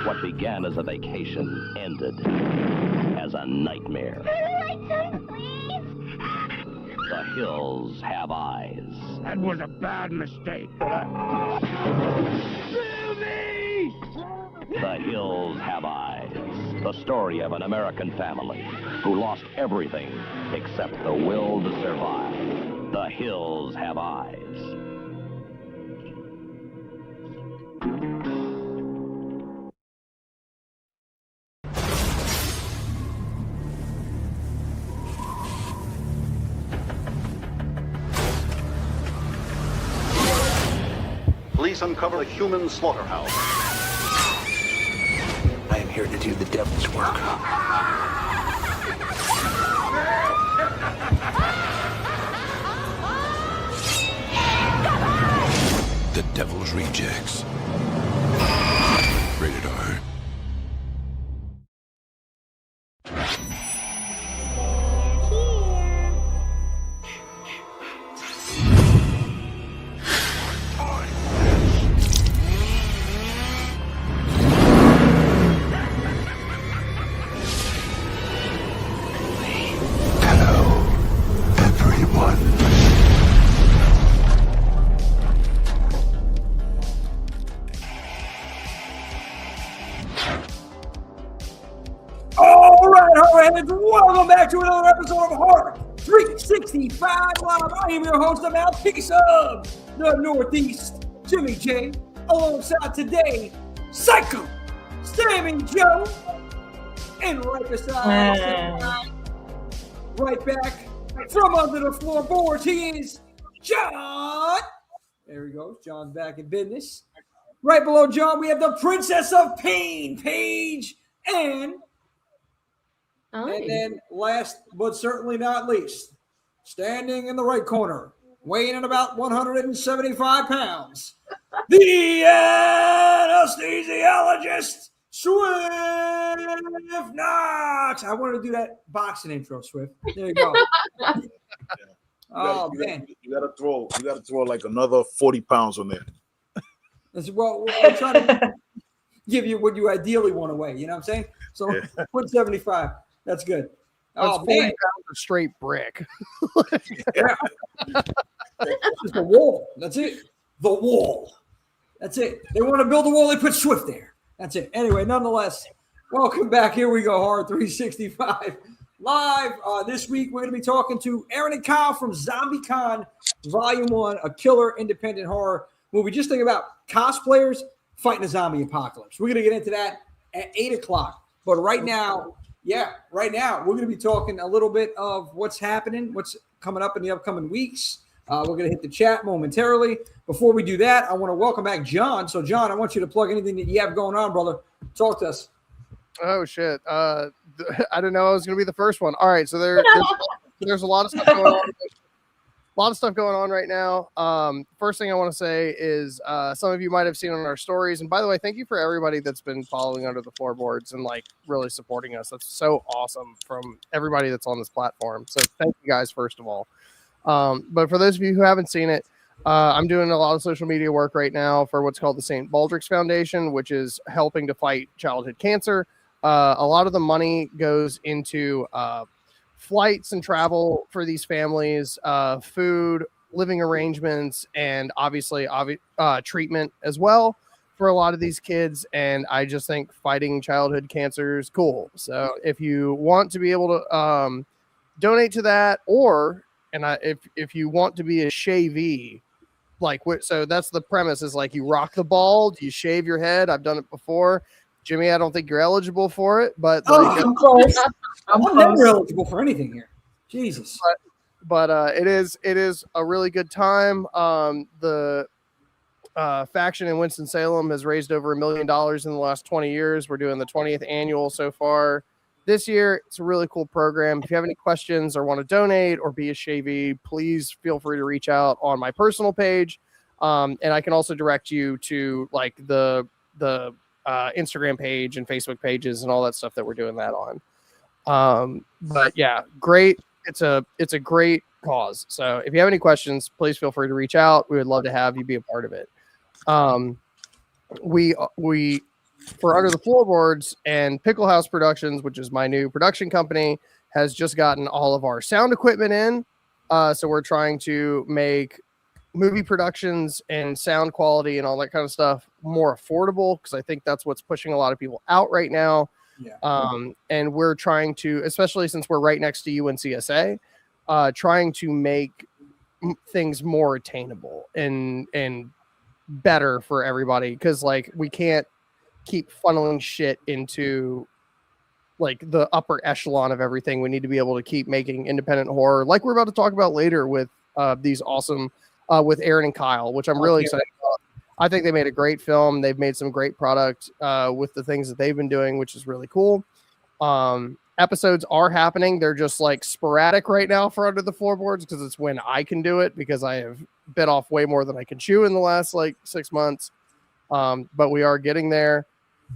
What began as a vacation ended as a nightmare. The hills have eyes. That was a bad mistake. The hills have eyes. The story of an American family who lost everything except the will to survive. The hills have eyes. Police uncover a human slaughterhouse. I am here to do the devil's work. The Devil's Rejects. Rated R. Welcome back to another episode of Horror 365 Live. I am your host, the mouthpiece of the Northeast, Jimmy J. Alongside today, Psycho, Sammy Joe, and right beside, right back from under the floorboards, he is John. There he goes. John's back in business. Right below John, we have the Princess of Pain, Paige, and then last but certainly not least, standing in the right corner, weighing in about 175 pounds, the anesthesiologist, Swift Knox. I wanted to do that boxing intro, Swift. There you go. Man. You gotta throw like another 40 pounds on there. Well, we're trying to give you what you ideally want to weigh. You know what I'm saying? So 175. That's good. That's 40 pounds of straight brick. Yeah. Just the wall. That's it. The wall. That's it. They want to build a wall, they put Swift there. That's it. Anyway, nonetheless, welcome back. Here we go. Horror 365 Live. This week, we're going to be talking to Erin and Kyle from ZombieCON Vol.1, a killer independent horror movie. Just think about cosplayers fighting a zombie apocalypse. We're going to get into that at 8 o'clock. But right now, we're going to be talking a little bit of what's happening, what's coming up in the upcoming weeks. We're going to hit the chat momentarily. Before we do that, I want to welcome back John. So, John, I want you to plug anything that you have going on, brother. Talk to us. Oh, shit. I didn't know I was going to be the first one. All right, so there's a lot of stuff going on. A lot of stuff going on right now. First thing I want to say is some of you might have seen on our stories. And by the way, thank you for everybody that's been following Under the Floorboards and like really supporting us. That's so awesome from everybody that's on this platform. So thank you guys, first of all. But for those of you who haven't seen it, I'm doing a lot of social media work right now for what's called the St. Baldrick's Foundation, which is helping to fight childhood cancer. A lot of the money goes into flights and travel for these families, food, living arrangements, and obviously treatment as well for a lot of these kids. And I just think fighting childhood cancer is cool. So if you want to be able to donate to that, if you want to be a shavee, so that's the premise, is like you rock the bald, you shave your head. I've done it before. Jimmy, I don't think you're eligible for it, but of course. I'm never eligible for anything here. Jesus. But it is a really good time. The faction in Winston-Salem has raised over $1 million in the last 20 years. We're doing the 20th annual so far this year. It's a really cool program. If you have any questions or want to donate or be a shavee, please feel free to reach out on my personal page. And I can also direct you to like the Instagram page and Facebook pages and all that stuff that we're doing that on. But yeah, great. It's a great cause. So if you have any questions, please feel free to reach out. We would love to have you be a part of it. We for Under the Floorboards, and Pickle House Productions, which is my new production company, has just gotten all of our sound equipment in. So we're trying to make movie productions and sound quality and all that kind of stuff more affordable, because I think that's what's pushing a lot of people out right now. Yeah. And we're trying to, especially since we're right next to UNCSA, trying to make things more attainable and better for everybody, because like we can't keep funneling shit into like the upper echelon of everything. We need to be able to keep making independent horror, like we're about to talk about later with these awesome with Erin and Kyle, which I'm really excited about. I think they made a great film. They've made some great product with the things that they've been doing, which is really cool. Episodes are happening. They're just like sporadic right now for Under the Floorboards, because it's when I can do it, because I have bit off way more than I can chew in the last like 6 months. But we are getting there.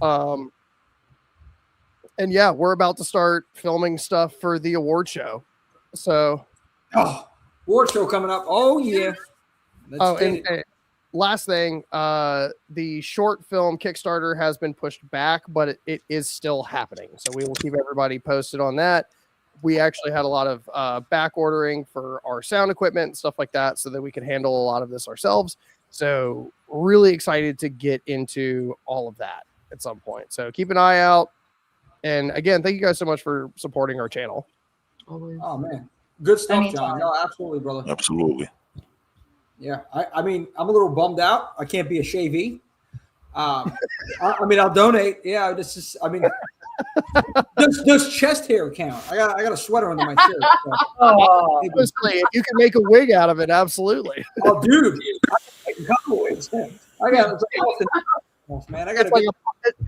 And yeah, we're about to start filming stuff for the award show. So, award show coming up. Oh yeah. And last thing, the short film Kickstarter has been pushed back, but it is still happening. So we will keep everybody posted on that. We actually had a lot of back ordering for our sound equipment and stuff like that, so that we can handle a lot of this ourselves. So really excited to get into all of that at some point. So keep an eye out. And again, thank you guys so much for supporting our channel. Oh man, good stuff, John. No, absolutely, brother. Absolutely. Yeah, I mean, I'm a little bummed out. I can't be a shavee. I mean, I'll donate. Yeah, this is. I mean, does chest hair count? I got a sweater under my shirt. So. Honestly, if you can make a wig out of it, absolutely. Oh, dude, I can make wigs. I got it. Man, I got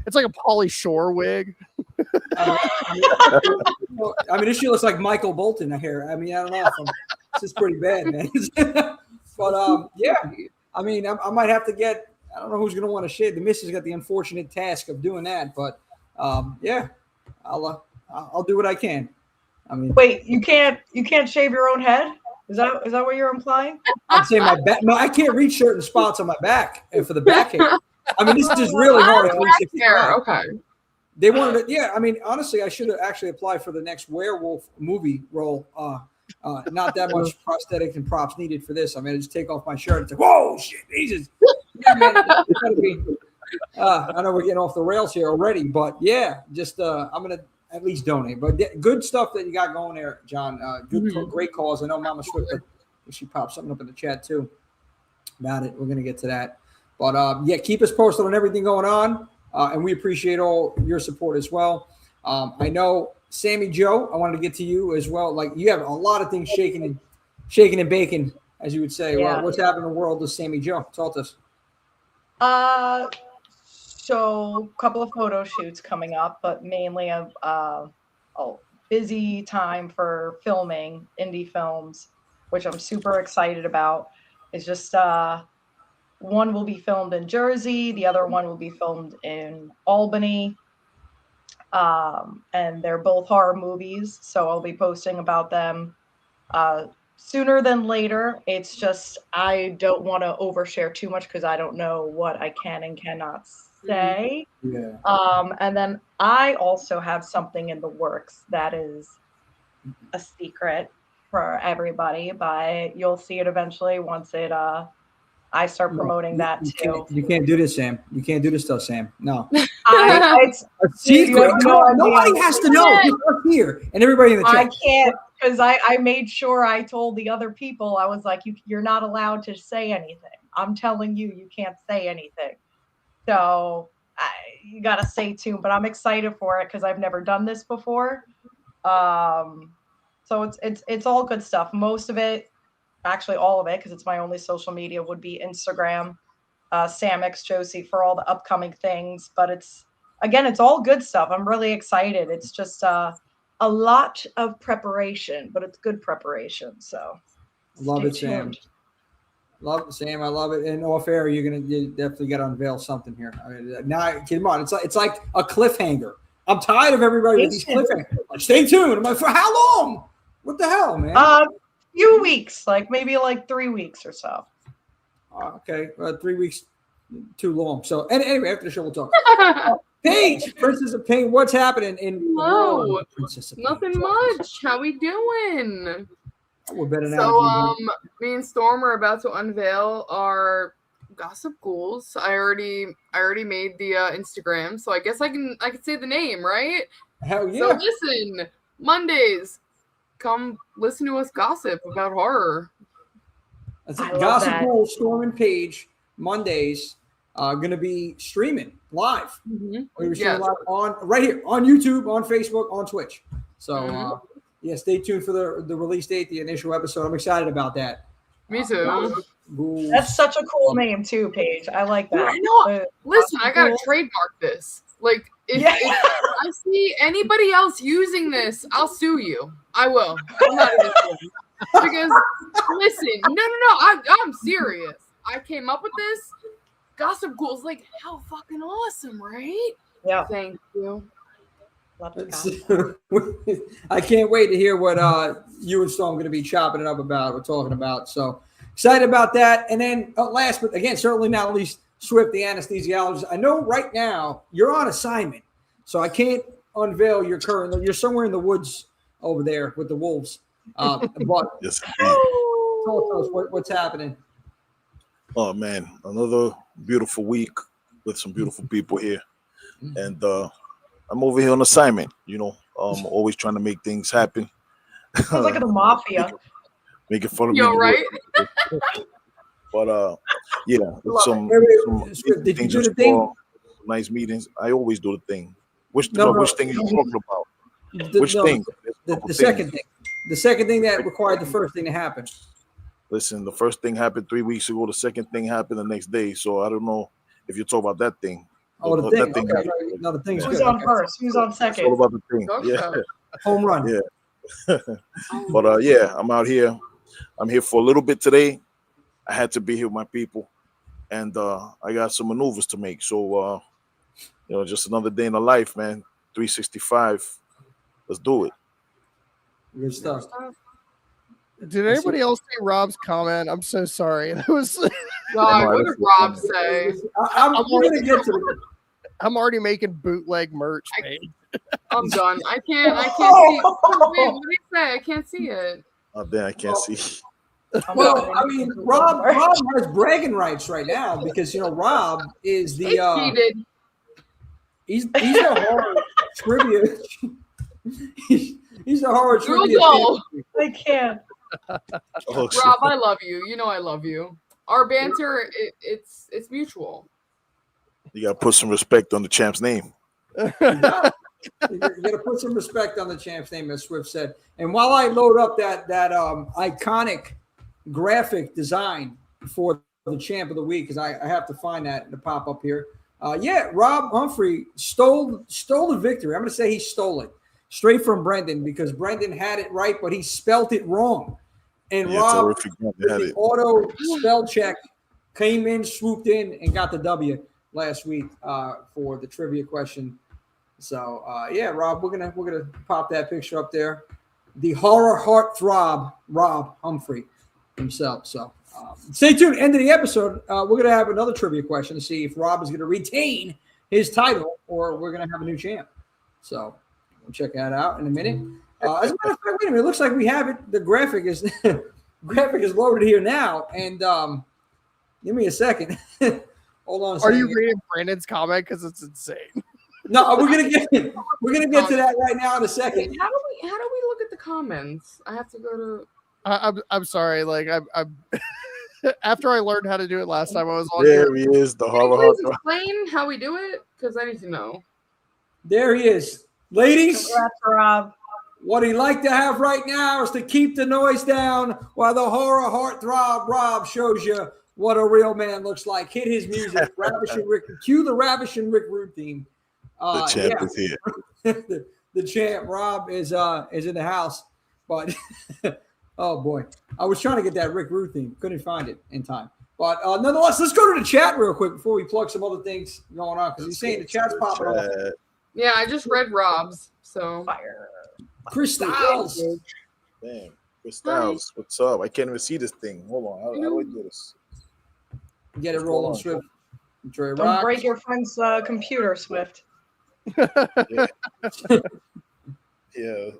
it's like a Pauly Shore wig. I mean, this shit looks like Michael Bolton here. I mean, I don't know. This is pretty bad, man. But yeah, I mean, I might have to get. I don't know who's going to want to shave. The missus got the unfortunate task of doing that, but yeah, I'll do what I can. I mean, wait, you can't shave your own head? Is that what you're implying? I'd say my back. No, I can't reach certain spots on my back for the back hair. I mean, this is just really hard. Okay. They wanted to, yeah. I mean, honestly, I should have actually applied for the next werewolf movie role. Not that much prosthetics and props needed for this. I mean, I just take off my shirt. It's like, whoa, shit, Jesus. Yeah, man, I know we're getting off the rails here already, but yeah, just I'm gonna at least donate. But good stuff that you got going there, John. Great cause. I know Mama Swift, she popped something up in the chat too about it. We're gonna get to that. But yeah, keep us posted on everything going on, and we appreciate all your support as well. I know Sammy Joe, I wanted to get to you as well. Like, you have a lot of things shaking and baking, as you would say. Yeah. Well, what's happening in the world with Sammy Joe? Talk to us. So a couple of photo shoots coming up, but mainly a busy time for filming indie films, which I'm super excited about. It's just one will be filmed in Jersey, the other one will be filmed in Albany. And they're both horror movies, so I'll be posting about them sooner than later. It's just I don't want to overshare too much because I don't know what I can and cannot say. Yeah. And then I also have something in the works that is a secret for everybody, but you'll see it eventually once it I start promoting that too. You can't do this, Sam. You can't do this stuff, Sam. No. It's a secret. Nobody has to know. You're here, and everybody in the chat. I can't, because I made sure I told the other people. I was like, you're not allowed to say anything. I'm telling you, you can't say anything. So you got to stay tuned. But I'm excited for it because I've never done this before. So it's all good stuff. Most of it. Actually, all of it, because it's my only social media, would be Instagram, Samix Josie for all the upcoming things. But it's all good stuff. I'm really excited. It's just a lot of preparation, but it's good preparation. So love it, Sam. Love it, Sam. I love it. And off air, you definitely got to unveil something here. I mean, now, come on, it's like a cliffhanger. I'm tired of everybody with these cliffhangers. Like, stay tuned. I'm like, for how long? What the hell, man? Few weeks, maybe 3 weeks or so. Okay, 3 weeks. too long. So anyway, after the show we'll talk. Paige, Princess of Pain, what's happening in Hello. Princess of Pain? Nothing much. How we doing? We're better now. So me and Storm are about to unveil our Gossip Ghouls. I already made the Instagram, so I guess I can say the name, right? Hell yeah. So listen, Mondays, come listen to us gossip about horror. That's it. Gossip Ghouls, Storm and Paige, Mondays, going to be streaming live. Mm-hmm. We're streaming live on right here on YouTube, on Facebook, on Twitch. So yeah, stay tuned for the release date, the initial episode. I'm excited about that. Me too. That's such a cool name too, Paige. I like that. I know. Listen, I gotta trademark this. Like, if I see anybody else using this, I'll sue you. I will. I'm not even kidding. Because listen, no, I'm serious. I came up with this. Gossip Ghouls, like, how fucking awesome, right? Yeah. Thank you. I can't wait to hear what you and Storm are going to be chopping it up about. We're talking about. So excited about that. And then last, but again, certainly not least, Swift, the anesthesiologist. I know right now you're on assignment, so I can't unveil your current. You're somewhere in the woods over there with the wolves. But Yes, tell us what's happening. oh man, another beautiful week with some beautiful people here, and I'm over here on assignment. You know, always trying to make things happen. Sounds like the mafia. Making fun of Yo, me. right? But yeah, some Did you things do the just thing? nice meetings. I always do the thing. Which No. thing are you talking about? Which No, thing? The second thing. The second thing that required the first thing to happen. Listen, the first thing happened 3 weeks ago. The second thing happened the next day. So I don't know if you talk about that thing. Oh, the thing. That thing Okay. No, the thing's Who's good. on Okay. first? Who's on It's second? all about the thing. Yeah. Home run. Yeah. But yeah, I'm out here. I'm here for a little bit today. I had to be here with my people, and I got some maneuvers to make. So you know, just another day in the life, man. 365. Let's do it. Good stuff. Did anybody else see Rob's comment? I'm so sorry. That was. God, what did Rob say? I'm going to get to it. I'm already making bootleg merch, man. I'm done. I can't see. Wait, what did he say? I can't see it. Oh, damn, I can't see. Well, I mean, Rob has bragging rights right now because Rob is the It's cheated. he's the horror trivia. He's the horror trivia. Google. I can't. Oh, shit. Rob, I love you. You know I love you. Our banter, it's mutual. You gotta put some respect on the champ's name. You got to put some respect on the champ's name, as Swift said. And while I load up that iconic graphic design for the champ of the week, because I have to find that to pop up here. Yeah, Rob Humphrey stole the victory. I'm going to say he stole it straight from Brendan because Brendan had it right, but he spelt it wrong. And Rob, with the auto spell check, came in, swooped in, and got the W last week for the trivia question. So yeah, Rob, we're gonna pop that picture up there. The horror heartthrob Rob Humphrey himself. So stay tuned. End of the episode, we're gonna have another trivia question to see if Rob is gonna retain his title or we're gonna have a new champ. So we'll check that out in a minute. As a matter of fact, wait a minute. It looks like we have it. The graphic is loaded here now. And give me a second. Hold on a second. Are you reading Brandon's comment? Because it's insane. No, we're gonna get to that right now in a second. How do we look at the comments? I have to go to. I'm sorry. Like I'm after I learned how to do it last time, I was on There here. he is, the Can you horror please heartthrob. explain how we do it? Because I need to know. There he is. Ladies, Congrats, Rob. what he'd like to have right now is to keep the noise down while the horror heartthrob Rob shows you what a real man looks like. Hit his music. Ravishing Rick. Cue the Ravishing Rick Rude theme. The champ is here. the champ Rob is in the house, but oh boy, I was trying to get that Rick Rude theme, couldn't find it in time. But nonetheless, let's go to the chat real quick before we plug some other things going on because he's saying the chat's popping up. Yeah, I just read Rob's. So Fire. Chris Styles. Damn, Chris Styles, what's up? I can't even see this thing. Hold on, how do I do this? Get it rolling, Swift. Dre Don't Rock. break your friend's computer, Swift. Yeah.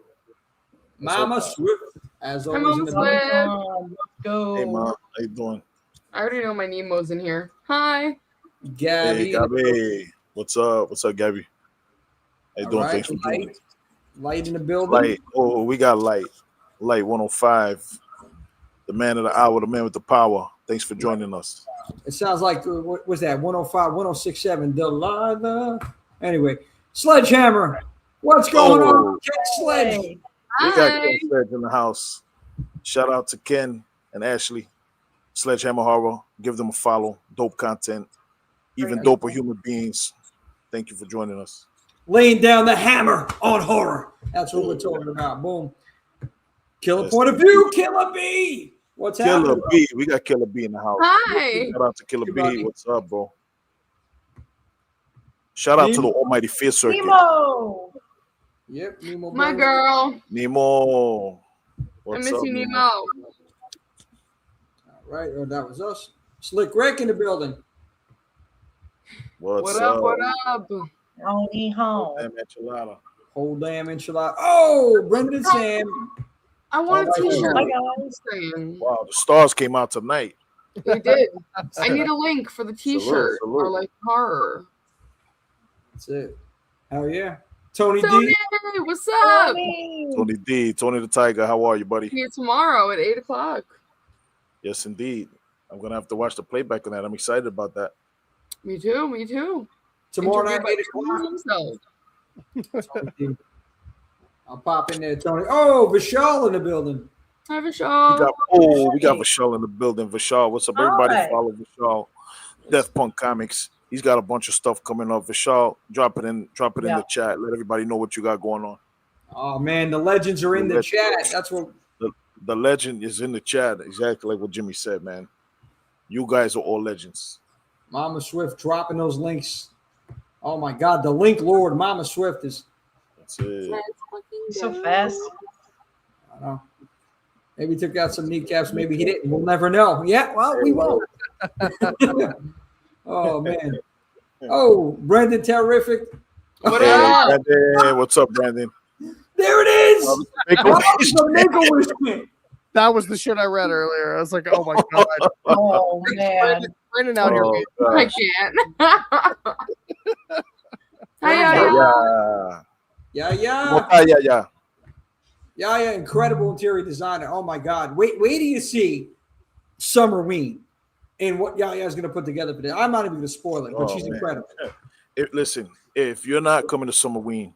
Mama Swift, as Hi, always. In Mama the building. Swift. Let's go. Hey, Ma. How you doing? I already know my Nemo's in here. Hi. Gabby. Hey, Gabby. What's up? What's up, Gabby? How you All doing? right, Thanks for joining. Light in the building. Light. Oh, we got Light. Light 105. The man of the hour, the man with the power. Thanks for joining us. It sounds like, what was that? 105, 1067. Delilah. Anyway, Sledgehammer. What's going on? Ken Sledge. We got Ken Sledge in the house. Shout out to Ken and Ashley. Sledgehammer Horror. Give them a follow. Dope content. Even doper human beings. Thank you for joining us. Laying down the hammer on horror. That's what we're talking about. Boom. Killer point of view. Killer B. What's happening? Killer B. We got Killer B in the house. Hi. Shout out to Killer B. What's up, bro? Shout out to the Almighty Fear Circuit. Nemo. Yep, Nemo. My girl. Nemo. I What's miss up, you, Nemo. All right, that was us. Slick Rick in the building. What's What up? What up? Only home. Damn enchilada. Whole damn enchilada. Oh, Brendan Sam. I want a t-shirt. Hi, guys. Wow, the stars came out tonight. They did. I need a link for the t-shirt salute. or like horror. That's it. Hell yeah. Tony Tony, D. what's up? Tony D, Tony the Tiger, how are you, buddy? See you tomorrow at 8 o'clock. Yes, indeed. I'm gonna have to watch the playback on that. I'm excited about that. Me too. Me too. Tomorrow night, Interviewed 8 by o'clock. himself. I'll pop in there, Tony. Oh, Vishal in the building. Hi, Vishal. We got Vishal in the building. Vishal, what's up? Everybody Hi. follow Vishal. Death Punk Comics. He's got a bunch of stuff coming up. Vishal, drop it in the chat. Let everybody know what you got going on. Oh man, the legends are in the chat. That's what The legend is in the chat. Exactly like what Jimmy said, man. You guys are all legends. Mama Swift dropping those links. Oh my God, the link lord, Mama Swift is. That's it. So fast. I don't know. Maybe he took out some kneecaps. Maybe he didn't. We'll never know. Yeah, well, we won't. Oh man. Oh, Brendan, terrific. What Hey, up? Brandon. What's up, Brandon? There it is. That was the shit I read earlier. I was like, oh my god. Oh man. Brandon out here. Oh, I gosh. can't. Yeah. Yeah. Yeah, incredible interior designer. Oh my God. Wait till you see Summerween and what Yaya's going to put together for this. I'm not even going to spoil it, but she's man. incredible. Listen, if you're not coming to Summerween,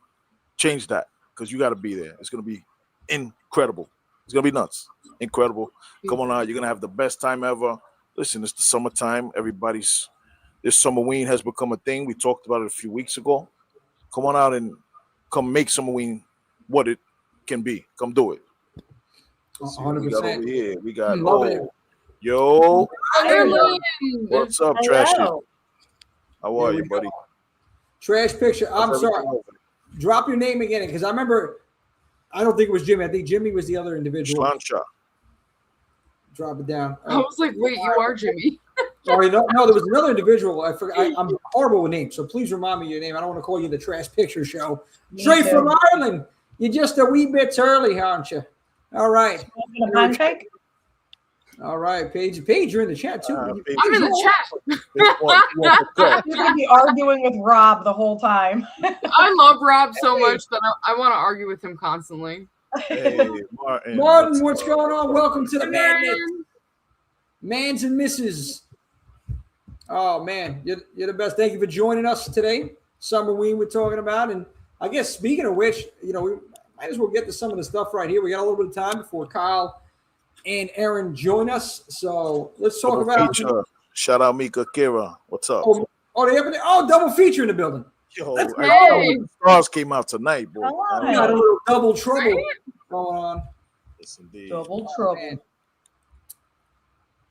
change that because you got to be there. It's going to be incredible. It's going to be nuts. Incredible. Come on out. You're going to have the best time ever. Listen, it's the summertime. This Summerween has become a thing. We talked about it a few weeks ago. Come on out and come make Summerween what it can be. Come do it. Let's see what we got 100%. over here. We got Love it. yo. Ireland. What's up, Trash? How are you, buddy? Trash picture. I'm How's sorry. everything over Drop your name again because I remember. I don't think it was Jimmy. I think Jimmy was the other individual. Slancha. Drop it down. I was like, wait, you are Jimmy. Sorry, no, there was another individual. I forgot. I'm horrible with names, so please remind me your name. I don't want to call you the Trash Picture Show. Straight from Ireland. You're just a wee bit early, aren't you? All right. Pancake? All right, Paige, you're in the chat too. I'm in the chat. You're gonna be arguing with Rob the whole time. I love Rob so much that I want to argue with him constantly. Hey, Martin, what's going on? Welcome to the madness. Mans and misses. Oh man, you're the best. Thank you for joining us today. Summerween we're talking about, and I guess speaking of which, we might as well get to some of the stuff right here. We got a little bit of time before Kyle and Erin join us, so let's talk about. Shout out Mika Kira. What's up? They have double feature in the building. Yo, That's the stars came out tonight, boy. We got a little double trouble going on. Yes, indeed. Double trouble.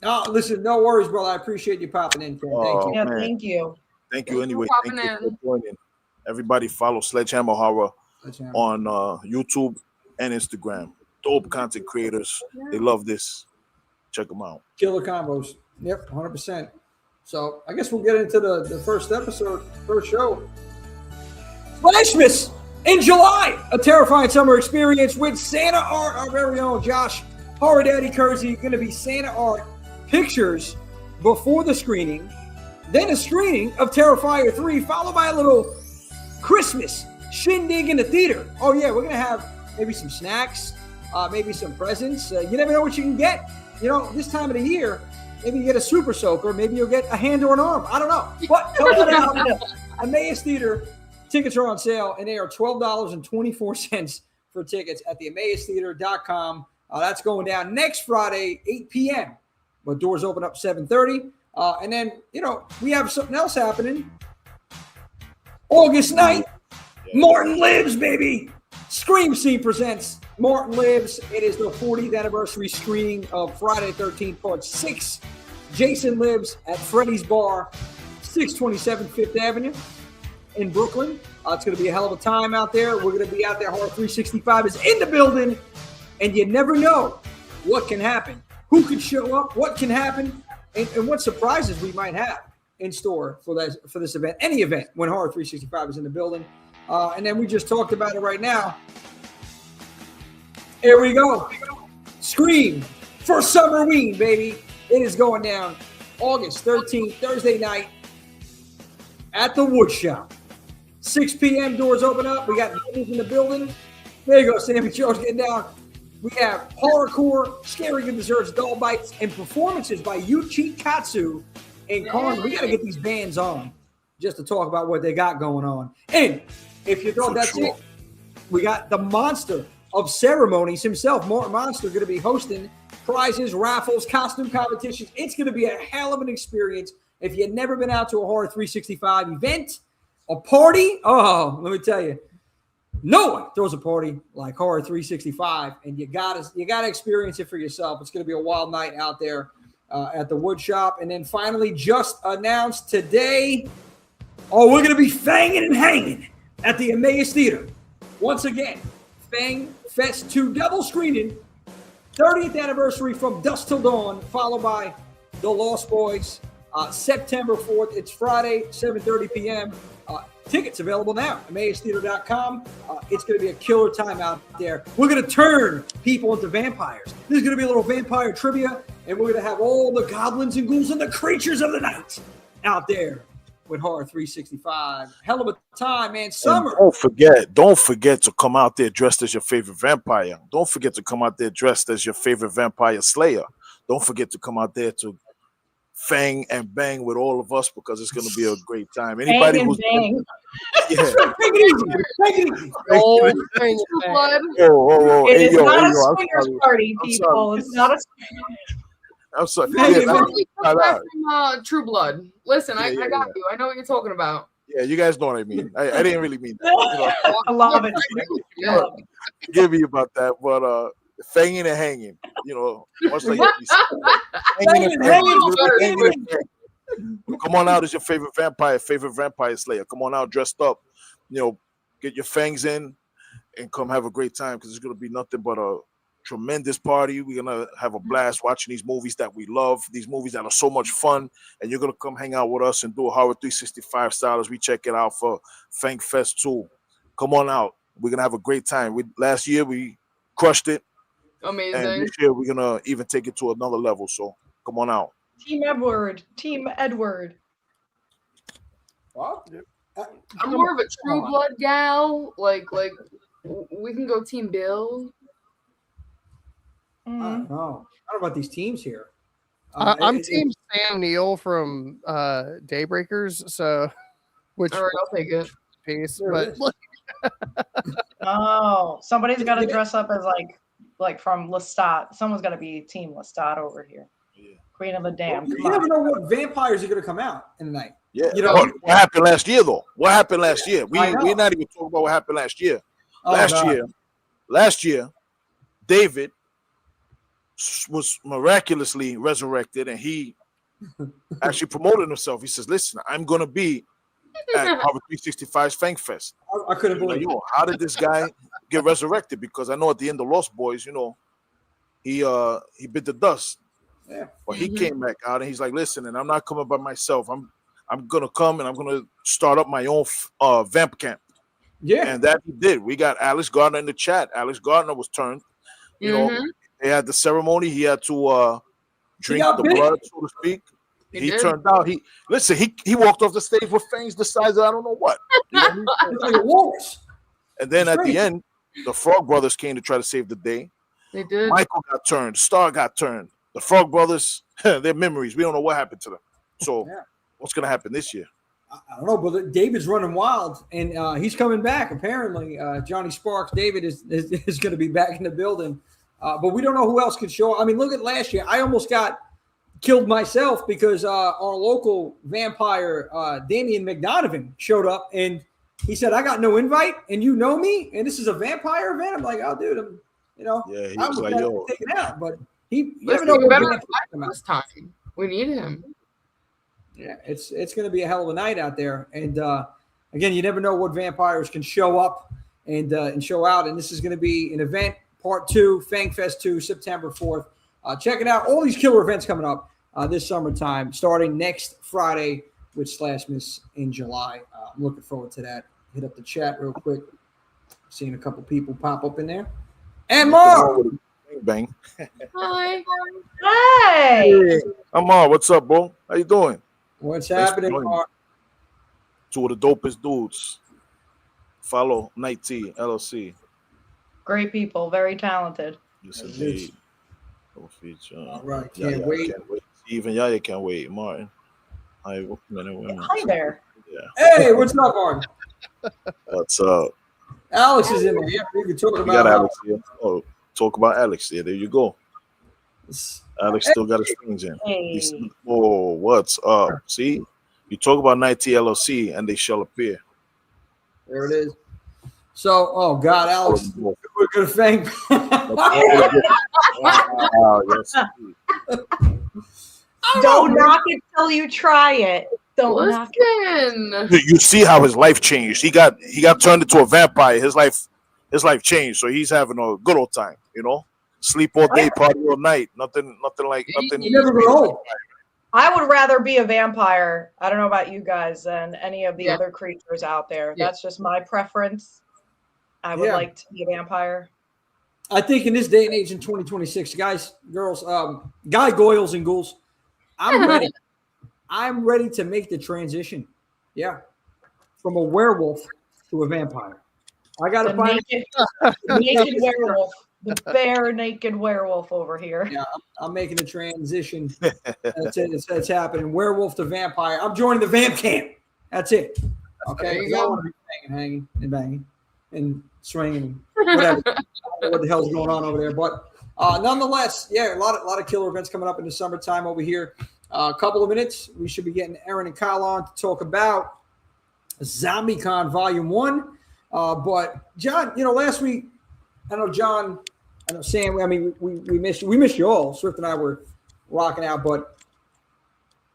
No, listen, no worries, brother. I appreciate you popping in. Thank you. Yeah, thank you. Thank you anyway. Thank Thank you for joining. Everybody follow Sledgehammer Horror on YouTube and Instagram. Dope content creators. They love this. Check them out. Killer combos. Yep, 100%. So I guess we'll get into the first show. Flashmas in July, a terrifying summer experience with Santa Art, our very own Josh Horror Daddy Kersey. Going to be Santa Art pictures before the screening, then a screening of Terrifier 3, followed by a little Christmas shindig in the theater. Oh yeah, we're going to have maybe some snacks, maybe some presents. You never know what you can get. You know, this time of the year, maybe you get a super soaker, maybe you'll get a hand or an arm. I don't know. But come on out. Emmaus Theater. Tickets are on sale, and they are $12.24 for tickets at the EmmausTheater.com. That's going down next Friday, 8 p.m. But doors open up 7:30. And then, you know, we have something else happening. August 9th, Martin Lives, baby. Scream Scene presents Martin Lives. It is the 40th anniversary screening of Friday the 13th, Part 6. Jason Lives at Freddy's Bar, 627 Fifth Avenue. In Brooklyn. It's going to be a hell of a time out there. We're going to be out there. Horror 365 is in the building, and you never know what can happen. Who could show up? What can happen? And what surprises we might have in store for this event, any event when Horror 365 is in the building. And then we just talked about it right now. Here we go. Scream for Summerween, baby. It is going down August 13th, Thursday night at the Wood Shop. 6 p.m. doors open up. We got movies in the building. There you go, Sammy Joe's getting down. We have horrorcore, scary good desserts, doll bites, and performances by Yuchi Katsu and Karn. We got to get these bands on just to talk about what they got going on. And if you thought that's it, we got the monster of ceremonies himself, Martin Monster, going to be hosting prizes, raffles, costume competitions. It's going to be a hell of an experience. If you've never been out to a Horror 365 event, a party, oh, let me tell you, no one throws a party like Horror 365, and you gotta experience it for yourself. It's going to be a wild night out there at the Wood Shop. And then finally, just announced today, we're going to be fanging and hanging at the Emmaus Theater. Once again, Fang Fest 2 double screening, 30th anniversary from Dusk Till Dawn, followed by The Lost Boys. September 4th. It's Friday, 7:30 p.m. Tickets available now. EmmausTheater.com. It's going to be a killer time out there. We're going to turn people into vampires. There's going to be a little vampire trivia, and we're going to have all the goblins and ghouls and the creatures of the night out there with Horror 365. Hell of a time, man. Summer. And don't forget to come out there dressed as your favorite vampire. Don't forget to come out there dressed as your favorite vampire slayer. Don't forget to come out there to fang and bang with all of us, because it's going to be a great time. Anybody who's bang. Take it easy. Whoa. It is not a swingers party, people. It's not a. I'm sorry. From True Blood. Listen, I got you. I know what you're talking about. Yeah, you guys know what I mean. I didn't really mean that. You know, I love it. forgive me about that, but fanging and hanging, you know, much like hanging. Come on out as your favorite vampire slayer. Come on out dressed up, you know, get your fangs in and come have a great time, because it's going to be nothing but a tremendous party. We're going to have a blast watching these movies that we love, these movies that are so much fun, and you're going to come hang out with us and do a Horror 365 style as we check it out for Fang Fest 2. Come on out. We're going to have a great time. Last year we crushed it. Amazing. And this year we're going to even take it to another level, so come on out. Team Edward. Well, I'm more of a True Blood gal. Like we can go Team Bill. I don't know about these teams here. I'm Team Sam Neill from Daybreakers, so which all right, I'll take it. Peace, but somebody's got to dress up as like from Lestat. Someone's got to be Team Lestat over here. Yeah. Queen of the Dam. You never know what vampires are going to come out in the night. Yeah, you know what happened last year though? What happened last year? We're not even talking about what happened last year. Last year, David was miraculously resurrected, and he actually promoted himself. He says, "Listen, I'm going to be at Horror 365's Fang Fest." I couldn't believe it. How did this guy get resurrected? Because I know at the end of Lost Boys, you know, he bit the dust. Yeah. But he came back out and he's like, listen, and I'm not coming by myself. I'm gonna come and I'm gonna start up my own vamp camp. Yeah. And that he did. We got Alex Gardner in the chat. Alex Gardner was turned. You know, they had the ceremony. He had to drink the blood, so to speak. He turned out. He walked off the stage with fangs the size of I don't know what. You know? Like a walrus. And then at the end, the Frog Brothers came to try to save the day. They did. Michael got turned. Star got turned. The Frog Brothers, their memories. We don't know what happened to them. So what's going to happen this year? I don't know, but David's running wild, and he's coming back. Apparently, Johnny Sparks, David is going to be back in the building. But we don't know who else can show up. I mean, look at last year. I almost got killed myself because our local vampire, Damian McDonovan, showed up, and he said, I got no invite, and you know me, and this is a vampire event? I'm like, oh, dude, he was like, yo. Taken out, but you Let's never know do better what this time. We need him. Yeah, it's going to be a hell of a night out there. And, again, you never know what vampires can show up and show out, and this is going to be an event, Part 2, FangFest 2, September 4th. Check it out. All these killer events coming up this summertime, starting next Friday with Slashmas in July. I'm looking forward to that. Hit up the chat real quick. Seeing a couple people pop up in there. And Mark! Bang. Hi. Hey! I'm Mark. What's up, bro? How you doing? What's happening, Mark? Two of the dopest dudes. Follow Night T LLC. Great people, very talented. Yes, indeed. Feature. All right, can't wait. Even Yaya can't wait. Martin. Hi, men and women. Hi there. Yeah. Hey, what's up, Martin? What's up? Alex is in there. Yeah, we can talk We about got Alex here. Oh, talk about Alex here. There you go. Alex still got his strings in. Hey. Oh, what's up? See, you talk about Night T LLC and they shall appear. There it is. So, oh God, Alex, we're gonna thank. Wow, yes. Don't knock it till you try it. Don't knock it. You see how his life changed. He got turned into a vampire. His life changed. So he's having a good old time. You know, sleep all day, party all night. Nothing. You never grow old. I would rather be a vampire. I don't know about you guys than any of the other creatures out there. That's just my preference. I would like to be a vampire. I think in this day and age in 2026, guys, girls, guy goyles and ghouls, I'm ready. I'm ready to make the transition. Yeah. From a werewolf to a vampire. I got to find naked werewolf. The bare naked werewolf over here. Yeah, I'm making the transition. That's it. It's happening. Werewolf to vampire. I'm joining the vamp camp. That's it. Okay. I don't want to be hanging and banging and swinging and whatever. I don't know what the hell's going on over there. But nonetheless, a lot of killer events coming up in the summertime over here. A couple of minutes, we should be getting Erin and Kyle on to talk about ZombieCON Vol.1. But John, last week, I know John, I know Sam. I mean, we missed you. We missed you all. Swift and I were rocking out, but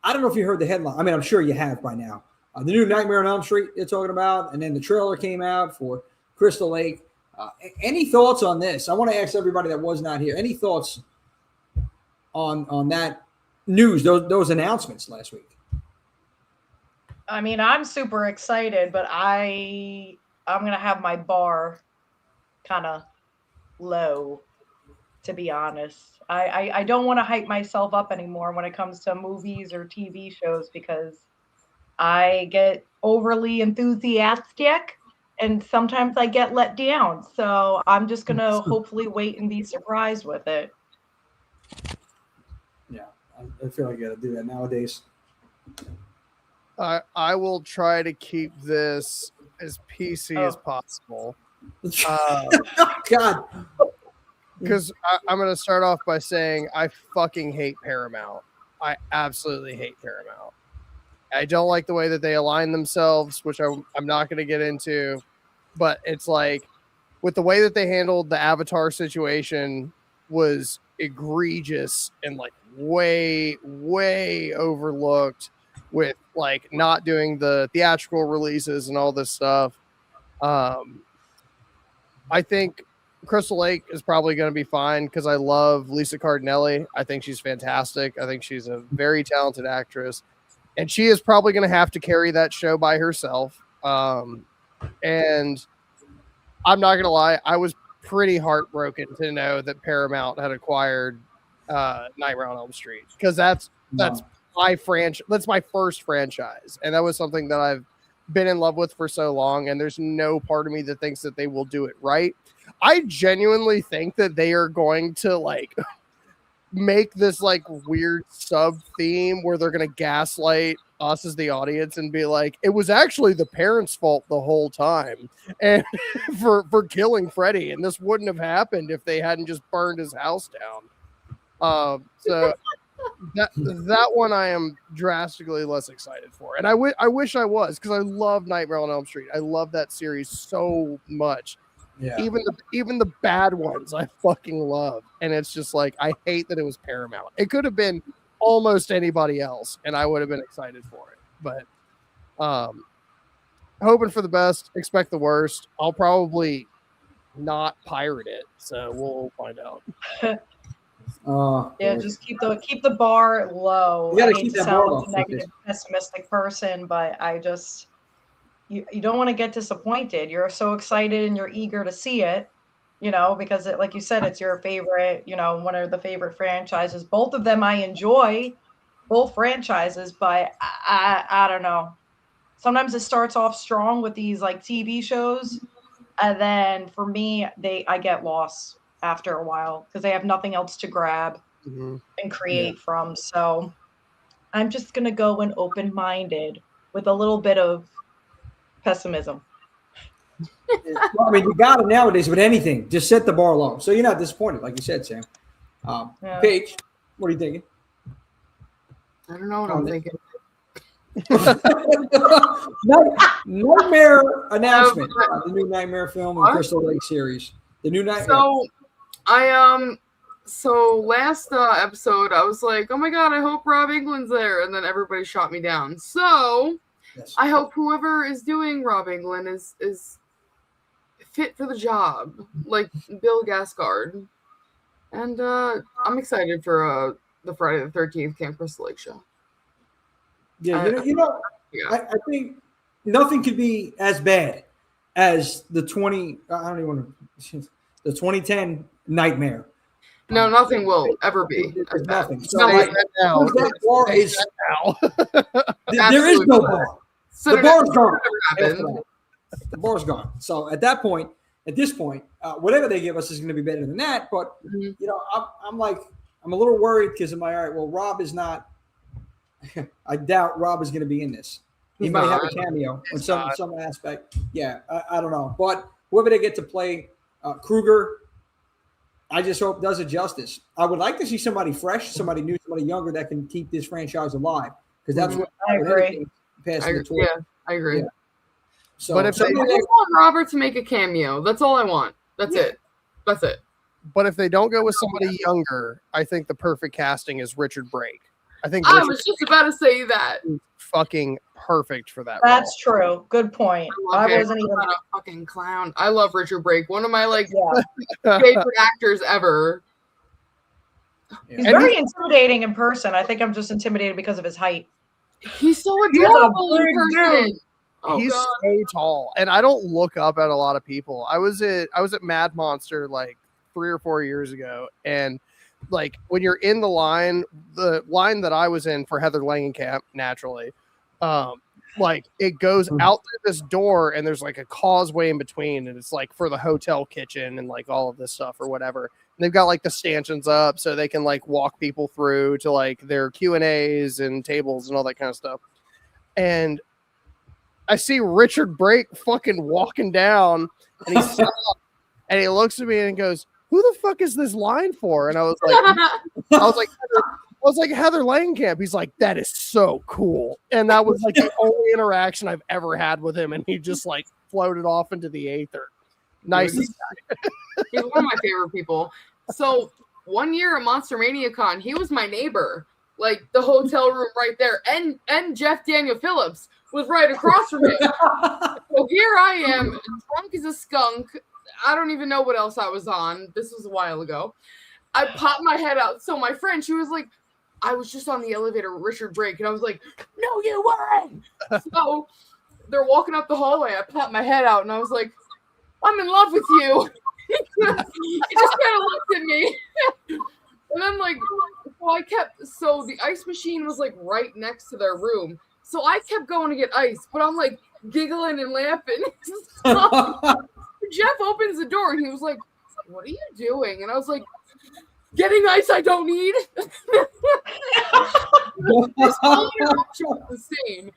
I don't know if you heard the headline. I mean, I'm sure you have by now. The new Nightmare on Elm Street they're talking about, and then the trailer came out for Crystal Lake. Any thoughts on this? I want to ask everybody that was not here. Any thoughts on that news? Those announcements last week. I mean, I'm super excited, but I'm gonna have my bar kind of low, to be honest. I don't want to hype myself up anymore when it comes to movies or TV shows because I get overly enthusiastic and sometimes I get let down. So I'm just gonna hopefully wait and be surprised with it. Yeah, I feel like I gotta do that nowadays. I will try to keep this as PC as possible. God. Because I'm going to start off by saying I fucking hate Paramount. I absolutely hate Paramount. I don't like the way that they align themselves, which I'm not going to get into. But it's like, with the way that they handled the Avatar situation was egregious and like way, way overlooked with like not doing the theatrical releases and all this stuff. I think Crystal Lake is probably going to be fine because I love Lisa Cardinelli. I think she's fantastic. I think she's a very talented actress, and she is probably going to have to carry that show by herself. And I'm not going to lie, I was pretty heartbroken to know that Paramount had acquired Nightmare on Elm Street, because that's my franchise. That's my first franchise, and that was something that I've been in love with for so long, and there's no part of me that thinks that they will do it right. I genuinely think that they are going to like make this like weird sub theme where they're going to gaslight us as the audience and be like, it was actually the parents' fault the whole time, and for killing Freddy, and this wouldn't have happened if they hadn't just burned his house down. So that one I am drastically less excited for, and I wish I was, because I love Nightmare on Elm Street. I love that series so much. Yeah. Even the bad ones I fucking love, and it's just like, I hate that it was Paramount. It could have been almost anybody else, and I would have been excited for it. But hoping for the best, expect the worst. I'll probably not pirate it, so we'll find out. Just keep the bar low. You gotta I keep hate that to bar sound low. like a negative, pessimistic person, but I just you don't want to get disappointed. You're so excited and you're eager to see it, because like you said, it's your favorite, one of the favorite franchises. Both of them I enjoy, both franchises, but I don't know. Sometimes it starts off strong with these like TV shows, and then for me, I get lost after a while because they have nothing else to grab and create from. So I'm just gonna go in open-minded with a little bit of pessimism. Well, I mean, you got it nowadays with anything. Just set the bar low, so you're not disappointed, like you said, Sam. Paige, what are you thinking? I don't know what I'm thinking. Nightmare announcement. The new Nightmare film and Crystal Lake series. The new Nightmare. So last episode, I was like, oh my God, I hope Rob England's there. And then everybody shot me down. So yes. I hope whoever is doing Rob England is fit for the job, like Bill Skarsgård. And I'm excited for the Friday the 13th Camp Crystal Lake show. Yeah, I think nothing could be as bad as the 2010 Nightmare. No, nothing will ever be. Nothing. So like, that bar is there is no bar. The bar's gone. The bar's gone. So at this point, whatever they give us is going to be better than that. But I'm a little worried because I'm like, all right, well, Rob is not. I doubt Rob is going to be in this. He might have a cameo in some aspect. Yeah, I don't know. But whoever they get to play Kruger, I just hope does it justice. I would like to see somebody fresh, somebody new, somebody younger that can keep this franchise alive, because that's what I agree. I agree. Yeah. So, but if I want Robert to make a cameo, that's all I want. That's it. But if they don't go with somebody younger, I think the perfect casting is Richard Brake. I was just about to say that. Fucking perfect for that. That's true. Good point. I wasn't even a fucking clown. I love Richard Brake. One of my favorite actors ever. He's very intimidating in person. I think I'm just intimidated because of his height. He's so adorable in person. He's so tall, and I don't look up at a lot of people. I was at Mad Monster like 3 or 4 years ago, and like when you're in the line that I was in for Heather Langenkamp, naturally, like it goes out through this door and there's like a causeway in between, and it's like for the hotel kitchen and like all of this stuff or whatever. And they've got like the stanchions up so they can like walk people through to like their Q&As and tables and all that kind of stuff. And I see Richard Brake fucking walking down, and and he looks at me and goes, "Who the fuck is this line for?" And I was like, Heather Langenkamp. He's like, "That is so cool." And that was like the only interaction I've ever had with him. And he just like floated off into the aether. Nice. He's one of my favorite people. So one year at Monster Mania Con, he was my neighbor, like the hotel room right there. And Jeff Daniel Phillips was right across from me. So here I am, drunk as a skunk. I don't even know what else I was on. This was a while ago. I popped my head out. So my friend, she was like, I was just on the elevator with Richard Drake. And I was like, no, you weren't. So they're walking up the hallway. I popped my head out and I was like, I'm in love with you. He just kind of looked at me. And then like, so the ice machine was like right next to their room. So I kept going to get ice, but I'm like giggling and laughing. So Jeff opens the door and he was like, what are you doing? And I was like, getting ice I don't need. This whole interaction was insane.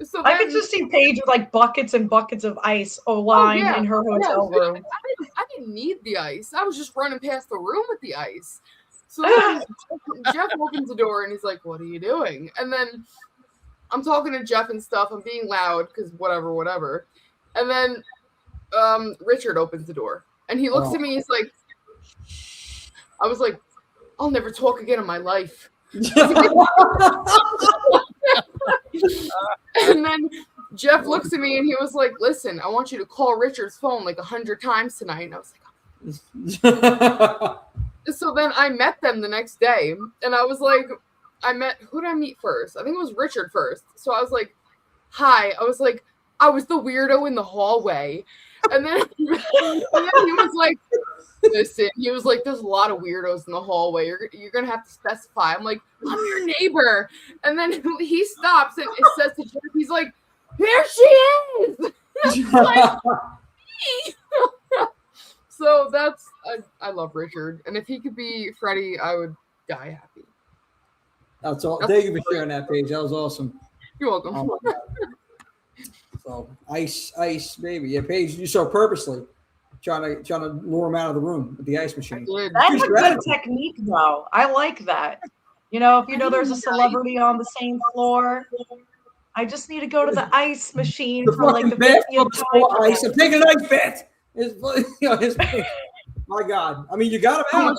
So I could just see Paige with like buckets and buckets of ice lined in her hotel room. I didn't need the ice. I was just running past the room with the ice. So then Jeff opens the door and he's like, what are you doing? And then I'm talking to Jeff and stuff. I'm being loud because whatever. And then Richard opens the door and he looks at me. He's like, I was like, I'll never talk again in my life. And then Jeff looks at me and he was like, listen, I want you to call Richard's phone like 100 times tonight. And I was like, so then I met them the next day and I was like, who did I meet first? I think it was Richard first. So I was like, hi. I was like, I was the weirdo in the hallway. And then he was like, listen, he was like, there's a lot of weirdos in the hallway. You're going to have to specify. I'm like, I'm your neighbor. And then he stops and it says to Jeff, he's like, there she is. Like, so I love Richard. And if he could be Freddy, I would die happy. That's all. Thank you for sharing that, Paige. That was awesome. You're welcome. So ice, baby. Yeah, Paige, you so purposely trying to lure him out of the room with the ice machine. That's a good technique, though. I like that. You know, if you know there's a celebrity on the same floor, I just need to go to the ice machine for like the 50th ice. I'm taking an ice bath. My God. I mean, you got him out.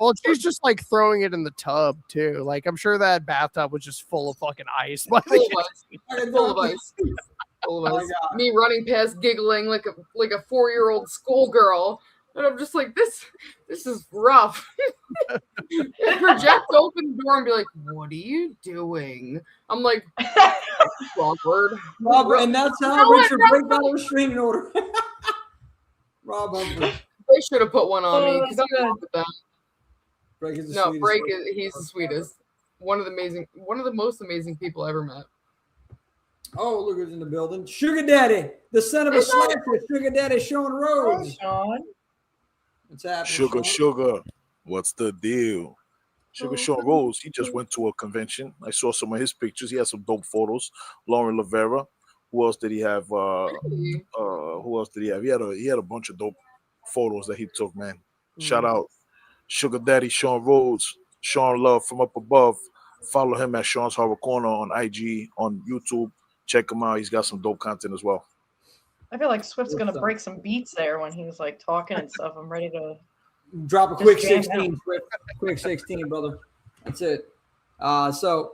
Well, she's just like throwing it in the tub too. Like I'm sure that bathtub was just full of fucking ice. Full of ice. Me running past, giggling like a 4-year-old schoolgirl, and I'm just like, this is rough. And for Jeff to open the door and be like, "What are you doing?" I'm like, awkward. Robert, and that's how Richard break down a restraining order. Rob Humphrey. They should have put one on me because I'm not with that. Break is he's the sweetest. One of the most amazing people I ever met. Oh, look who's in the building. Sugar Daddy, the son of a slasher. Sugar Daddy Sean Rhodes. Hey, Sean. What's happening? Sugar. What's the deal? Sean Rhodes, he just went to a convention. I saw some of his pictures. He had some dope photos. Lauren Rivera. Who else did he have? Who else did he have? He had a bunch of dope photos that he took, man. Shout out Sugar Daddy Sean Rhodes. Sean Love from up above. Follow him at Sean's Horror Corner on IG, on YouTube. Check him out. He's got some dope content as well. I feel like Swift's gonna break some beats there when he was like talking and stuff. I'm ready to drop a quick 16, Swift. Quick 16, brother. That's it. So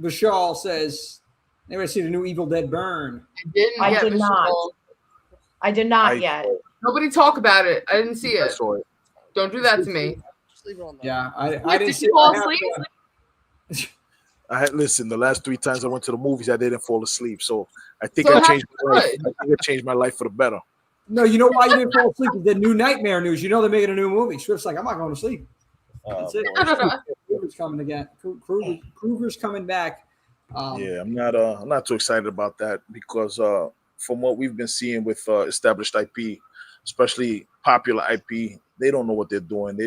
Vishal says, anybody see the new Evil Dead Burn? I did not. I did not yet. Nobody talk about it. I didn't see it. Don't do that to me. Yeah, I didn't see it. Listen, the last 3 times I went to the movies, I didn't fall asleep. So I think I changed my life. I think I changed my life for the better. No, you know why you didn't fall asleep? The new Nightmare news. You know they're making a new movie. Swift's like, I'm not going to sleep. That's it. Kruger's coming again. Kruger's coming back. Yeah, I'm not too excited about that because from what we've been seeing with established IP, especially popular IP, they don't know what they're doing.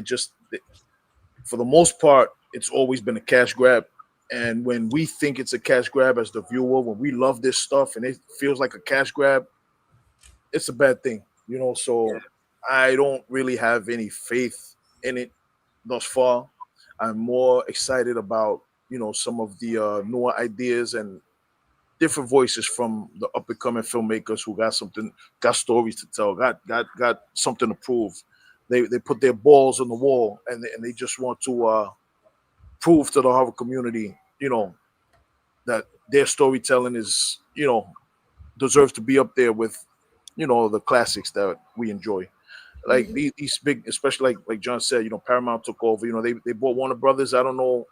For the most part, it's always been a cash grab. And when we think it's a cash grab as the viewer, when we love this stuff and it feels like a cash grab, it's a bad thing, you know. So I don't really have any faith in it thus far. I'm more excited about, you know, some of the newer ideas and different voices from the up and coming filmmakers who got stories to tell, got something to prove. They put their balls on the wall and they just want to prove to the horror community, you know, that their storytelling is, you know, deserves to be up there with the classics that we enjoy. Like these big, especially like John said, Paramount took over. They bought Warner Brothers. I don't know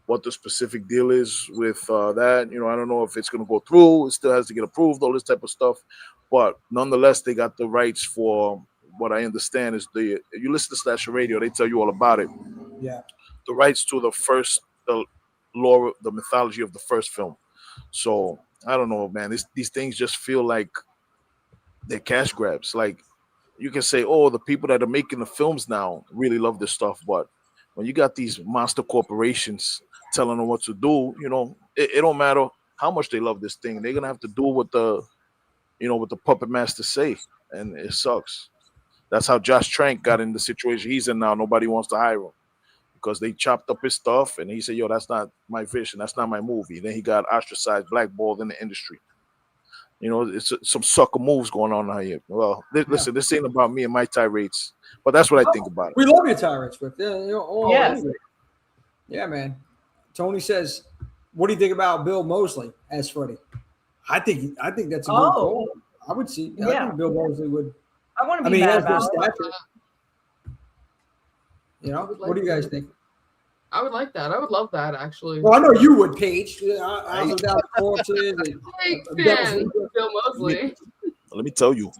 what the specific deal is with that. I don't know if it's going to go through. It still has to get approved, all this type of stuff. But nonetheless, they got the rights for what I understand is you listen to Slasher Radio, they tell you all about it. Yeah. The rights to the lore, the mythology of the first film. So I don't know, man. These things just feel like they're cash grabs. Like you can say, oh, the people that are making the films now really love this stuff, but when you got these monster corporations telling them what to do, it don't matter how much they love this thing. They're gonna have to do what the puppet masters say, and it sucks. That's how Josh Trank got in the situation he's in now. Nobody wants to hire him because they chopped up his stuff, and he said, "Yo, that's not my vision. That's not my movie." Then he got ostracized, blackballed in the industry. It's some sucker moves going on here. Well, listen, this ain't about me and my tirades, but that's what I think about it. We love your tirades, Swift. Yes. Yeah, man. Tony says, "What do you think about Bill Moseley as Freddy?" I think that's a good call. I would see. I think Bill Moseley would. I want to be mad about it. What do you guys think? I would like that. I would love that, actually. Well, I know you would, Paige. I was down the corpses. Bill Moseley. Let me tell you,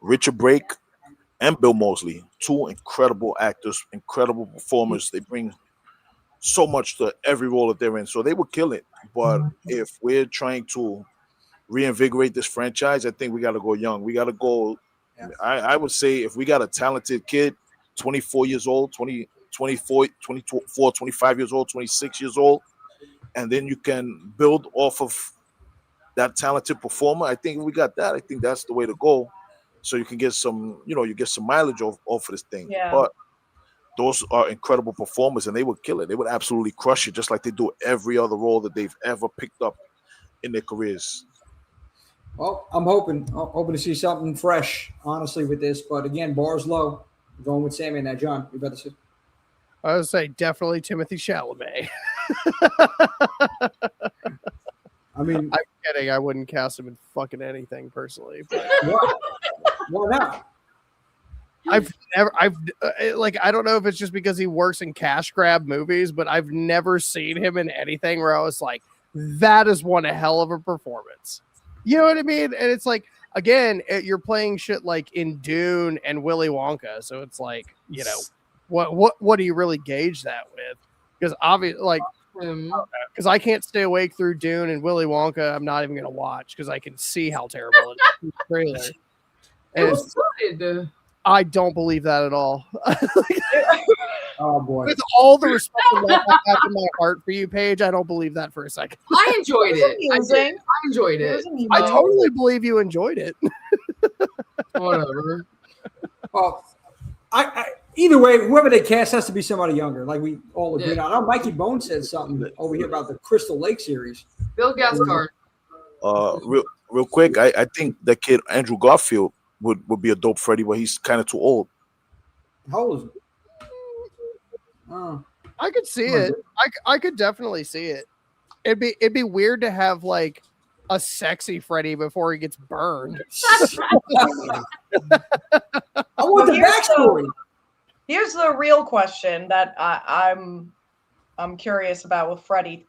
Richard Brake and Bill Moseley, two incredible actors, incredible performers. They bring so much to every role that they're in, so they would kill it. But if we're trying to reinvigorate this franchise, I think we got to go young. We got to go. Yeah. I would say if we got a talented kid, 24 years old, 24, 24, 25 years old, 26 years old, and then you can build off of that talented performer. I think we got that. I think that's the way to go. So you can get some, you get some mileage off of this thing. Yeah. But those are incredible performers, and they would kill it. They would absolutely crush it, just like they do every other role that they've ever picked up in their careers. Well, I'm hoping to see something fresh, honestly, with this. But again, bar's low. I'm going with Sammy and that. John, you better say. I would say definitely Timothy Chalamet. I mean, I'm kidding. I wouldn't cast him in fucking anything personally. But why not? I don't know if it's just because he works in cash grab movies, but I've never seen him in anything where I was like, that is one hell of a performance. You know what I mean? And it's like, again, you're playing shit like in Dune and Willy Wonka. So it's like, what do you really gauge that with? Because obviously, because I can't stay awake through Dune and Willy Wonka, I'm not even going to watch because I can see how terrible it is in the trailer. It was good. I don't believe that at all. Oh boy! With all the respect I have in my heart for you, Paige, I don't believe that for a second. I enjoyed it. I enjoyed it. I totally believe you enjoyed it. Whatever. Well, I either way, whoever they cast has to be somebody younger. Like we all agreed on. I know Mikey Bone said something over here about the Crystal Lake series. Bill Gascard. Real quick, I think that kid Andrew Garfield would be a dope Freddy, but he's kind of too old. How old is he? I could see it. I could definitely see it. It'd be weird to have like a sexy Freddy before he gets burned. I want the backstory. Here's the real question that I'm curious about with Freddy.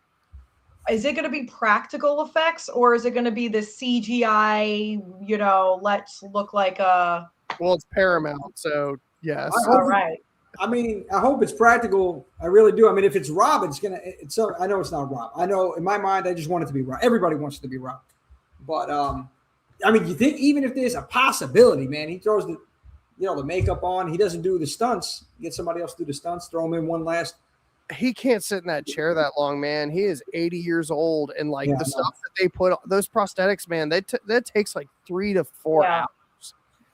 Is it going to be practical effects, or is it going to be the CGI? Let's look like a. Well, it's Paramount, so yes. All right. I mean, I hope it's practical. I really do. I mean, if it's Rob, I know it's not Rob. I know in my mind, I just want it to be Rob. Everybody wants it to be Rob. But, I mean, you think even if there's a possibility, man, he throws the makeup on. He doesn't do the stunts. Get somebody else to do the stunts. Throw him in one last. He can't sit in that chair that long, man. He is 80 years old. And, the stuff that they put, those prosthetics, man, that takes like 3 to 4 hours.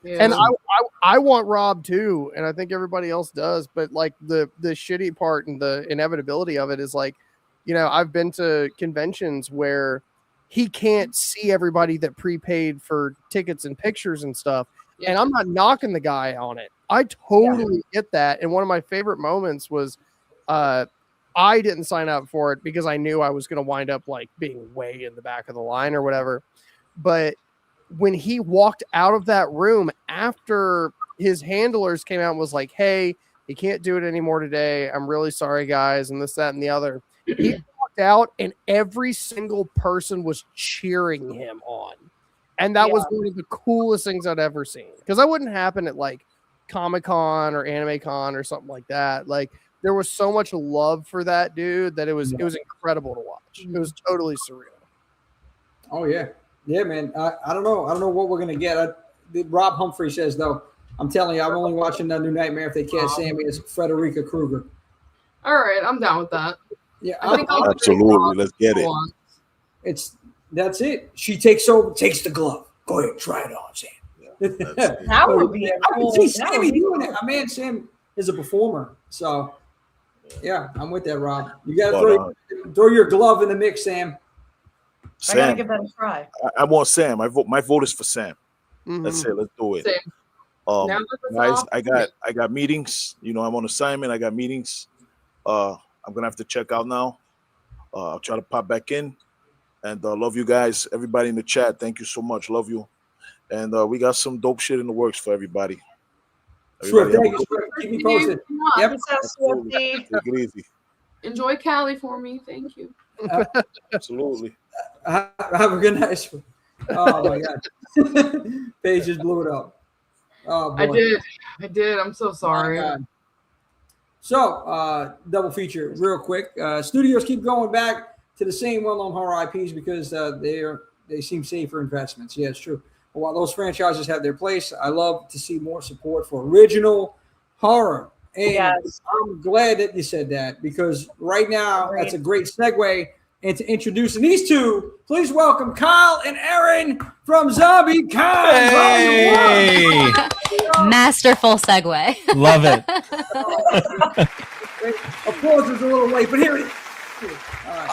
Yeah. And I want Rob too, and I think everybody else does. But like the shitty part and the inevitability of it is like, I've been to conventions where he can't see everybody that prepaid for tickets and pictures and stuff. Yeah. And I'm not knocking the guy on it. I totally get that. And one of my favorite moments was, I didn't sign up for it because I knew I was going to wind up like being way in the back of the line or whatever. But when he walked out of that room after his handlers came out and was like, hey, he can't do it anymore today. I'm really sorry, guys, and this, that, and the other. He walked out, and every single person was cheering him on. And that was one of the coolest things I'd ever seen. Because that wouldn't happen at like Comic-Con or Anime Con or something like that. Like there was so much love for that dude that it was incredible to watch. It was totally surreal. Oh yeah. Yeah, man. I don't know. I don't know what we're gonna get. Rob Humphrey says though, I'm telling you, I'm only watching the New Nightmare if they cast Sammy as Frederica Krueger. All right, I'm down with that. Yeah, absolutely. Let's get it. That's it. She takes the glove. Go ahead, try it on, Sam. That would be a cool. I can see Sammy doing it. My man Sam is a performer, so yeah, I'm with that, Rob. You gotta throw your glove in the mix, Sam. I gotta give that a try. I want Sam. My vote is for Sam. That's it. Let's do it. Guys, I got meetings. You know, I'm on assignment. I got meetings. I'm gonna have to check out now. I'll try to pop back in. And love you guys, everybody in the chat. Thank you so much. Love you. And we got some dope shit in the works for everybody. Sure, thank you. Keep me posted. Yep. Take it easy. Enjoy Cali for me. Thank you. Absolutely. Have a good night. Oh my God. Paige just blew it up. Oh boy. I did. I'm so sorry. So, double feature real quick. Studios keep going back to the same well-known horror IPs because they seem safer investments. Yeah, it's true. But while those franchises have their place, I love to see more support for original horror. And I'm glad that you said that because right now that's a great segue into introducing these two. Please welcome Kyle and Erin from ZombieCON Vol.1. Masterful segue. Love it. Applause is a little late, but here it is. All right.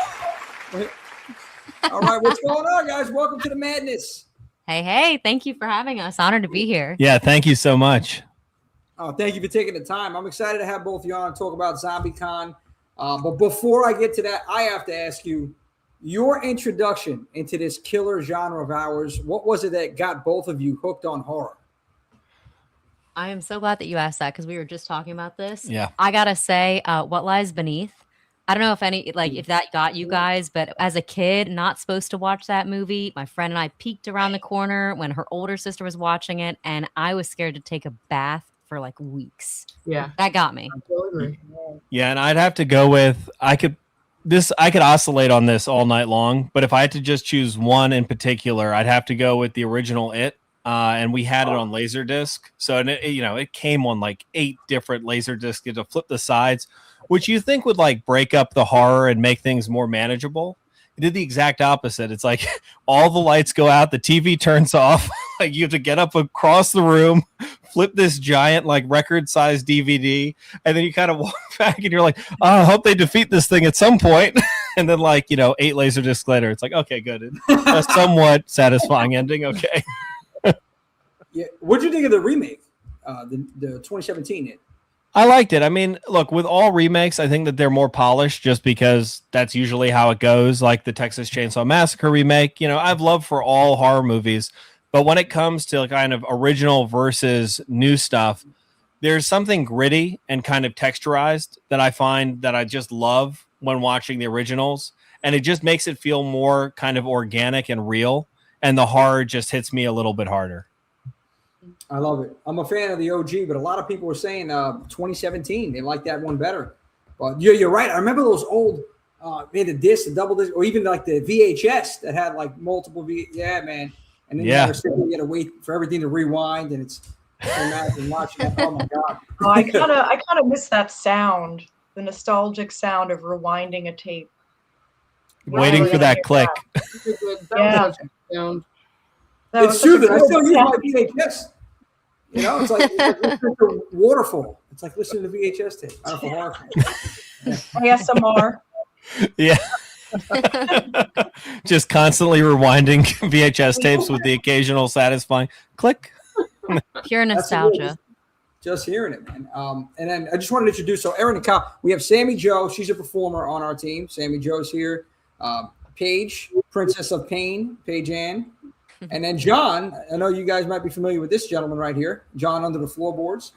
All right, what's going on, guys? Welcome to the madness. Hey, thank you for having us. Honored to be here. Yeah, thank you so much. Oh, thank you for taking the time. I'm excited to have both of you on and talk about ZombieCon. But before I get to that, I have to ask you your introduction into this killer genre of ours. What was it that got both of you hooked on horror? I am so glad that you asked that because we were just talking about this. Yeah. I gotta say, What Lies Beneath. I don't know if that got you guys, but as a kid, not supposed to watch that movie. My friend and I peeked around the corner when her older sister was watching it, and I was scared to take a bath for like weeks. Yeah, that got me. Yeah, and I'd have to go with I could oscillate on this all night long, but if I had to just choose one in particular, I'd have to go with the original It. And we had it on Laserdisc, so it came on like 8 different Laserdiscs. You had to flip the sides, which you think would like break up the horror and make things more manageable. It did the exact opposite. It's like all the lights go out, the TV turns off. Like you have to get up across the room, flip this giant like record-sized DVD, and then you kind of walk back and you're like, oh, I hope they defeat this thing at some point. And then 8 Laserdiscs later, it's like, okay, good. A somewhat satisfying ending. Okay. Yeah, what'd you think of the remake, the 2017 It? I liked it. I mean, look, with all remakes, I think that they're more polished just because that's usually how it goes. Like the Texas Chainsaw Massacre remake, I've loved for all horror movies, but when it comes to kind of original versus new stuff, there's something gritty and kind of texturized that I find that I just love when watching the originals, and it just makes it feel more kind of organic and real, and the horror just hits me a little bit harder. I love it. I'm a fan of the OG, but a lot of people were saying 2017, they like that one better. But you're right. I remember those old, the disc, the double disc, or even like the VHS that had like multiple yeah, man. And then you had to wait for everything to rewind, and it's imagine watching that. Oh my God. Oh, I kind of miss that sound, the nostalgic sound of rewinding a tape. Waiting for that click. Yeah. It's true that I still use my VHS. It's like listening to Waterfall. It's like listening to VHS tape. I don't know horror. ASMR. Yeah. Just constantly rewinding VHS tapes with the occasional satisfying click. Pure nostalgia. Just hearing it, man. And then I just wanted to introduce, so Erin and Kyle, we have Sammy Jo. She's a performer on our team. Sammy Jo's here. Paige, Princess of Pain, Paige Ann. And then John, I know you guys might be familiar with this gentleman right here, John under the floorboards.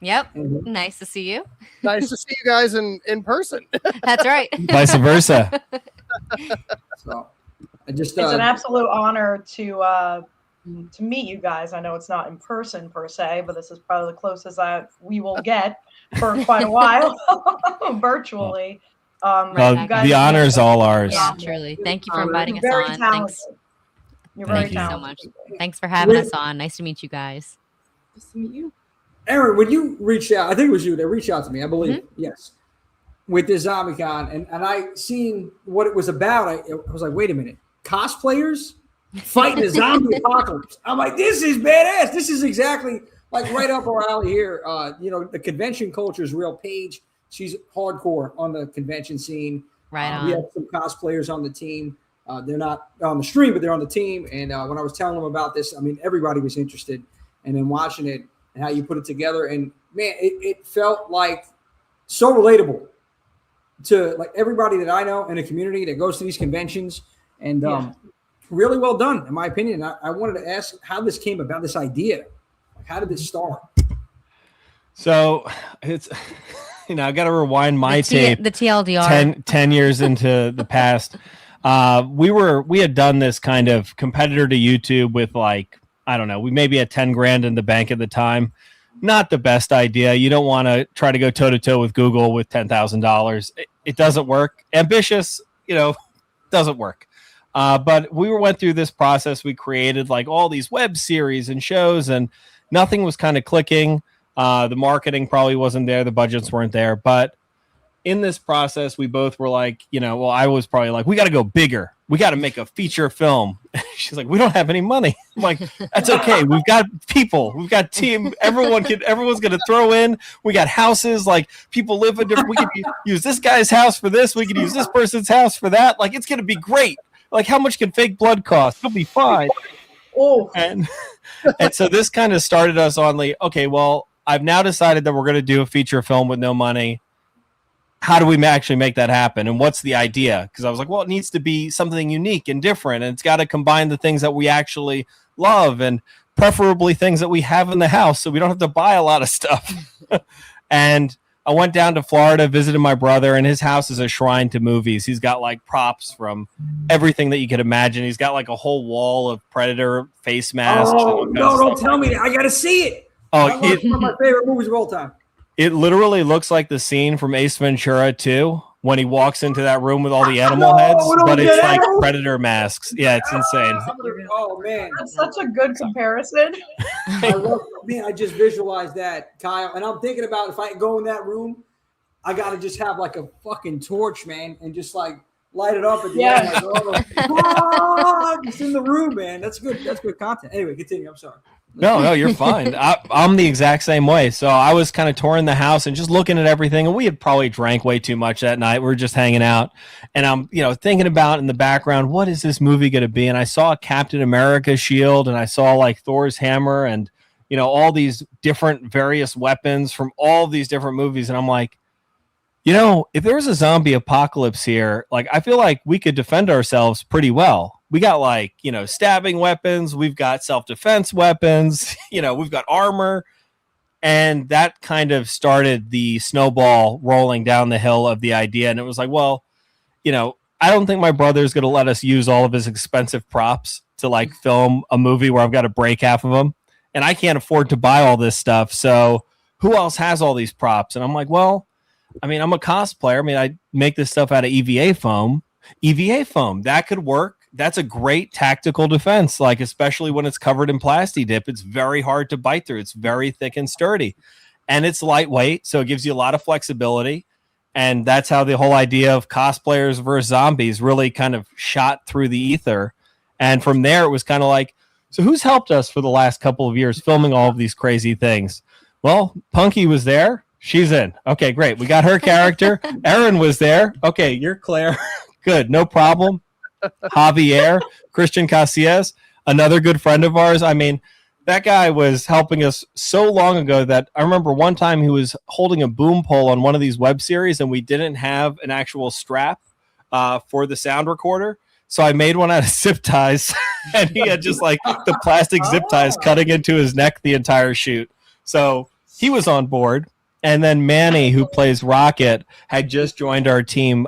Yep. Nice to see you. Nice to see you guys in person. That's right. Vice versa. So I just it's an absolute honor to meet you guys. I know it's not in person per se, but this is probably the closest we will get for quite a while virtually. You guys the honor is all ours. Yeah, truly. Thank you for inviting us on. Thanks. You're very Thank you so talented. much. Thanks for having us on. Nice to meet you guys. Nice to meet you. Erin, when you reached out, I think it was you that reached out to me, I believe. Yes. With this ZombieCon, and I seen what it was about. I was like, wait a minute, cosplayers fighting a zombie apocalypse. I'm like, this is badass. This is exactly like right up our alley here. The convention culture is real. Paige, she's hardcore on the convention scene. Right on. We have some cosplayers on the team. They're not on the stream, but they're on the team. And when I was telling them about this, I mean, everybody was interested. And then watching it and how you put it together, and man, it felt like so relatable to like everybody that I know in the community that goes to these conventions. And really well done, in my opinion. I wanted to ask how this came about, this idea. Like, how did this start? So it's, I got to rewind my tape. The TLDR. 10 years into the past. We had done this kind of competitor to YouTube with like, I don't know, we maybe had 10 grand in the bank at the time. Not the best idea. You don't want to try to go toe to toe with Google with $10,000. It doesn't work. Ambitious, doesn't work. But we went through this process. We created like all these web series and shows, and nothing was kind of clicking. The marketing probably wasn't there. The budgets weren't there. But in this process, we both were like, I was probably like, we got to go bigger. We got to make a feature film. She's like, we don't have any money. I'm like, that's okay. We've got people. We've got team. Everyone's going to throw in. We got houses. Like people live in different. We could use this guy's house for this. We could use this person's house for that. Like it's going to be great. Like how much can fake blood cost? It'll be fine. Oh, and so this kind of started us on like, okay, well, I've now decided that we're going to do a feature film with no money. How do we actually make that happen? And what's the idea? Because I was like, well, it needs to be something unique and different. And it's got to combine the things that we actually love and preferably things that we have in the house so we don't have to buy a lot of stuff. And I went down to Florida, visited my brother, and his house is a shrine to movies. He's got like props from everything that you could imagine. He's got like a whole wall of Predator face masks. Oh, no, don't tell me that. I got to see it. Oh, it's one of my favorite movies of all time. It literally looks like the scene from Ace Ventura 2 when he walks into that room with all the animal heads, but it's like Predator masks. Yeah, it's insane. Oh, man. That's such a good comparison. I just visualized that, Kyle. And I'm thinking about if I go in that room, I got to just have like a fucking torch, man, and just like light it up at the end. Like, it's in the room, man. That's good. That's good content. Anyway, continue. I'm sorry. No, you're fine. I'm the exact same way. So I was kind of touring the house and just looking at everything. And we had probably drank way too much that night. We were just hanging out. And I'm, thinking about in the background, what is this movie going to be? And I saw Captain America shield, and I saw like Thor's hammer and, all these different various weapons from all these different movies. And I'm like, if there was a zombie apocalypse here, like I feel like we could defend ourselves pretty well. We got like, stabbing weapons. We've got self-defense weapons. We've got armor. And that kind of started the snowball rolling down the hill of the idea. And it was like, well, I don't think my brother's going to let us use all of his expensive props to like film a movie where I've got to break half of them. And I can't afford to buy all this stuff. So who else has all these props? And I'm like, well, I'm a cosplayer. I make this stuff out of EVA foam. EVA foam, that could work. That's a great tactical defense, like especially when it's covered in plasti dip. It's very hard to bite through. It's very thick and sturdy, and it's lightweight, so it gives you a lot of flexibility. And that's how the whole idea of cosplayers versus zombies really kind of shot through the ether. And from there, it was kind of like, so who's helped us for the last couple of years filming all of these crazy things? Well, Punky was there. She's in. Okay, great. We got her character. Erin was there. Okay, you're Claire. Good, no problem. Javier, Christian Casillas, another good friend of ours. That guy was helping us so long ago that I remember one time he was holding a boom pole on one of these web series and we didn't have an actual strap for the sound recorder. So I made one out of zip ties, and he had just like the plastic zip ties cutting into his neck the entire shoot. So he was on board. And then Manny, who plays Rocket, had just joined our team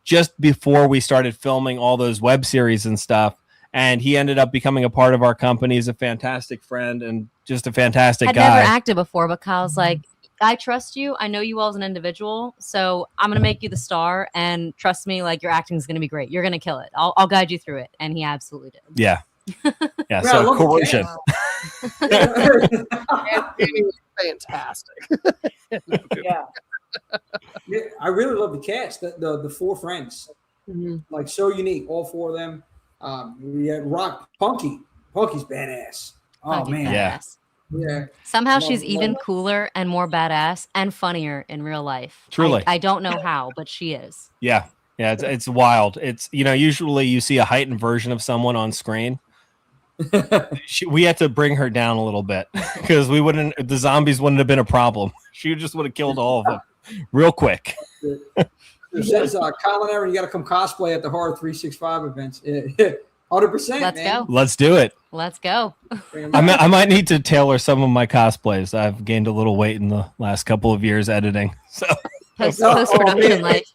just before we started filming all those web series and stuff. And he ended up becoming a part of our company. He's a fantastic friend and just a fantastic guy. I'd never acted before, but Kyle's like, I trust you. I know you all as an individual, so I'm gonna make you the star. And trust me, like your acting is gonna be great. You're gonna kill it. I'll guide you through it. And he absolutely did. Yeah, yeah. So coercion. He was fantastic. Yeah. Yeah, I really love the cast. The four friends, like so unique. All four of them. We had Punky's badass. Oh Punky man, badass. Yeah. Somehow she's even cooler and more badass and funnier in real life. Truly. I don't know how, but she is. Yeah, it's wild. It's usually you see a heightened version of someone on screen. We had to bring her down a little bit because the zombies wouldn't have been a problem. She just would have killed all of them real quick. It says, Colin Erin, you got to come cosplay at the Horror 365 events. 100%. Let's go. Let's do it. Let's go. I might need to tailor some of my cosplays. I've gained a little weight in the last couple of years editing. So post-production, like.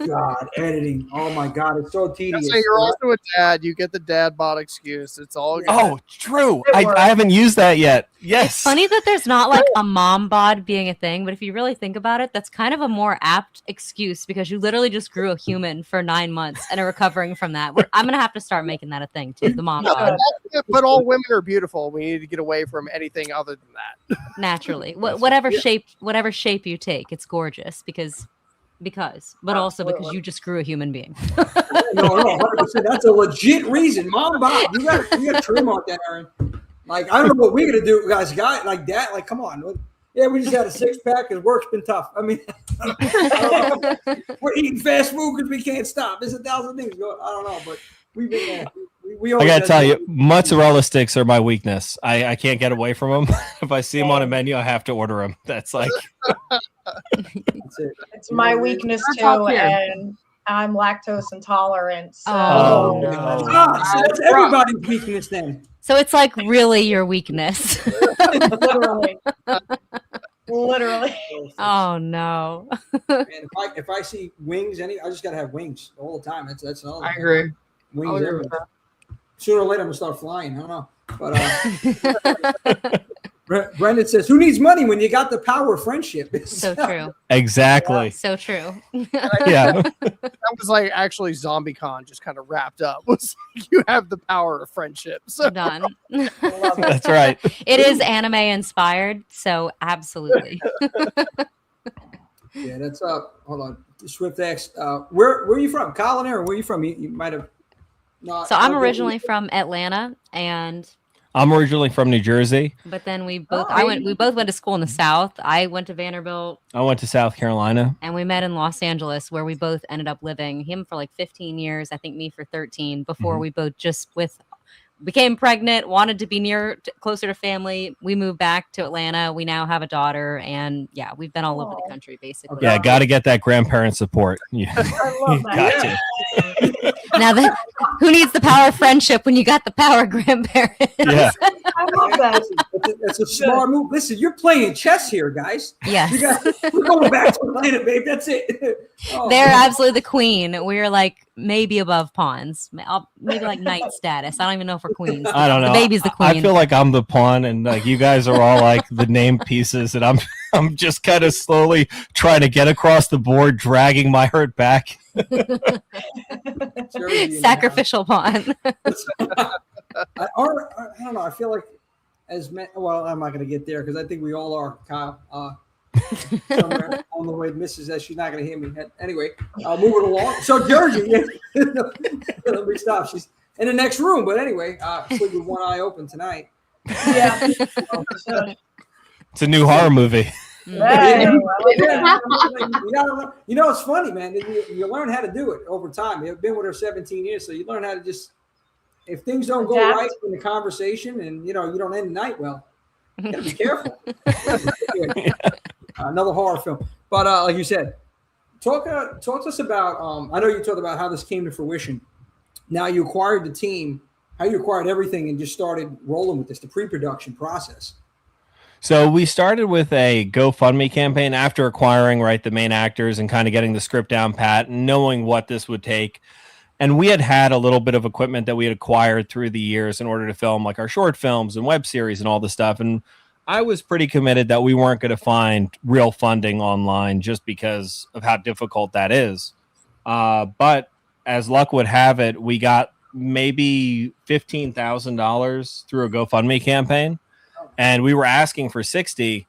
God, editing. Oh my God, it's so tedious. So you're also a dad. You get the dad bod excuse. It's all good. Oh, true. I haven't used that yet. Yes. It's funny that there's not like a mom bod being a thing, but if you really think about it, that's kind of a more apt excuse because you literally just grew a human for 9 months and are recovering from that. I'm gonna have to start making that a thing too. The mom bod. But all women are beautiful. We need to get away from anything other than that. Naturally, whatever shape you take, it's gorgeous because, but also because you just grew a human being. No, 100%. That's a legit reason. Mom bod, you got to trim on that, Erin. Like, I don't know what we're going to do, guys. Guy like that, like, come on. Yeah, we just had a 6-pack because work's been tough. I mean, we're eating fast food because we can't stop. There's 1,000 things going. I don't know, but we've been I got to tell you, mozzarella sticks are my weakness. I can't get away from them. If I see them on a menu, I have to order them. That's like... It's my weakness too, and I'm lactose intolerant. So. Oh no! So that's everybody's weakness then. So it's like really your weakness. Literally. Oh no! Man, if I see wings, I just gotta have wings all the time. That's all. I agree. Wings everywhere. Sooner or later, I'm gonna start flying. I don't know, but. Brendan says, "Who needs money when you got the power of friendship?" So true. Exactly. So true. Yeah. That was like actually ZombieCon just kind of wrapped up. Was you have the power of friendship. So done. That's right. It is anime inspired, so absolutely. Yeah, that's hold on. SwiftX. Where are you from? Colin Erin, where are you from? You might have not. So I'm originally from Atlanta, and I'm originally from New Jersey. But then we both went to school in the South. I went to Vanderbilt. I went to South Carolina. And we met in Los Angeles, where we both ended up living. Him for like 15 years, I think me for 13, before we both became pregnant, wanted to be closer to family. We moved back to Atlanta. We now have a daughter, and yeah, we've been all over the country basically. Yeah, got to get that grandparent support. Yeah, got to. Now who needs the power of friendship when you got the power of grandparents? Yeah, I love that. That's a smart move. Listen, you're playing chess here, guys. Yes. We're going back to Atlanta, babe. That's it. Oh, they're absolutely the queen. We're like maybe above pawns, maybe like knight status. I don't even know if we're queens. I don't know. The baby's the queen. I feel like I'm the pawn, and like you guys are all like the name pieces, and I'm just kind of slowly trying to get across the board, dragging my herd back. Sacrificial pawn. I don't know. I feel like well, I'm not going to get there because I think we all are, Kyle. Somewhere on the way, Mrs. S. She's not going to hear me. Anyway, moving along. So Georgie, let me stop. She's in the next room, but anyway, sleep with one eye open tonight. Yeah. It's a new horror movie. Hey, it's funny, man. You learn how to do it over time. You've been with her 17 years, so you learn how to just, if things don't go right in the conversation and you don't end the night well, you gotta be careful. Another horror film, but like you said, talk to us about. I know you talked about how this came to fruition. now you acquired the team, how you acquired everything and just started rolling with this, the pre-production process. So we started with a GoFundMe campaign after acquiring the main actors and kind of getting the script down pat and knowing what this would take. And we had a little bit of equipment that we had acquired through the years in order to film like our short films and web series and all this stuff. And I was pretty committed that we weren't going to find real funding online just because of how difficult that is. But as luck would have it, we got maybe $15,000 through a GoFundMe campaign. And we were asking for 60.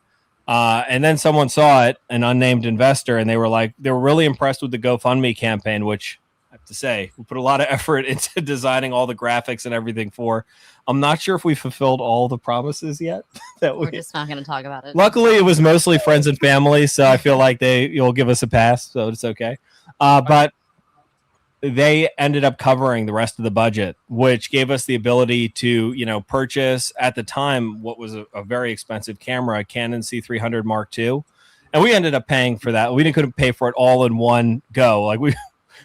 And then someone saw it, an unnamed investor, and they were really impressed with the GoFundMe campaign, which I have to say, we put a lot of effort into designing all the graphics and everything for. I'm not sure if we fulfilled all the promises yet. We're just not going to talk about it. Luckily, it was mostly friends and family, so I feel like you'll give us a pass, so it's okay. But they ended up covering the rest of the budget, which gave us the ability to, purchase at the time what was a very expensive camera, a Canon C300 Mark II, and we ended up paying for that. We couldn't pay for it all in one go. Like we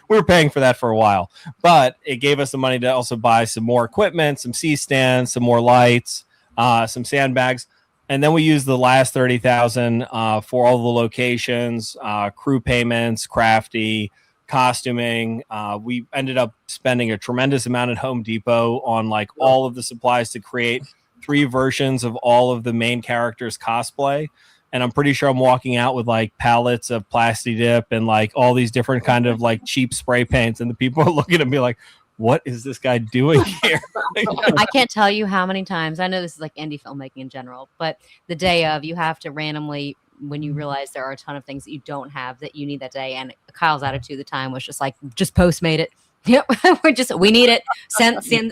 were paying for that for a while, but it gave us the money to also buy some more equipment, some C-stands, some more lights, some sandbags, and then we used the last $30,000 for all the locations, crew payments, crafty, costuming. We ended up spending a tremendous amount at Home Depot on all of the supplies to create 3 versions of all of the main characters cosplay. And I'm pretty sure I'm walking out with pallets of Plasti Dip and all these different kind of cheap spray paints. And the people are looking at me like, what is this guy doing here? I can't tell you how many times, I know this is indie filmmaking in general, but the day of, you have to randomly, when you realize there are a ton of things that you don't have that you need that day. And Kyle's attitude at the time was just just Postmate it. Yep. We need it.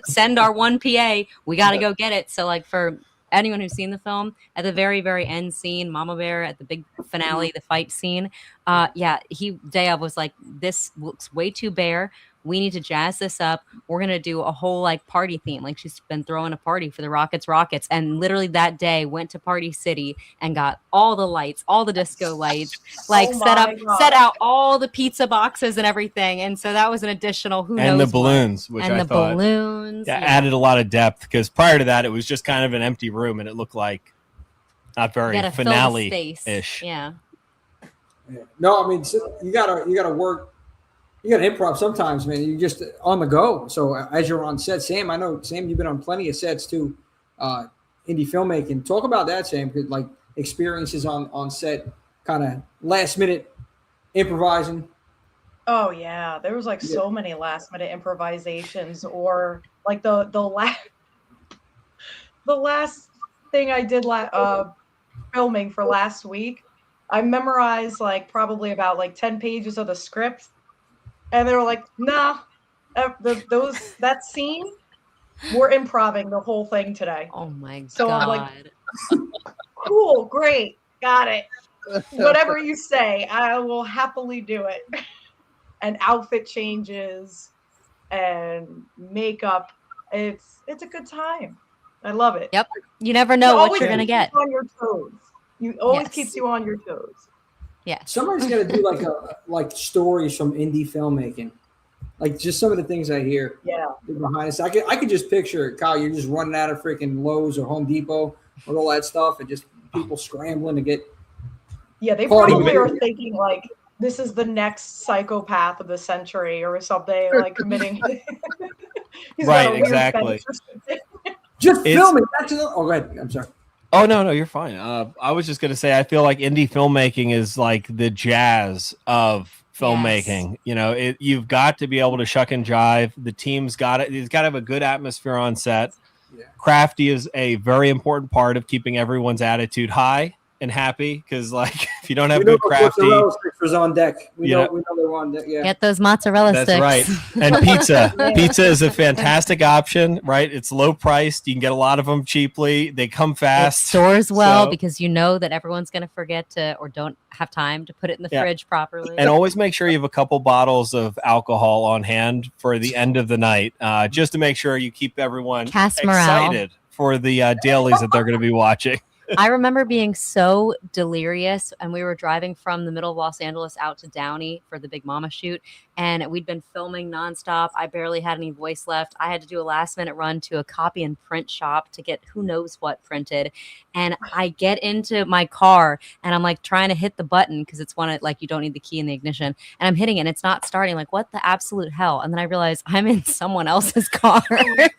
Send our one PA. We got to go get it. So for anyone who's seen the film, at the very, very end scene, Mama Bear at the big finale, the fight scene, day of was this looks way too bare. We need to jazz this up. We're going to do a whole party theme. She's been throwing a party for the Rockets. And literally that day went to Party City and got all the lights, all the disco lights, set out all the pizza boxes and everything. And so that was an additional, and the balloons, which I thought balloons added a lot of depth, because prior to that, it was just kind of an empty room and it looked like not very finale-ish. Yeah. No, I mean, you gotta work. You got to improv sometimes, man. You just on the go. So as you're on set, Sam, I know, Sam, you've been on plenty of sets too, indie filmmaking. Talk about that, Sam, experiences on set, kind of last minute improvising. Oh yeah, there was so many last minute improvisations, or the last thing I did filming for last week. I memorized probably about 10 pages of the script. And they were like, nah, that scene, we're improving the whole thing today. Oh my God. So I'm like, cool, great, got it. Whatever you say, I will happily do it. And outfit changes and makeup. It's a good time. I love it. Yep. You never know what you're going to get. On your toes. You always keeps you on your toes. Yeah. Somebody's got to do stories from indie filmmaking, just some of the things I hear. Yeah. Behind us, I could just picture it, Kyle. You're just running out of freaking Lowe's or Home Depot with all that stuff, and just people scrambling to get. Yeah, they probably are thinking this is the next psychopath of the century or something, committing. Right. Exactly. Just film it. Oh, go ahead. I'm sorry. Oh, no, you're fine. I was just going to say, I feel like indie filmmaking is the jazz of filmmaking. Yes. You've got to be able to shuck and jive. The team's got it. It's got to have a good atmosphere on set. Yeah. Crafty is a very important part of keeping everyone's attitude high and happy, because if you don't have good crafty, was on deck. We know they're on deck. Yeah, get those mozzarella sticks. That's right. And pizza. Pizza is a fantastic option, right? It's low priced. You can get a lot of them cheaply. They come fast. It stores well, because you know that everyone's going to forget to or don't have time to put it in the fridge properly. And always make sure you have a couple bottles of alcohol on hand for the end of the night, just to make sure you keep everyone excited for the dailies that they're going to be watching. I remember being so delirious, and we were driving from the middle of Los Angeles out to Downey for the Big Mama shoot, and we'd been filming nonstop. I barely had any voice left. I had to do a last-minute run to a copy and print shop to get who knows what printed, and I get into my car, and I'm like trying to hit the button because it's one like you don't need the key in the ignition, and I'm hitting it, and it's not starting. Like, what the absolute hell? And then I realized I'm in someone else's car. And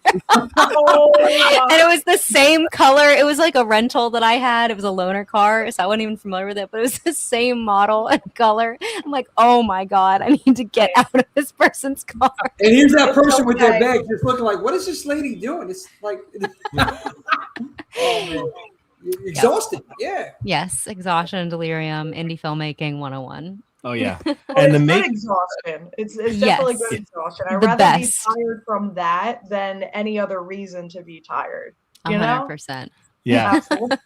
it was the same color. It was like a rental that I had. It was a loaner car, so I wasn't even familiar with it, but it was the same model and color. I'm like, oh my God, I need to get out of this person's car. And here's that person with their bag just looking like, what is this lady doing? It's like, oh, man. You're exhausted. Yeah. Yes, exhaustion and delirium, indie filmmaking 101. Oh yeah, and the good exhaustion. It's definitely Yes. good exhaustion. I'd The rather best. be tired from that than any other reason to be tired. You know? 100%. yeah. Absolutely.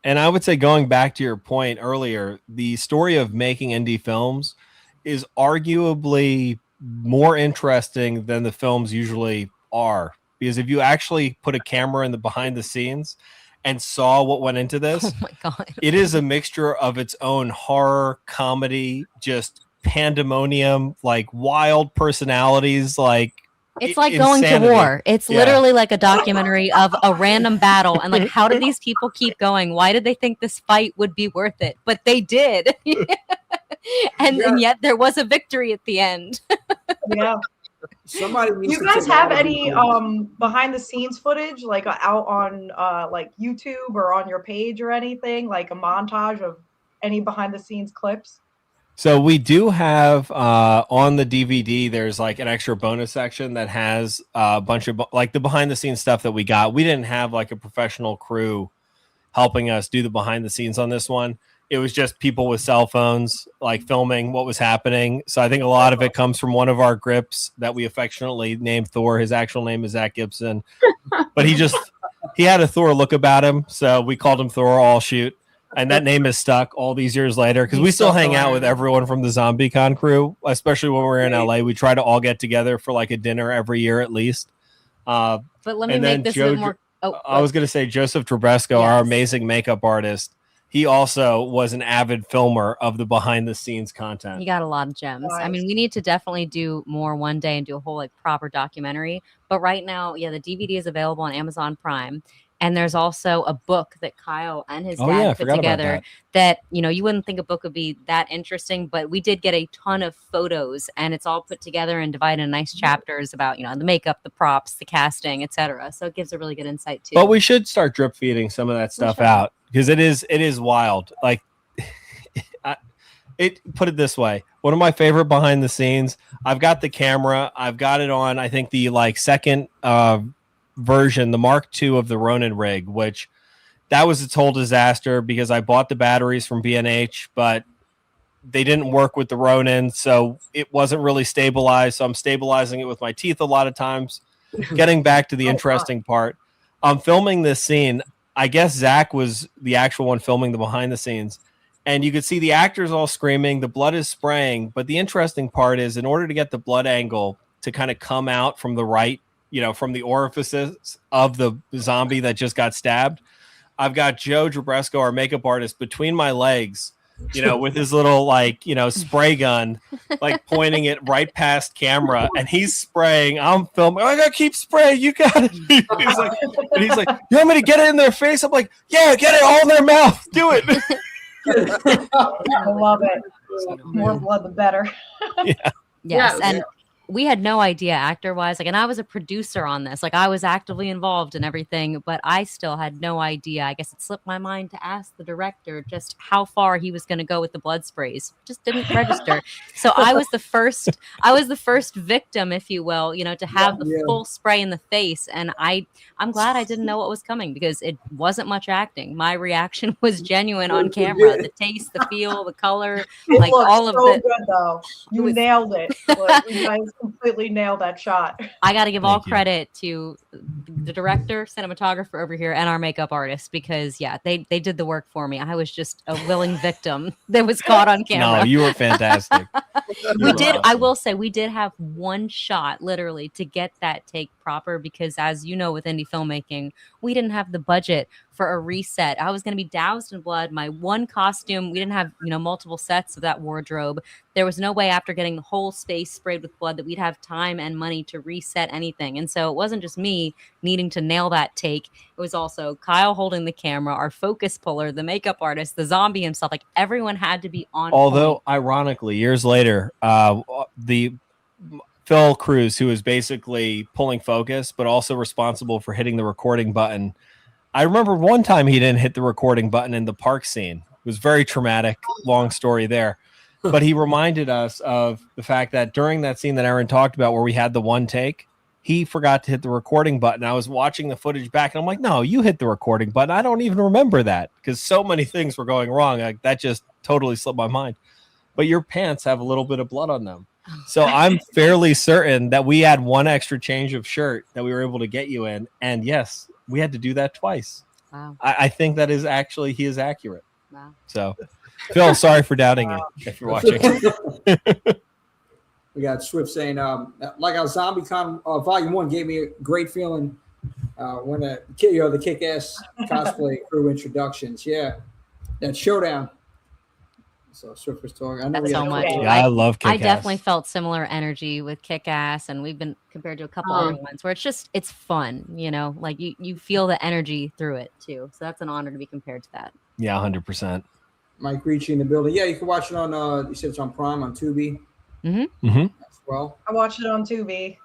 And I would say, going back to your point earlier, the story of making indie films is arguably more interesting than the films usually are. Because if you actually put a camera in the behind the scenes and saw what went into this, Oh my God. it is a mixture of its own horror, comedy, just pandemonium, like wild personalities, like It's like going to insanity. war. It's Yeah. literally like a documentary of a random battle. And like, how did these people keep going? Why did they think this fight would be worth it? But they did. and yet there was a victory at the end. Yeah. Somebody Do needs you to guys take have all of any these- behind the scenes footage like out on like YouTube or on your page or anything, like a montage of any behind the scenes clips? So we do have on the DVD, there's like an extra bonus section that has a bunch of like the behind the scenes stuff that we got. We didn't have like a professional crew helping us do the behind the scenes on this one. It was just people with cell phones like filming what was happening. So I think a lot of it comes from one of our grips that we affectionately named Thor. His actual name is Zach Gibson, but he had a Thor look about him. So we called him Thor all shoot. And that name is stuck all these years later because we still hang out with everyone from the ZombieCON crew, especially when we're in LA. We try to all get together for like a dinner every year at least. But let me and make then this a bit more. Oh, I was going to say Joseph Trebesco, our amazing makeup artist. He also was an avid filmer of the behind the scenes content. You got a lot of gems. I mean, we need to definitely do more one day and do a whole like proper documentary. But right now, yeah, the DVD is available on Amazon Prime. And there's also a book that Kyle and his dad put together that, you know, you wouldn't think a book would be that interesting, but we did get a ton of photos and it's all put together and divided in nice chapters about, you know, the makeup, the props, the casting, etc. So it gives a really good insight too. But we should start drip feeding some of that stuff out because it is wild. Like put it this way. One of my favorite behind the scenes, I've got the camera. I've got it on, I think the like second version, the Mark II of the Ronin rig, which that was a total disaster because I bought the batteries from B&H, but they didn't work with the Ronin, so it wasn't really stabilized. So I'm stabilizing it with my teeth a lot of times. Getting back to the interesting part, I'm filming this scene. I guess Zach was the actual one filming the behind the scenes, and you could see the actors all screaming, the blood is spraying. But the interesting part is, in order to get the blood angle to kind of come out from the right, you know, from the orifices of the zombie that just got stabbed, I've got Joe Trebesco, our makeup artist, between my legs, you know, with his little like, you know, spray gun, like pointing it right past camera, and he's spraying. I'm filming. I gotta keep spraying. You got it. he's like, you want me to get it in their face? I'm like, yeah, get it all in their mouth. Do it. I love it. More blood, the better. Yes, and we had no idea actor-wise, like, and I was a producer on this, like I was actively involved in everything, but I still had no idea. I guess it slipped my mind to ask the director just how far he was going to go with the blood sprays. Just didn't register. So I was the first victim, if you will, you know, to have the full spray in the face, and I'm glad I didn't know what was coming because it wasn't much acting. My reaction was genuine on camera. The taste, the feel, the color, like all of it. Good though. You nailed it. Like, you guys completely nailed that shot. I got to give all credit to the director, cinematographer over here, and our makeup artist because they did the work for me. I was just a willing victim that was caught on camera. No, you were fantastic. I will say we did have one shot literally to get that take proper because, as you know, with indie filmmaking, we didn't have the budget for a reset. I was going to be doused in blood. My one costume, we didn't have, multiple sets of that wardrobe. There was no way after getting the whole space sprayed with blood that we'd have time and money to reset anything. And so it wasn't just me needing to nail that take. It was also Kyle holding the camera, our focus puller, the makeup artist, the zombie himself. Like everyone had to be on Although, point. ironically, years later, the Phil Cruz, who was basically pulling focus, but also responsible for hitting the recording button. I remember one time he didn't hit the recording button in the park scene. It was very traumatic, long story there. But he reminded us of the fact that during that scene that Erin talked about where we had the one take, he forgot to hit the recording button. I was watching the footage back and I'm like, no, you hit the recording button. I don't even remember that because so many things were going wrong. Like, that just totally slipped my mind. But your pants have a little bit of blood on them. So I'm fairly certain that we had one extra change of shirt that we were able to get you in. And yes, we had to do that twice. Wow. I think that is actually, he is accurate. Wow. So Phil, sorry for doubting you if you're watching. We got Swift saying, like our ZombieCon Vol.1 gave me a great feeling when the kick-ass cosplay crew introductions. Yeah, that showdown. So Swift was talking. I know That's so much. Yeah, I love Kick-Ass. I definitely felt similar energy with Kick-Ass, and we've been compared to a couple other ones where it's fun, like you feel the energy through it too. So that's an honor to be compared to that. Yeah, 100%. Mike Ricci in the building. Yeah, you can watch it on. You said it's on Prime on Tubi. Mm-hmm. As well. I watched it on Tubi.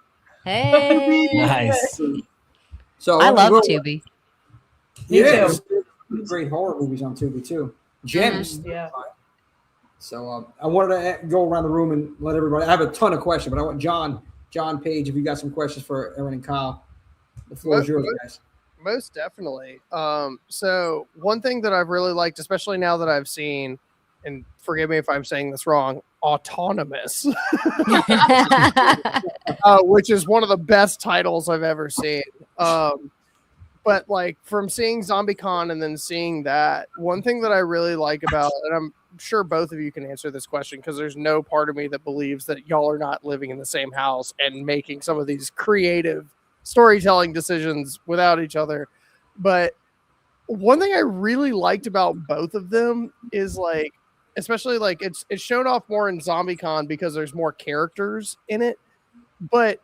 Hey, nice. So I love Tubi. Yeah, great horror movies on Tubi too. Gems. Yeah. So I wanted to go around the room and let everybody. I have a ton of questions, but I want John Page. If you got some questions for Erin and Kyle, the floor is yours, guys. Most definitely. So one thing that I've really liked, especially now that I've seen, and forgive me if I'm saying this wrong, Autonomous, which is one of the best titles I've ever seen. But like from seeing ZombieCon and then seeing that, one thing that I really like about, and I'm sure both of you can answer this question because there's no part of me that believes that y'all are not living in the same house and making some of these creative storytelling decisions without each other. But one thing I really liked about both of them is like, especially like it's shown off more in ZombieCon because there's more characters in it, but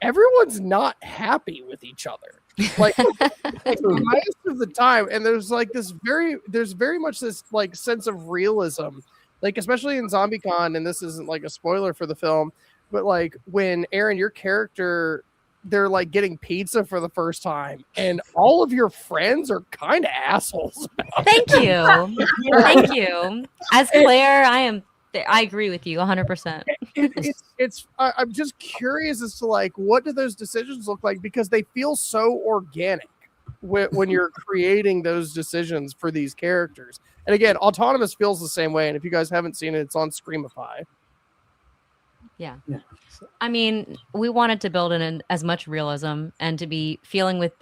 everyone's not happy with each other. Like most of the time, and there's very much this like sense of realism, like especially in ZombieCon, and this isn't like a spoiler for the film, but like when Erin, your character, they're like getting pizza for the first time, and all of your friends are kind of assholes. Thank you. Thank you. As Claire, I agree with you 100%. I'm just curious as to like, what do those decisions look like? Because they feel so organic when you're creating those decisions for these characters. And again, Autonomous feels the same way. And if you guys haven't seen it, it's on Screamify. Yeah. I mean, we wanted to build in as much realism and to be feeling with,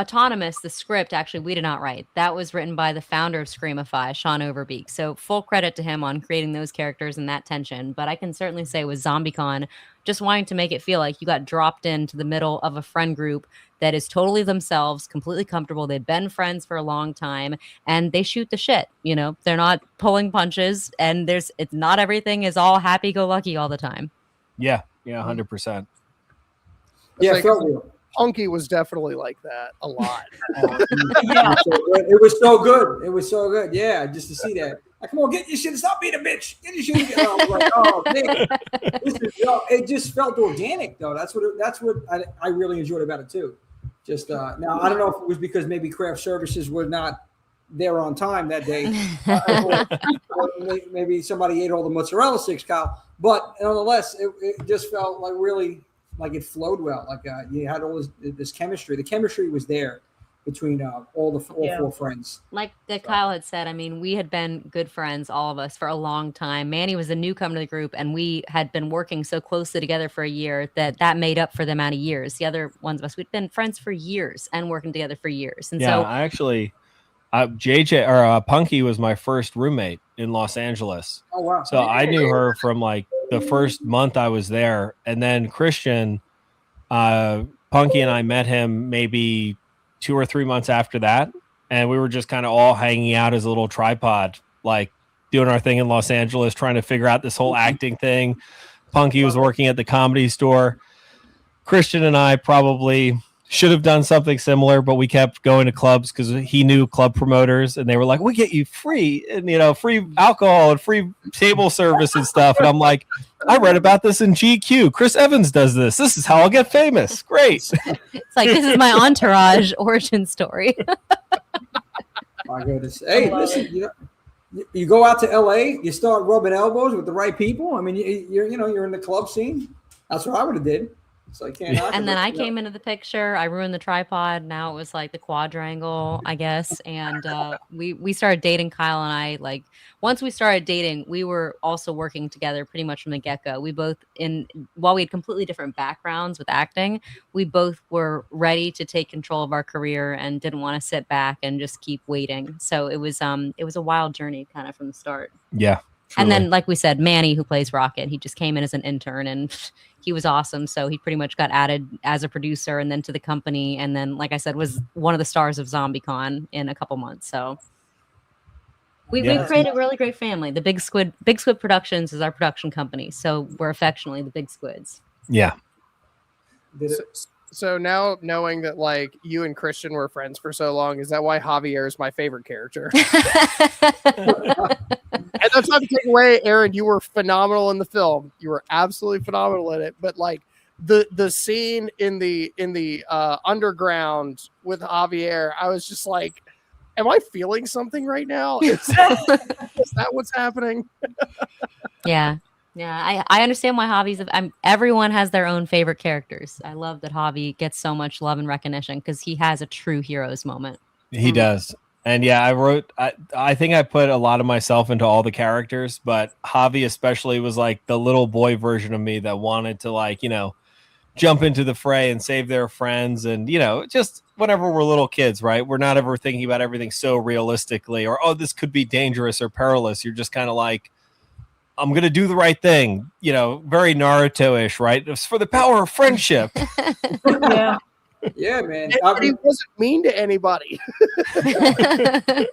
Autonomous, the script, actually, we did not write. That was written by the founder of Screamify, Sean Overbeek. So full credit to him on creating those characters and that tension. But I can certainly say with ZombieCon, just wanting to make it feel like you got dropped into the middle of a friend group that is totally themselves, completely comfortable. They've been friends for a long time, and they shoot the shit. They're not pulling punches, and it's not everything is all happy-go-lucky all the time. Yeah, 100%. Yeah, I felt real. Punky was definitely like that a lot. It was so good. It was so good. Yeah, just to see that. Like, come on, get your shit. Stop being a bitch. Get your shit. I was like, oh, man. It just felt organic, though. That's what I really enjoyed about it too. Just now, I don't know if it was because maybe craft services were not there on time that day. Or maybe somebody ate all the mozzarella sticks, Kyle. But nonetheless, it just felt like really. Like it flowed well. Like you had all this chemistry. The chemistry was there between all four friends. Like Kyle had said, I mean, we had been good friends, all of us, for a long time. Manny was a newcomer to the group, and we had been working so closely together for a year that made up for the amount of years. The other ones of us, we'd been friends for years and working together for years. And so I actually, Punky was my first roommate in Los Angeles. Oh wow! So I knew her from like the first month I was there, and then Christian, Punky and I met him maybe 2 or 3 months after that, and we were just kind of all hanging out as a little tripod, like doing our thing in Los Angeles, trying to figure out this whole acting thing. Punky was working at the Comedy Store. Christian and I probably should have done something similar, but we kept going to clubs because he knew club promoters, and they were like, "We get you free and free alcohol and free table service and stuff." And I'm like, "I read about this in GQ. Chris Evans does this. This is how I'll get famous. Great." It's like, this is my Entourage origin story. My goodness. Hey, listen, you go out to LA, you start rubbing elbows with the right people. I mean, you're in the club scene. That's what I would have did. So I can't. And then I came into the picture. I ruined the tripod. Now it was like the quadrangle, I guess. And we started dating. Kyle and I, like, once we started dating, we were also working together pretty much from the get-go. We both, while we had completely different backgrounds with acting, we both were ready to take control of our career and didn't want to sit back and just keep waiting. So it was a wild journey kind of from the start. Yeah. Truly. And then, like we said, Manny, who plays Rocket, he just came in as an intern and he was awesome. So he pretty much got added as a producer and then to the company. And then, like I said, was one of the stars of ZombieCon in a couple months. So we created a really great family. The Big Squid Productions is our production company. So we're affectionately the Big Squids. Yeah. So now knowing that like you and Christian were friends for so long, is that why Javier is my favorite character? And that's not to take away, Erin, you were phenomenal in the film. You were absolutely phenomenal in it. But like the scene in the underground with Javier, I was just like, am I feeling something right now? Is that what's happening? Yeah. Yeah, I understand why Javi's. Everyone has their own favorite characters. I love that Javi gets so much love and recognition because he has a true hero's moment. He does. And yeah, I think I put a lot of myself into all the characters, but Javi especially was like the little boy version of me that wanted to, like, jump into the fray and save their friends. And, just whenever we're little kids, right? We're not ever thinking about everything so realistically or, oh, this could be dangerous or perilous. You're just kind of like, I'm going to do the right thing, very Naruto-ish, right? It's for the power of friendship. Yeah. Yeah, man. He wasn't mean to anybody. I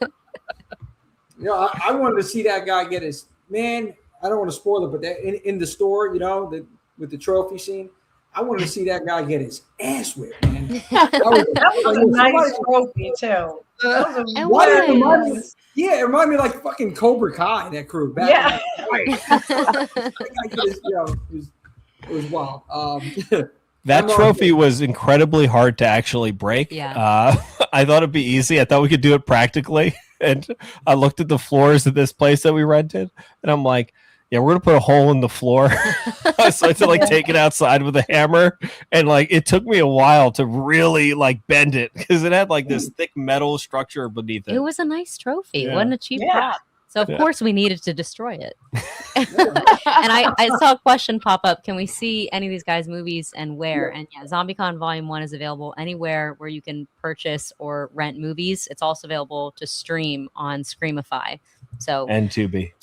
wanted to see that guy get his, man, I don't want to spoil it, but that in the store, with the trophy scene, I wanted to see that guy get his ass whipped, man. That was a nice trophy, too. It reminded me like fucking Cobra Kai, that crew. Back it was wild. That trophy was incredibly hard to actually break. Yeah. I thought it'd be easy. I thought we could do it practically. And I looked at the floors of this place that we rented, and I'm like, yeah, we're going to put a hole in the floor. So I had to take it outside with a hammer. And it took me a while to really bend it because it had this thick metal structure beneath it. It was a nice trophy. Yeah. It wasn't a cheap prop. So of course we needed to destroy it. And I saw a question pop up. Can we see any of these guys' movies and where? And ZombieCON Vol.1 is available anywhere where you can purchase or rent movies. It's also available to stream on Screamify. And Tubi.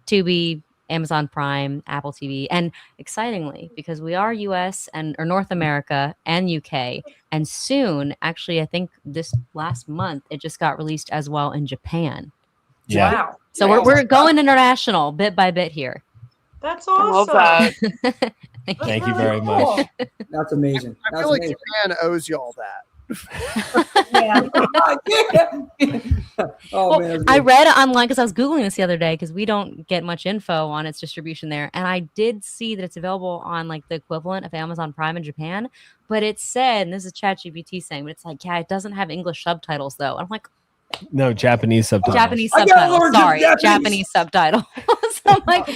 Tubi, Amazon Prime, Apple TV, and excitingly, because we are US or North America and UK, and soon, actually, I think this last month, it just got released as well in Japan. Yeah. Wow. So we're going international bit by bit here. That's awesome. I love that. Thank you very much. That's amazing. I feel like Japan owes you all that. Oh, man, I read online because I was Googling this the other day because we don't get much info on its distribution there. And I did see that it's available on the equivalent of Amazon Prime in Japan. But it said, and this is ChatGPT saying, but it's it doesn't have English subtitles though. I'm like, no, Japanese subtitles. Japanese subtitles. Sorry, Japanese subtitle. So I'm like,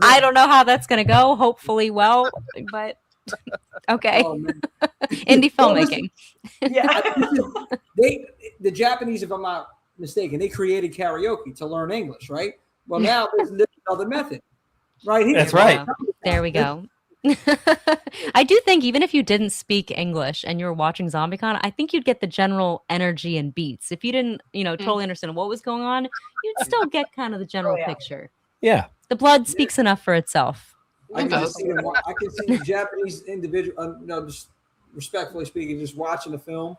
I don't know how that's going to go. Hopefully well, but okay. Oh, Indie filmmaking. The Japanese, if I'm not mistaken, they created karaoke to learn English, right? Well, now there's another method, right here. That's right. There we go. I do think even if you didn't speak English and you were watching ZombieCon, I think you'd get the general energy and beats. If you didn't, totally understand what was going on, you'd still get kind of the general picture. Yeah. The blood speaks enough for itself. I can just see them. I can see the Japanese individual. No, just respectfully speaking, just watching the film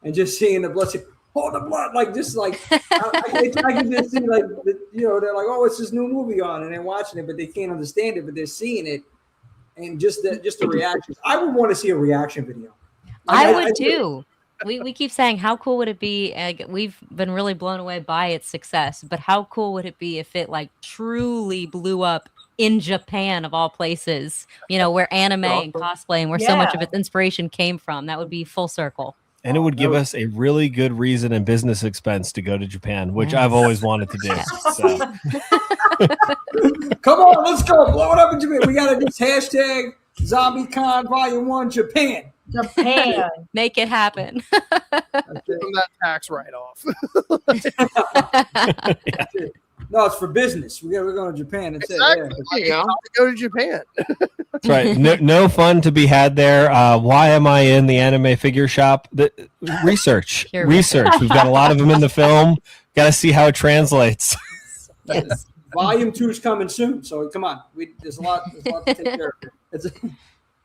and just seeing the blood. Oh, the blood! Like just like I can just see like they're like, oh, it's this new movie on, and they're watching it, but they can't understand it, but they're seeing it, and just the reactions. I would want to see a reaction video. I would too. We keep saying, how cool would it be? We've been really blown away by its success, but how cool would it be if it like truly blew up in Japan of all places? Where anime and cosplay and where so much of its inspiration came from. That would be full circle. And it would give us a really good reason and business expense to go to Japan, which I've always wanted to do. So. Come on, let's go. Blow it up in Japan. We got to just hashtag ZombieCON Vol.1 Japan. Japan. Make it happen. From that tax write-off. No, it's for business. We're going to Japan. That's exactly. it. Yeah. Go to Japan. That's right. No fun to be had there. Why am I in the anime figure shop? Research. We've got a lot of them in the film. Got to see how it translates. Yes. Volume 2 is coming soon. So come on. There's a lot to take care of.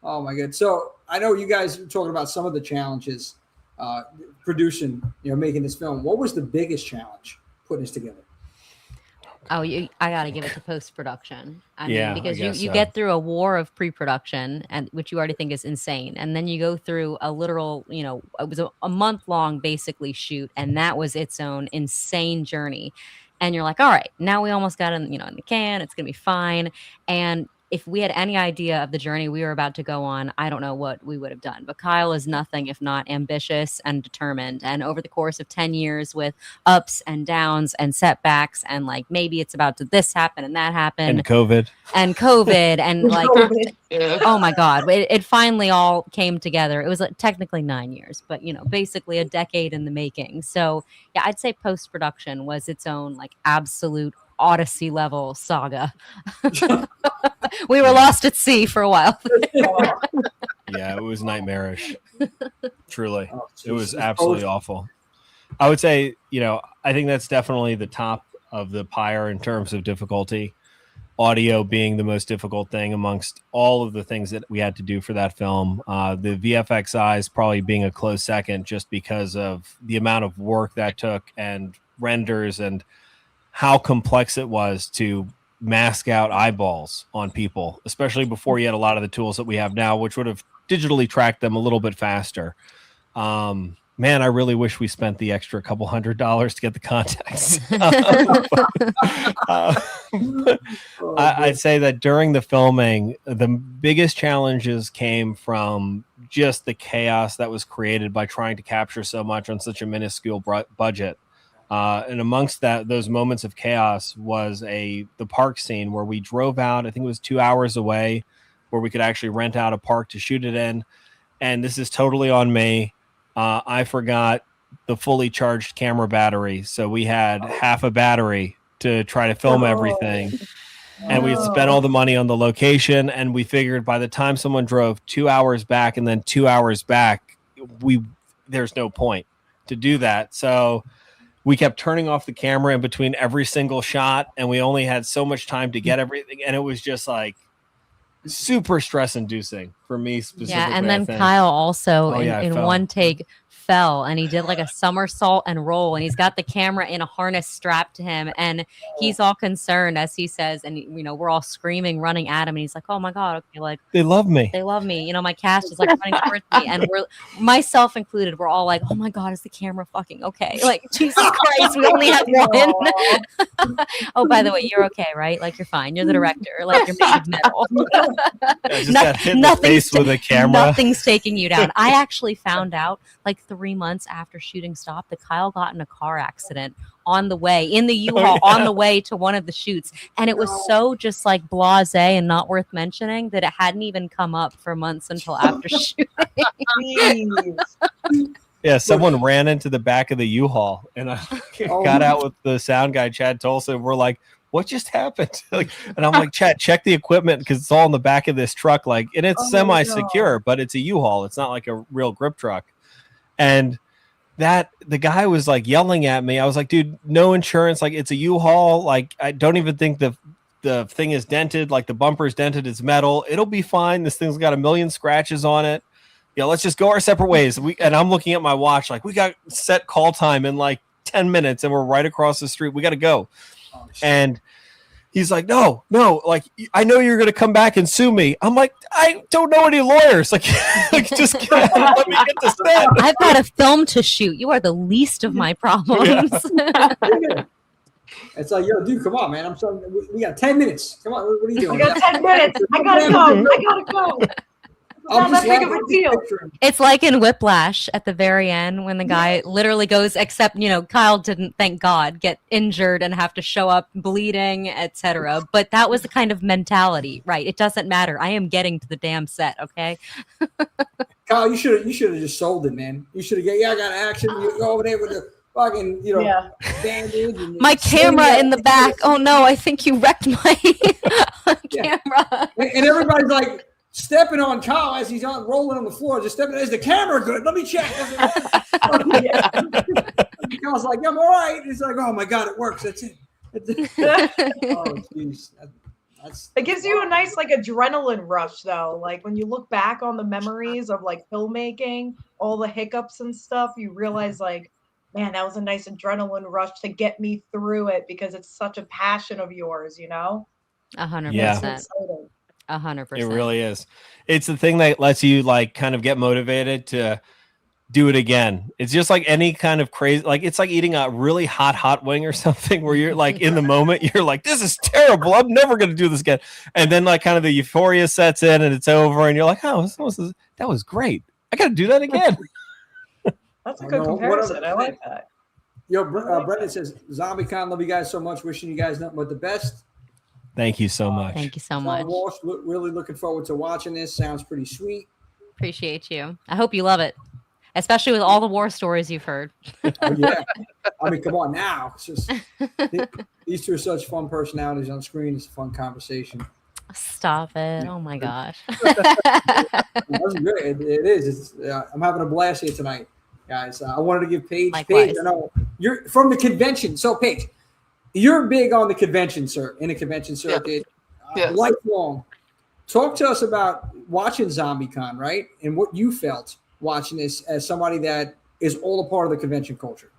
Oh my God. So I know you guys were talking about some of the challenges producing, making this film. What was the biggest challenge putting this together? Oh, I got to give it to post-production. I mean, because you so. get through a war of pre-production, and which you already think is insane. And then you go through a literal, it was a month-long basically shoot, and that was its own insane journey. And you're like, all right, now we almost got in the can. It's going to be fine. And if we had any idea of the journey we were about to go on, I don't know what we would have done. But Kyle is nothing if not ambitious and determined. And over the course of 10 years with ups and downs and setbacks and like maybe it's about to this happen and that happen. And COVID. And like, oh my God, it finally all came together. It was technically 9 years, but basically a decade in the making. So yeah, I'd say post-production was its own like absolute Odyssey level saga. We were lost at sea for a while. Yeah, it was nightmarish. Truly. It was absolutely awful. I would say, I think that's definitely the top of the pyre in terms of difficulty. Audio being the most difficult thing amongst all of the things that we had to do for that film. The VFX eyes probably being a close second just because of the amount of work that took and renders and how complex it was to mask out eyeballs on people, especially before you had a lot of the tools that we have now, which would have digitally tracked them a little bit faster. Man, I really wish we spent the extra couple $100 to get the context. I'd say that during the filming, the biggest challenges came from just the chaos that was created by trying to capture so much on such a minuscule budget. And amongst those moments of chaos was the park scene where we drove out, I think it was 2 hours away, where we could actually rent out a park to shoot it in. And this is totally on me. I forgot the fully charged camera battery. So we had half a battery to try to film everything. And we spent all the money on the location. And we figured by the time someone drove 2 hours back and then 2 hours back, there's no point to do that. So we kept turning off the camera in between every single shot, and we only had so much time to get everything. And it was just like super stress inducing for me specifically. Yeah, and then Kyle also in one take fell and he did like a somersault and roll, and he's got the camera in a harness strapped to him, and he's all concerned as he says, and we're all screaming, running at him, and he's like, oh my God, okay, like they love me. My cast is like running towards me, and we're, myself included, we're all like, oh my God, is the camera fucking okay? Like, Jesus Christ, we only have one. Oh, by the way, you're okay, right? Like, you're fine. You're the director. Like, you're made of metal. Nothing's with a camera. Nothing's taking you down. I actually found out like 3 months after shooting stopped that Kyle got in a car accident on the way in the U-Haul on the way to one of the shoots, and it was so just like blasé and not worth mentioning that it hadn't even come up for months until after shooting. Yeah, someone ran into the back of the U-Haul, and I got out with the sound guy Chad Tulsa. We're like, what just happened? And I'm like, Chad, check the equipment because it's all in the back of this truck, like, and it's semi-secure, but it's a U-Haul. It's not like a real grip truck. And that the guy was like yelling at me. I was like, dude, no insurance. Like, it's a U-Haul. Like, I don't even think the the thing is dented, like the bumper's dented, it's metal. It'll be fine. This thing's got 1 million scratches on it. Yeah, let's just go our separate ways. And I'm looking at my watch, like, we got set call time in like 10 minutes, and we're right across the street. We got to go. And he's like, no, like, I know you're going to come back and sue me. I'm like, I don't know any lawyers. Like, just let me get this done. I've got a film to shoot. You are the least of my problems. Yeah. It's like, yo, dude, come on, man. I'm sorry. We got 10 minutes. Come on. What are you doing? I got 10 minutes. I gotta go. It's not that big of a deal. It's like in Whiplash at the very end when the guy literally goes, except, Kyle didn't, thank God, get injured and have to show up bleeding, etc. But that was the kind of mentality, right? It doesn't matter. I am getting to the damn set, okay? Kyle, you should have just sold it, man. You should have I got action. You go over there with the fucking, bandage. And my camera in the back. Oh no, I think you wrecked my camera. And everybody's like, stepping on Kyle as he's rolling on the floor, just stepping. Is the camera good? Let me check. Kyle's like, I'm all right. He's like, oh my God, it works. That's it. Oh, jeez. It gives you a nice adrenaline rush though. Like when you look back on the memories of filmmaking, all the hiccups and stuff, you realize man, that was a nice adrenaline rush to get me through it because it's such a passion of yours, 100%. Yeah. 100%. It really is. It's the thing that lets you kind of get motivated to do it again. It's just like any kind of crazy, it's like eating a really hot wing or something where you're in the moment, you're like, this is terrible. I'm never going to do this again. And then kind of the euphoria sets in and it's over and you're like, oh, that was great. I got to do that again. That's a good comparison. I like that. Yo, Brendan says, ZombieCon, love you guys so much. Wishing you guys nothing but the best. Thank you so much. Thank you so much. Walsh, really looking forward to watching this. Sounds pretty sweet. Appreciate you. I hope you love it, especially with all the war stories you've heard. Oh, yeah. I mean, come on now. It's just these two are such fun personalities on screen. It's a fun conversation. Stop it. Oh, my gosh. That's good. It is. I'm having a blast here tonight, guys. I wanted to give Paige. Paige, I know you're from the convention. So, Paige, you're big on the convention, in a convention circuit, lifelong. Talk to us about watching ZombieCon, right? And what you felt watching this as somebody that is all a part of the convention culture.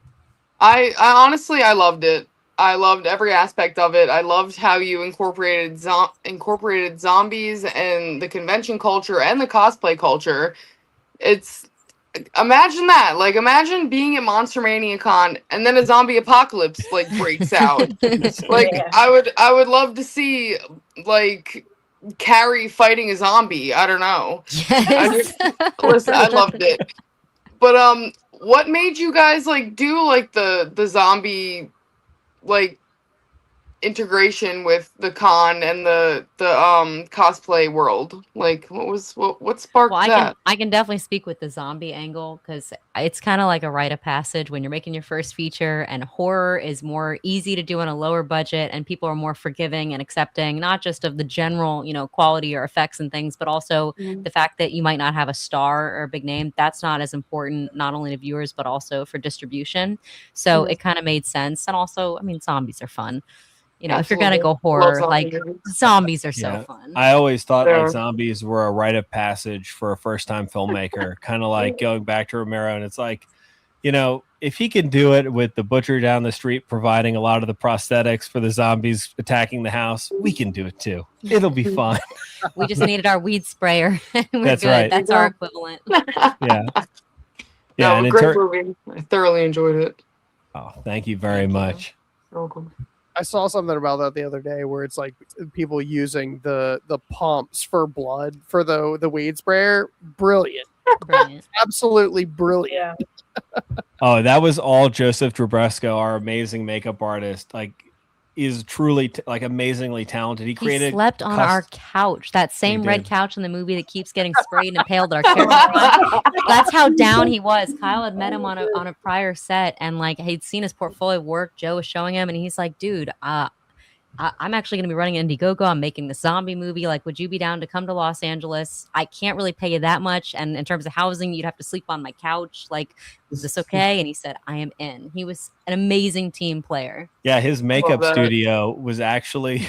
I honestly, I loved it. I loved every aspect of it. I loved how you incorporated zombies and the convention culture and the cosplay culture. Imagine that. Imagine being at Monster Mania Con and then a zombie apocalypse breaks out. I would love to see Carrie fighting a zombie. I don't know. Yes. Listen, I loved it. But what made you guys do the zombie integration with the con and the cosplay world? What sparked that? I can definitely speak with the zombie angle because it's kind of like a rite of passage when you're making your first feature, and horror is more easy to do on a lower budget and people are more forgiving and accepting, not just of the general quality or effects and things, but also the fact that you might not have a star or a big name. That's not as important, not only to viewers but also for distribution. So it kind of made sense. And also, I mean, zombies are fun. If you're gonna go horror, zombies are so fun. I always thought zombies were a rite of passage for a first-time filmmaker, kind of like going back to Romero. And it's if he can do it with the butcher down the street providing a lot of the prosthetics for the zombies attacking the house, we can do it too. It'll be fun. We just needed our weed sprayer. That's good. Right. That's our equivalent. Yeah. Yeah. No, great movie. I thoroughly enjoyed it. Oh, thank you very much. You're welcome. I saw something about that the other day where it's people using the pumps for blood for the weed sprayer. Brilliant. Absolutely brilliant. Oh, that was all Joseph Drabresco, our amazing makeup artist. Is truly amazingly talented. He slept on our couch, that same red couch in the movie that keeps getting sprayed and impaled at our character. That's how down he was. Kyle had met him on a prior set, and he'd seen his portfolio work. Joe was showing him, and he's like, "Dude, I'm actually going to be running Indiegogo. I'm making this zombie movie. Like, would you be down to come to Los Angeles? I can't really pay you that much. And in terms of housing, you'd have to sleep on my couch. Like, is this okay? And he said, I am in. He was an amazing team player. Yeah, his makeup studio was actually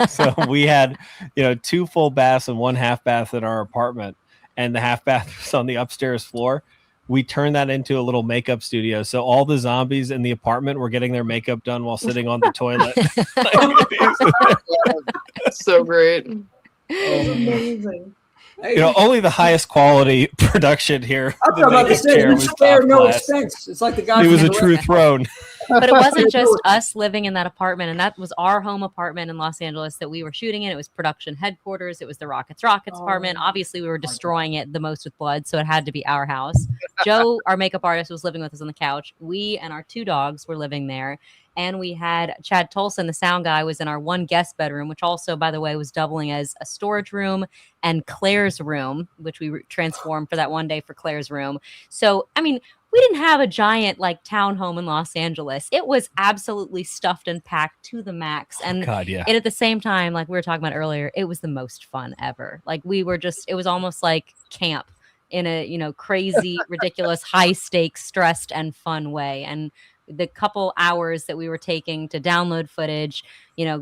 so we had, 2 full baths and 1 half bath in our apartment, and the half bath was on the upstairs floor. We turned that into a little makeup studio. So all the zombies in the apartment were getting their makeup done while sitting on the toilet. So great. Amazing. Only the highest quality production here. I'm about to say, you spare no expense. It's like the guy. It was a true throne. But it wasn't just us living in that apartment, and that was our home apartment in Los Angeles that we were shooting in. It was production headquarters. It was the Rockets apartment. Obviously, we were destroying it the most with blood, so it had to be our house. Joe, our makeup artist, was living with us on the couch. We and our 2 dogs were living there. And we had Chad Tolson, the sound guy, was in our 1 guest bedroom, which also, by the way, was doubling as a storage room, and Claire's room, which we transformed for that one day for Claire's room. So, I mean, we didn't have a giant townhome in Los Angeles. It was absolutely stuffed and packed to the max. And, God, yeah. And at the same time, like we were talking about earlier, it was the most fun ever. Like it was almost like camp in a, crazy, ridiculous, high stakes, stressed and fun way. And the couple hours that we were taking to download footage,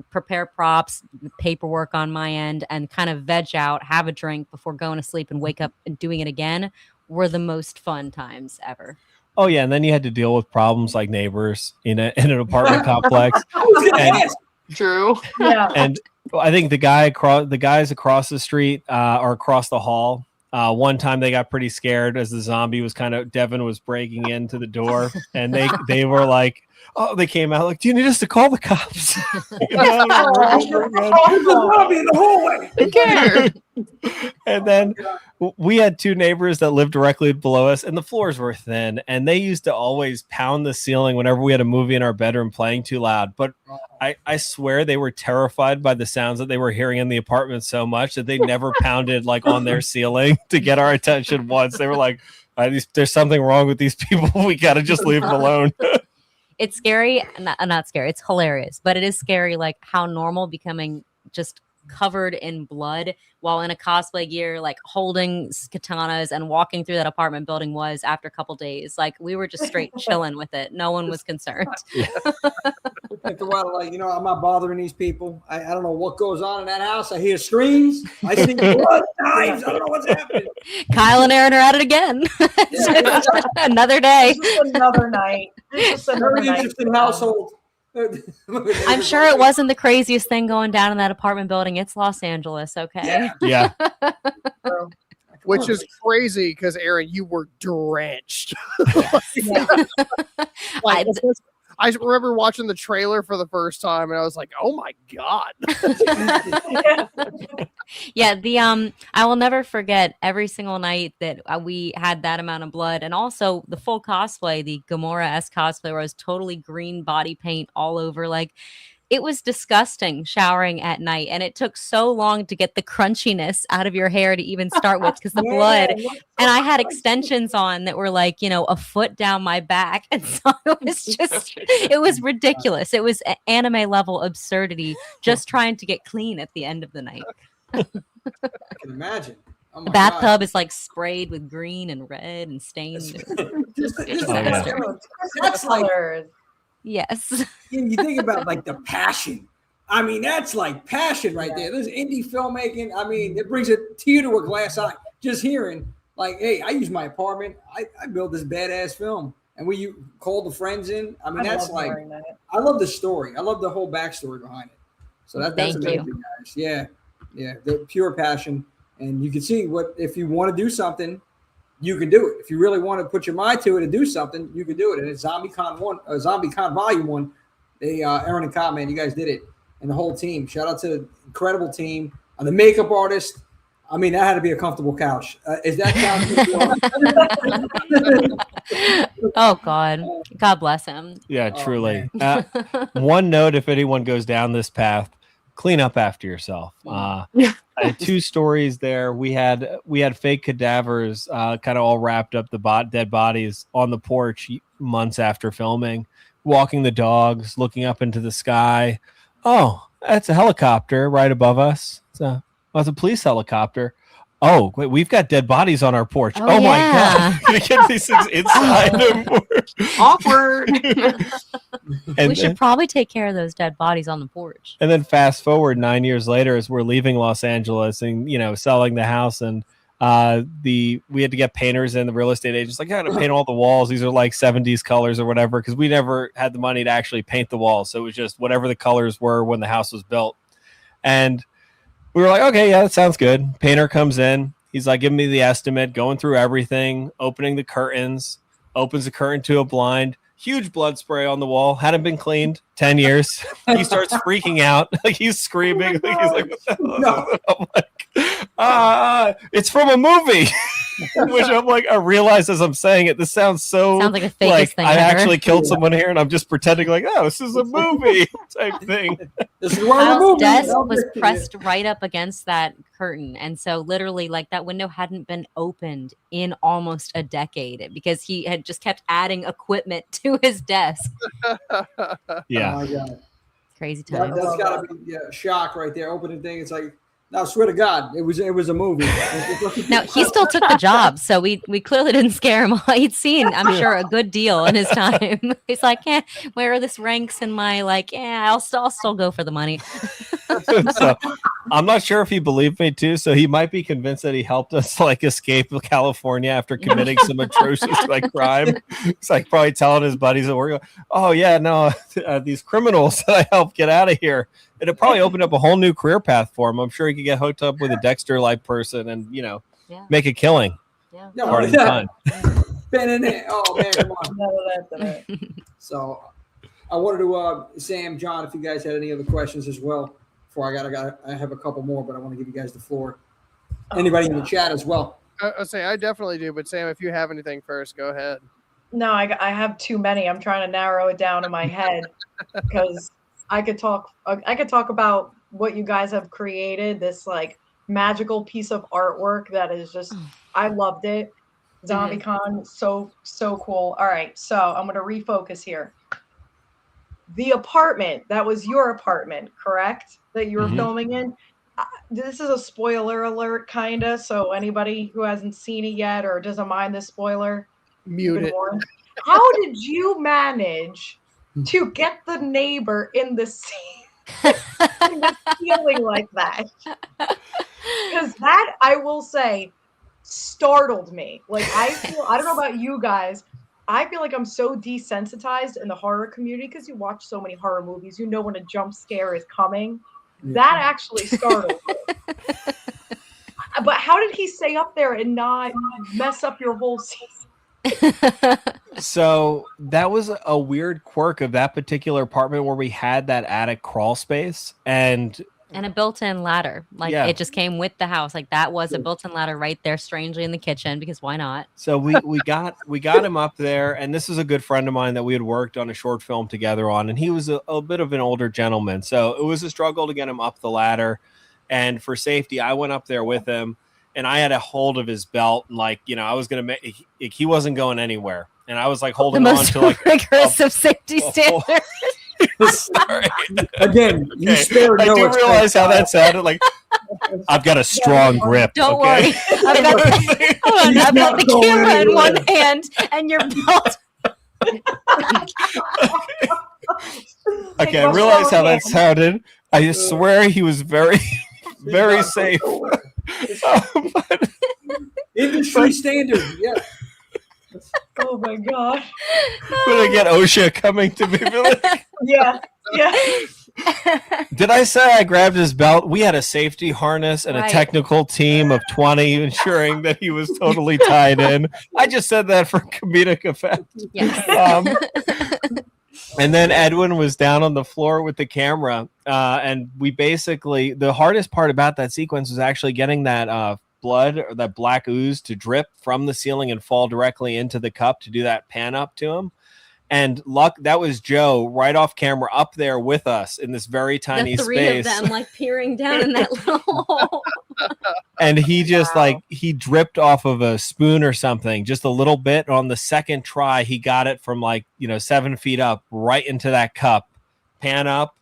prepare props, paperwork on my end, and kind of veg out, have a drink before going to sleep and wake up and doing it again were the most fun times ever. Oh yeah, and then you had to deal with problems like neighbors in an apartment complex. True. Yeah. And I think the guys across the street or across the hall. One time they got pretty scared as the zombie was Devin was breaking into the door, and they were like, oh, they came out like, do you need us to call the cops? And then we had 2 neighbors that lived directly below us, and the floors were thin, and they used to always pound the ceiling whenever we had a movie in our bedroom playing too loud. But I swear they were terrified by the sounds that they were hearing in the apartment so much that they never pounded on their ceiling to get our attention once. They were like, there's something wrong with these people. We got to just leave them alone. It's scary. Not scary. It's hilarious, but it is scary. Like how normal becoming just covered in blood while in a cosplay gear, holding katanas and walking through that apartment building was after a couple days. Like we were just straight chilling with it. No one was concerned. After a while, I'm not bothering these people. I don't know what goes on in that house. I hear screams. I see blood, knives. I don't know what's happening. Kyle and Erin are at it again. Another day. Another night. Very interesting household. I'm sure it wasn't the craziest thing going down in that apartment building. It's Los Angeles, okay? Yeah. Which is crazy because Erin, you were drenched. I remember watching the trailer for the first time, and I was like, "Oh my god!" Yeah, I will never forget every single night that we had that amount of blood, and also the full cosplay, the Gamora-esque cosplay, where I was totally green body paint all over, It was disgusting showering at night, and it took so long to get the crunchiness out of your hair to even start with because the blood. And I had extensions on that were a foot down my back, and so it was ridiculous. It was anime level absurdity just trying to get clean at the end of the night. I can imagine. Oh the bathtub is sprayed with green and red and stained. That's yes. You think about the passion. I mean, that's passion right there. This indie filmmaking. I mean, it brings a tear to a glass eye just hearing hey, I use my apartment. I built this badass film, and you call the friends in. I mean, that's I love the story. I love the whole backstory behind it. So that's amazing, guys. Yeah, the pure passion, and you can see if you want to do something, you can do it. If you really want to put your mind to it and do something, you can do it. And it's ZombieCON Vol.1, Erin and Cobb, man, you guys did it, and the whole team. Shout out to the incredible team, and the makeup artist. I mean, that had to be a comfortable couch. Is that couch? Oh God bless him. Yeah, truly. One note: if anyone goes down this path, clean up after yourself. I had 2 stories there. We had fake cadavers, kind of all wrapped up, dead bodies on the porch months after filming, walking the dogs, looking up into the sky. Oh, that's a helicopter right above us. It's a police helicopter. Oh, wait, we've got dead bodies on our porch. Oh, My yeah. God. We get these things inside the porch. Awkward. We should probably take care of those dead bodies on the porch. And then fast forward 9 years later as we're leaving Los Angeles and, selling the house, and we had to get painters in. The real estate agents like, I gotta paint all the walls. These are like 70s colors or whatever, because we never had the money to actually paint the walls. So it was just whatever the colors were when the house was built. And we were like, okay, yeah, that sounds good. Painter comes in. He's like, giving me the estimate, going through everything, opening the curtains, opens the curtain to a blind. Huge blood spray on the wall. Hadn't been cleaned 10 years. He starts freaking out. Like he's screaming. Like he's like, what the hell is this? I'm like, it's from a movie. Which I'm like, I realize as I'm saying it, this sounds like the fakest thing I ever. actually killed someone here and I'm just pretending like, oh, this is a movie type thing. This is one of the Kyle's movies. desk was pressed right up against that curtain, and so literally, like, that window hadn't been opened in almost a decade because he had just kept adding equipment to his desk. Yeah. Oh my God. Crazy time. That's gotta be a shock right there. Opening thing. It's like, no, I swear to God, it was a movie. Now he still took the job, so we clearly didn't scare him. He'd seen, I'm sure, a good deal in his time. He's like, where are this ranks in my I'll still go for the money. So I'm not sure if he believed me too. So he might be convinced that he helped us escape California after committing some atrocious crime. It's like probably telling his buddies at work, "Oh yeah, no, these criminals that I helped get out of here." And it probably opened up a whole new career path for him. I'm sure he could get hooked up with a Dexter-like person and make a killing. Yeah. Part of the time. Been in it. Oh man, come on. So I wanted to Sam, John, if you guys had any other questions as well. Before I have a couple more, but I want to give you guys the floor. Anybody in the chat as well? I'll say I definitely do, but Sam, if you have anything first, go ahead. No, I have too many. I'm trying to narrow it down in my head because I could talk about what you guys have created, this magical piece of artwork that is just, I loved it. ZombieCon, so cool. All right, so I'm going to refocus here. The apartment, that was your apartment, correct? That you were filming in? This is a spoiler alert, kind of. So anybody who hasn't seen it yet or doesn't mind the spoiler, mute it. How did you manage to get the neighbor in the scene, in the feeling like that? Because that, I will say, startled me. I don't know about you guys, I feel like I'm so desensitized in the horror community because you watch so many horror movies. You know when a jump scare is coming. That actually startled me. But how did he stay up there and not mess up your whole season? So that was a weird quirk of that particular apartment where we had that attic crawl space and a built-in ladder. It just came with the house. That was a built-in ladder right there, strangely in the kitchen, because why not? So we got him up there, and this is a good friend of mine that we had worked on a short film together on, and he was a bit of an older gentleman. So it was a struggle to get him up the ladder. And for safety, I went up there with him, and I had a hold of his belt, and I was gonna make he wasn't going anywhere, and I was holding on to rigorous of safety standards. Sorry. Again, you spared I no do expense. realize how that sounded. I've got a strong grip. Don't okay? worry. I've got the camera in one hand and your belt. Okay, I realize how that sounded. I swear he was very, very safe. Industry standard, yeah. Oh my God. When I get OSHA coming to me, yeah. Did I say I grabbed his belt? We had a safety harness and a technical team of 20 ensuring that he was totally tied in. I just said that for comedic effect. Yes. And then Edwin was down on the floor with the camera. And we basically, the hardest part about that sequence was actually getting that blood or that black ooze to drip from the ceiling and fall directly into the cup to do that pan up to him. And that was Joe right off camera up there with us in this very tiny the three space. of them peering down in that little hole. And he just he dripped off of a spoon or something, just a little bit. On the second try, he got it from 7 feet up right into that cup, pan up,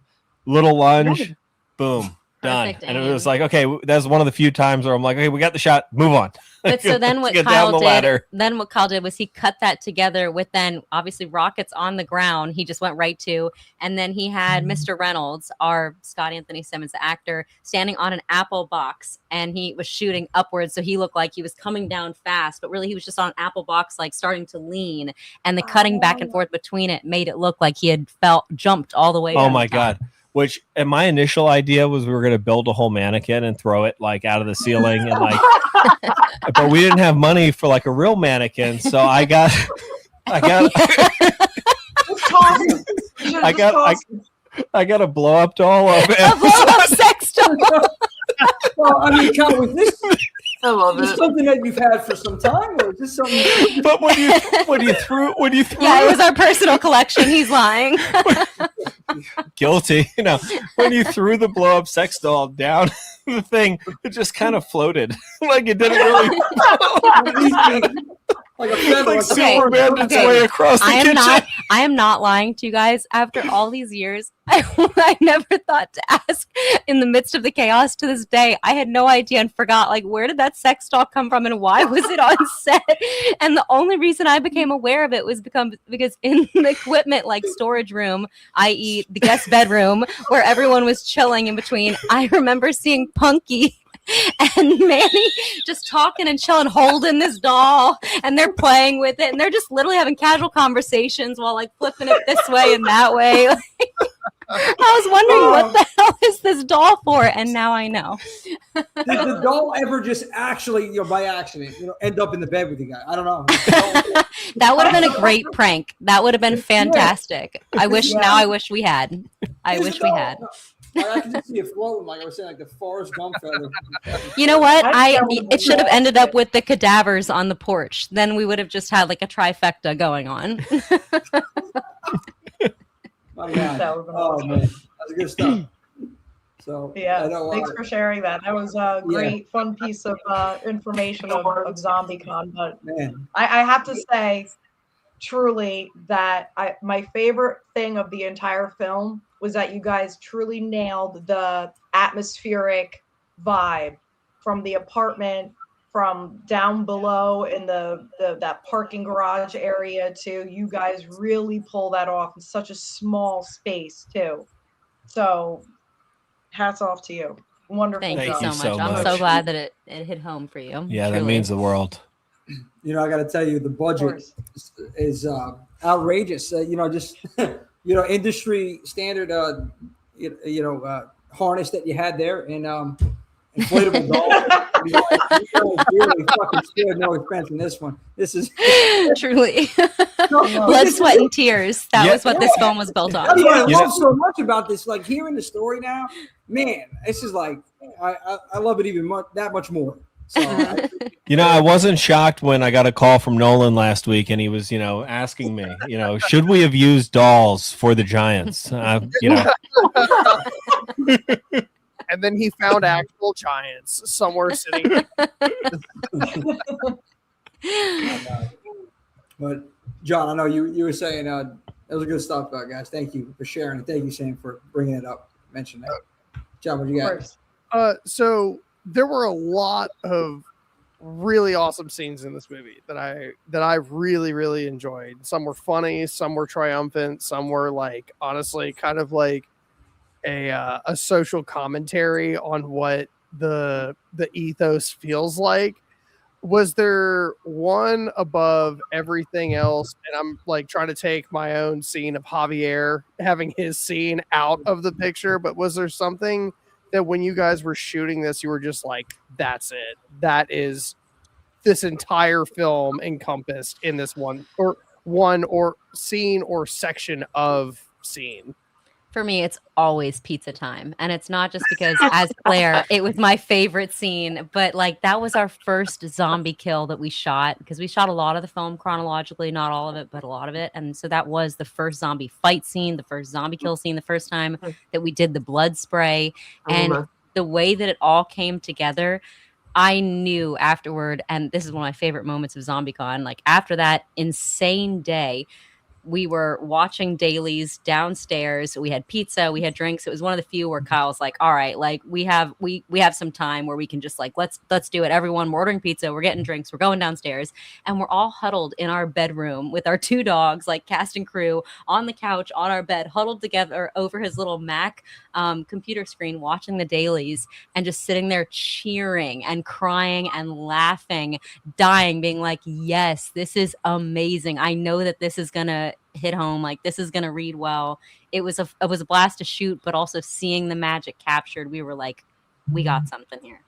little lunge, boom, done. Perfect And it aim. was like, okay, that's one of the few times where I'm like, okay, we got the shot, move on. But so then what Let's get down the ladder. what Kyle did was he cut that together with then obviously rockets on the ground. He just went right to, and then he had Mr. Reynolds, our Scott Anthony Simmons, the actor, standing on an apple box, and he was shooting upwards. So he looked like he was coming down fast, but really he was just on an apple box, like starting to lean, and the cutting back and forth between it made it look like he had jumped all the way. Oh from my the top. God. Which, and my initial idea was we were going to build a whole mannequin and throw it like out of the ceiling and like, but we didn't have money for like a real mannequin. So I got a blow up doll of it. A blow up sex doll. Well, I mean, Kyle, was this I love it. something that you've had for some time, or is this something? But when you threw Yeah, it was our personal collection. He's lying. guilty, when you threw the blow up sex doll down the thing, it just kind of floated. Like it didn't really Like a feather, like like Superman its way across the kitchen. I am not lying to you guys. After all these years, I never thought to ask in the midst of the chaos to this day. I had no idea and forgot, like, where did that sex doll come from and why was it on set? And the only reason I became aware of it was because in the equipment, like storage room, i.e. the guest bedroom, where everyone was chilling in between, I remember seeing Punky and Manny just talking and chilling, holding this doll, and they're playing with it, and they're just literally having casual conversations while like flipping it this way and that way. I was wondering what the hell is this doll for, and now I know. Did the doll ever just actually, by accident, end up in the bed with you guys? I don't know. That would have been a great prank. That would have been fantastic. I wish we had. I can just see it floating, like I was saying, like the Forrest Gump feather. You know what? It should have ended up with the cadavers on the porch. Then we would have just had like a trifecta going on. My God. Oh man, that's good stuff. So yeah, thanks for sharing that. That was a great, fun piece of information of ZombieCon. But man, I have to say, truly, that my favorite thing of the entire film was that you guys truly nailed the atmospheric vibe from the apartment, from down below in that parking garage area to you guys really pull that off in such a small space too. So hats off to you. Wonderful. Thank job. you so much. I'm so glad that it hit home for you. Yeah, truly. that means the world. I got to tell you, the budget is outrageous. Just industry standard, harness that you had there, and inflatable doll. Really fucking spared no expense in this one. This is truly blood, sweat, and tears. That was what this film was built on. That's what I love so much about this. Like hearing the story now, man, this is like I love it even that much more. So, I wasn't shocked when I got a call from Nolan last week, and he was, asking me, should we have used dolls for the Giants? And then he found actual giants somewhere sitting. But John, I know you were saying that was good stuff, guys. Thank you for sharing. Thank you, Sam, for bringing it up. Mention that. John, what you got? So there were a lot of really awesome scenes in this movie that I really, really enjoyed. Some were funny, some were triumphant, some were like honestly kind of like a social commentary on what the ethos feels like. Was there one above everything else? And I'm like trying to take my own scene of Javier having his scene out of the picture, but was there something that when you guys were shooting this, you were just like, that's it. That is this entire film encompassed in this one or scene or section of scene? For me, it's always pizza time. And it's not just because as Claire, it was my favorite scene, but like that was our first zombie kill that we shot, because we shot a lot of the film chronologically, not all of it, but a lot of it. And so that was the first zombie fight scene, the first zombie kill scene, the first time that we did the blood spray. And the way that it all came together, I knew afterward, and this is one of my favorite moments of ZombieCon, like after that insane day, we were watching dailies downstairs. We had pizza, we had drinks. It was one of the few where Kyle's like, all right, like we have some time where we can just like, let's do it. Everyone, we're ordering pizza, we're getting drinks, we're going downstairs. And we're all huddled in our bedroom with our 2 dogs, like cast and crew, on the couch, on our bed, huddled together over his little Mac computer screen, watching the dailies and just sitting there cheering and crying and laughing, dying, being like, yes, this is amazing. I know that this is gonna hit home, like this is gonna read well. It was a blast to shoot, but also seeing the magic captured, we were like, we got something here.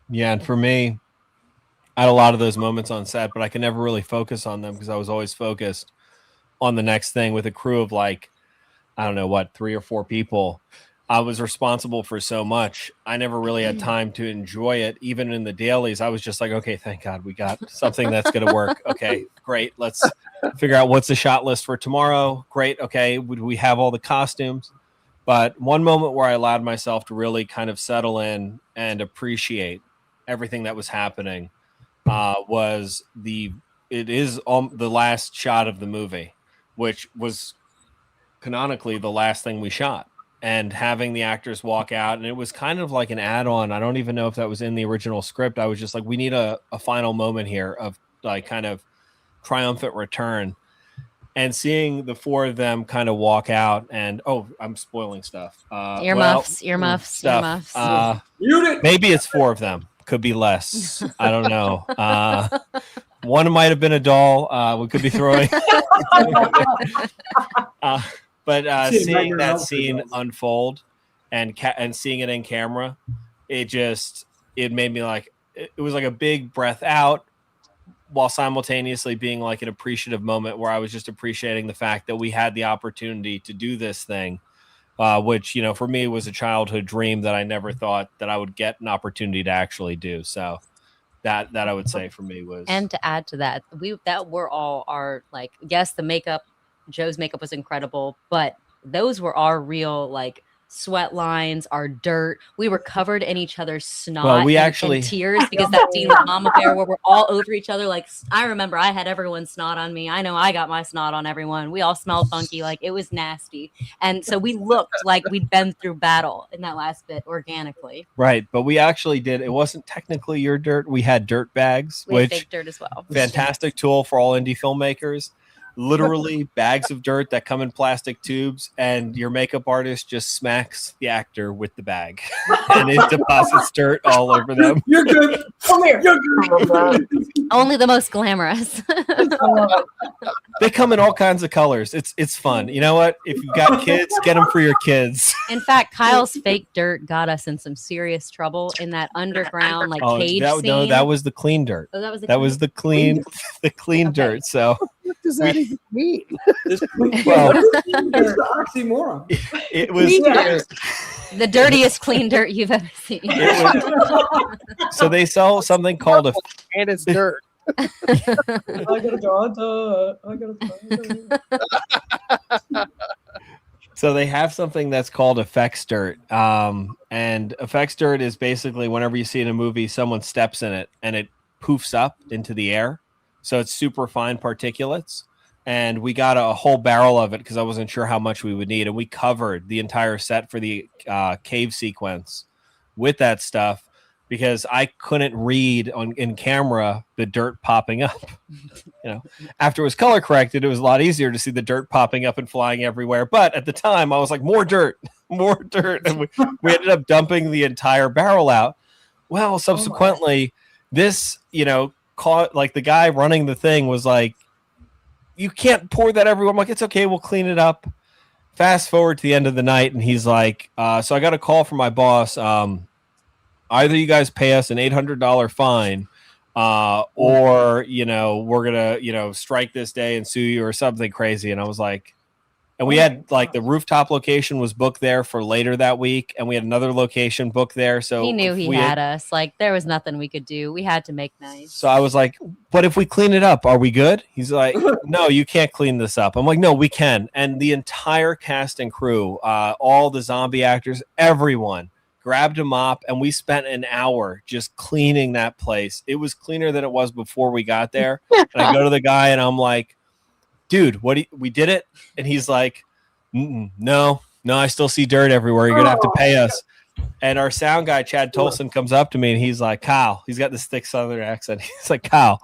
Yeah, and for me, I had a lot of those moments on set, but I could never really focus on them because I was always focused on the next thing with a crew of like, I don't know what, 3 or 4 people. I was responsible for so much. I never really had time to enjoy it. Even in the dailies, I was just like, okay, thank God we got something that's going to work. Okay, great. Let's figure out what's the shot list for tomorrow. Great. Okay, would we have all the costumes? But one moment where I allowed myself to really kind of settle in and appreciate everything that was happening was the last shot of the movie, which was canonically the last thing we shot. And having the actors walk out, and it was kind of like an add-on. I don't even know if that was in the original script. I was just like, we need a final moment here of like kind of triumphant return. And seeing the 4 of them kind of walk out, and I'm spoiling stuff. Earmuffs. Maybe it's 4 of them. Could be less. I don't know. One might have been a doll. We could be throwing. But seeing that scene unfold and seeing it in camera, it made me like, it was like a big breath out while simultaneously being like an appreciative moment where I was just appreciating the fact that we had the opportunity to do this thing, which, for me was a childhood dream that I never thought that I would get an opportunity to actually do. So that I would say for me was. And to add to that, were all our, like, yes, the makeup, Joe's makeup was incredible, but those were our real like sweat lines, our dirt. We were covered in each other's snot and tears because that scene with Mama Bear where we're all over each other. Like, I remember I had everyone's snot on me. I know I got my snot on everyone. We all smelled funky. Like, it was nasty. And so we looked like we'd been through battle in that last bit organically. Right. But we actually did. It wasn't technically your dirt. We had dirt bags, we had fake dirt as well. Fantastic tool for all indie filmmakers. Literally bags of dirt that come in plastic tubes, and your makeup artist just smacks the actor with the bag and it deposits dirt all over them. You're good. Come here. You're good. Only the most glamorous. They come in all kinds of colors. It's fun. You know what? If you've got kids, get them for your kids. In fact, Kyle's fake dirt got us in some serious trouble in that underground cage scene. No, that was the clean dirt. Oh, that was the clean okay. dirt. So what does that even mean? It's the oxymoron. It was the dirtiest clean dirt you've ever seen. So they sell something called and it's dirt. I gotta draw dirt. So they have something that's called effects dirt. And effects dirt is basically whenever you see in a movie, someone steps in it and it poofs up into the air. So it's super fine particulates. And we got a whole barrel of it because I wasn't sure how much we would need. And we covered the entire set for the cave sequence with that stuff because I couldn't read in camera the dirt popping up. After it was color corrected, it was a lot easier to see the dirt popping up and flying everywhere. But at the time, I was like, more dirt. And we ended up dumping the entire barrel out. Well, subsequently, this, caught, like, the guy running the thing was like, you can't pour that everywhere. I'm like, it's okay, we'll clean it up. Fast forward to the end of the night, and he's like, so I got a call from my boss. Either you guys pay us an $800 fine, or, we're going to, strike this day and sue you or something crazy. And I was like, and we had like the rooftop location was booked there for later that week. And we had another location booked there. So he knew he had us. Like, there was nothing we could do. We had to make nice. So I was like, but if we clean it up, are we good? He's like, no, you can't clean this up. I'm like, no, we can. And the entire cast and crew, all the zombie actors, everyone grabbed a mop, and we spent an hour just cleaning that place. It was cleaner than it was before we got there. And I go to the guy and I'm like, dude, we did it. And he's like, no, I still see dirt everywhere. You're going to have to pay us. And our sound guy, Chad Tolson, comes up to me and he's like, Kyle, he's got this thick Southern accent. He's like, Kyle,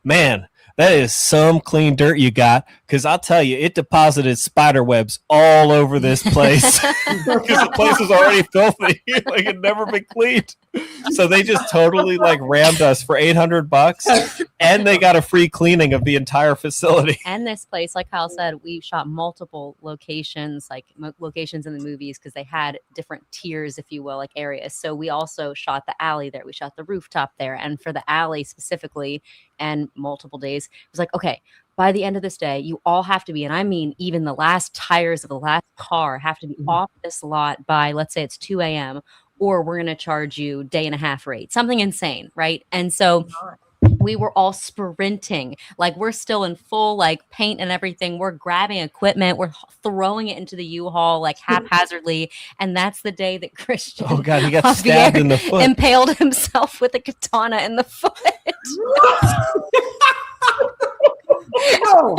man, that is some clean dirt you got. Because I'll tell you, it deposited spider webs all over this place. Because the place was already filthy. Like, it had never been cleaned. So they just totally like rammed us for $800. And they got a free cleaning of the entire facility. And this place, like Kyle said, we shot multiple locations, like locations in the movies, because they had different tiers, if you will, like areas. So we also shot the alley there. We shot the rooftop there. And for the alley specifically, and multiple days, it was like, okay, by the end of this day, you all have to be, and I mean even the last tires of the last car have to be off this lot by, let's say it's 2 a.m., or we're going to charge you day and a half rate, something insane, right? And so we were all sprinting, like we're still in full like paint and everything. We're grabbing equipment, we're throwing it into the U-Haul like haphazardly, and that's the day that Christian, oh god, he got stabbed in the foot, impaled himself with a katana in the foot. No.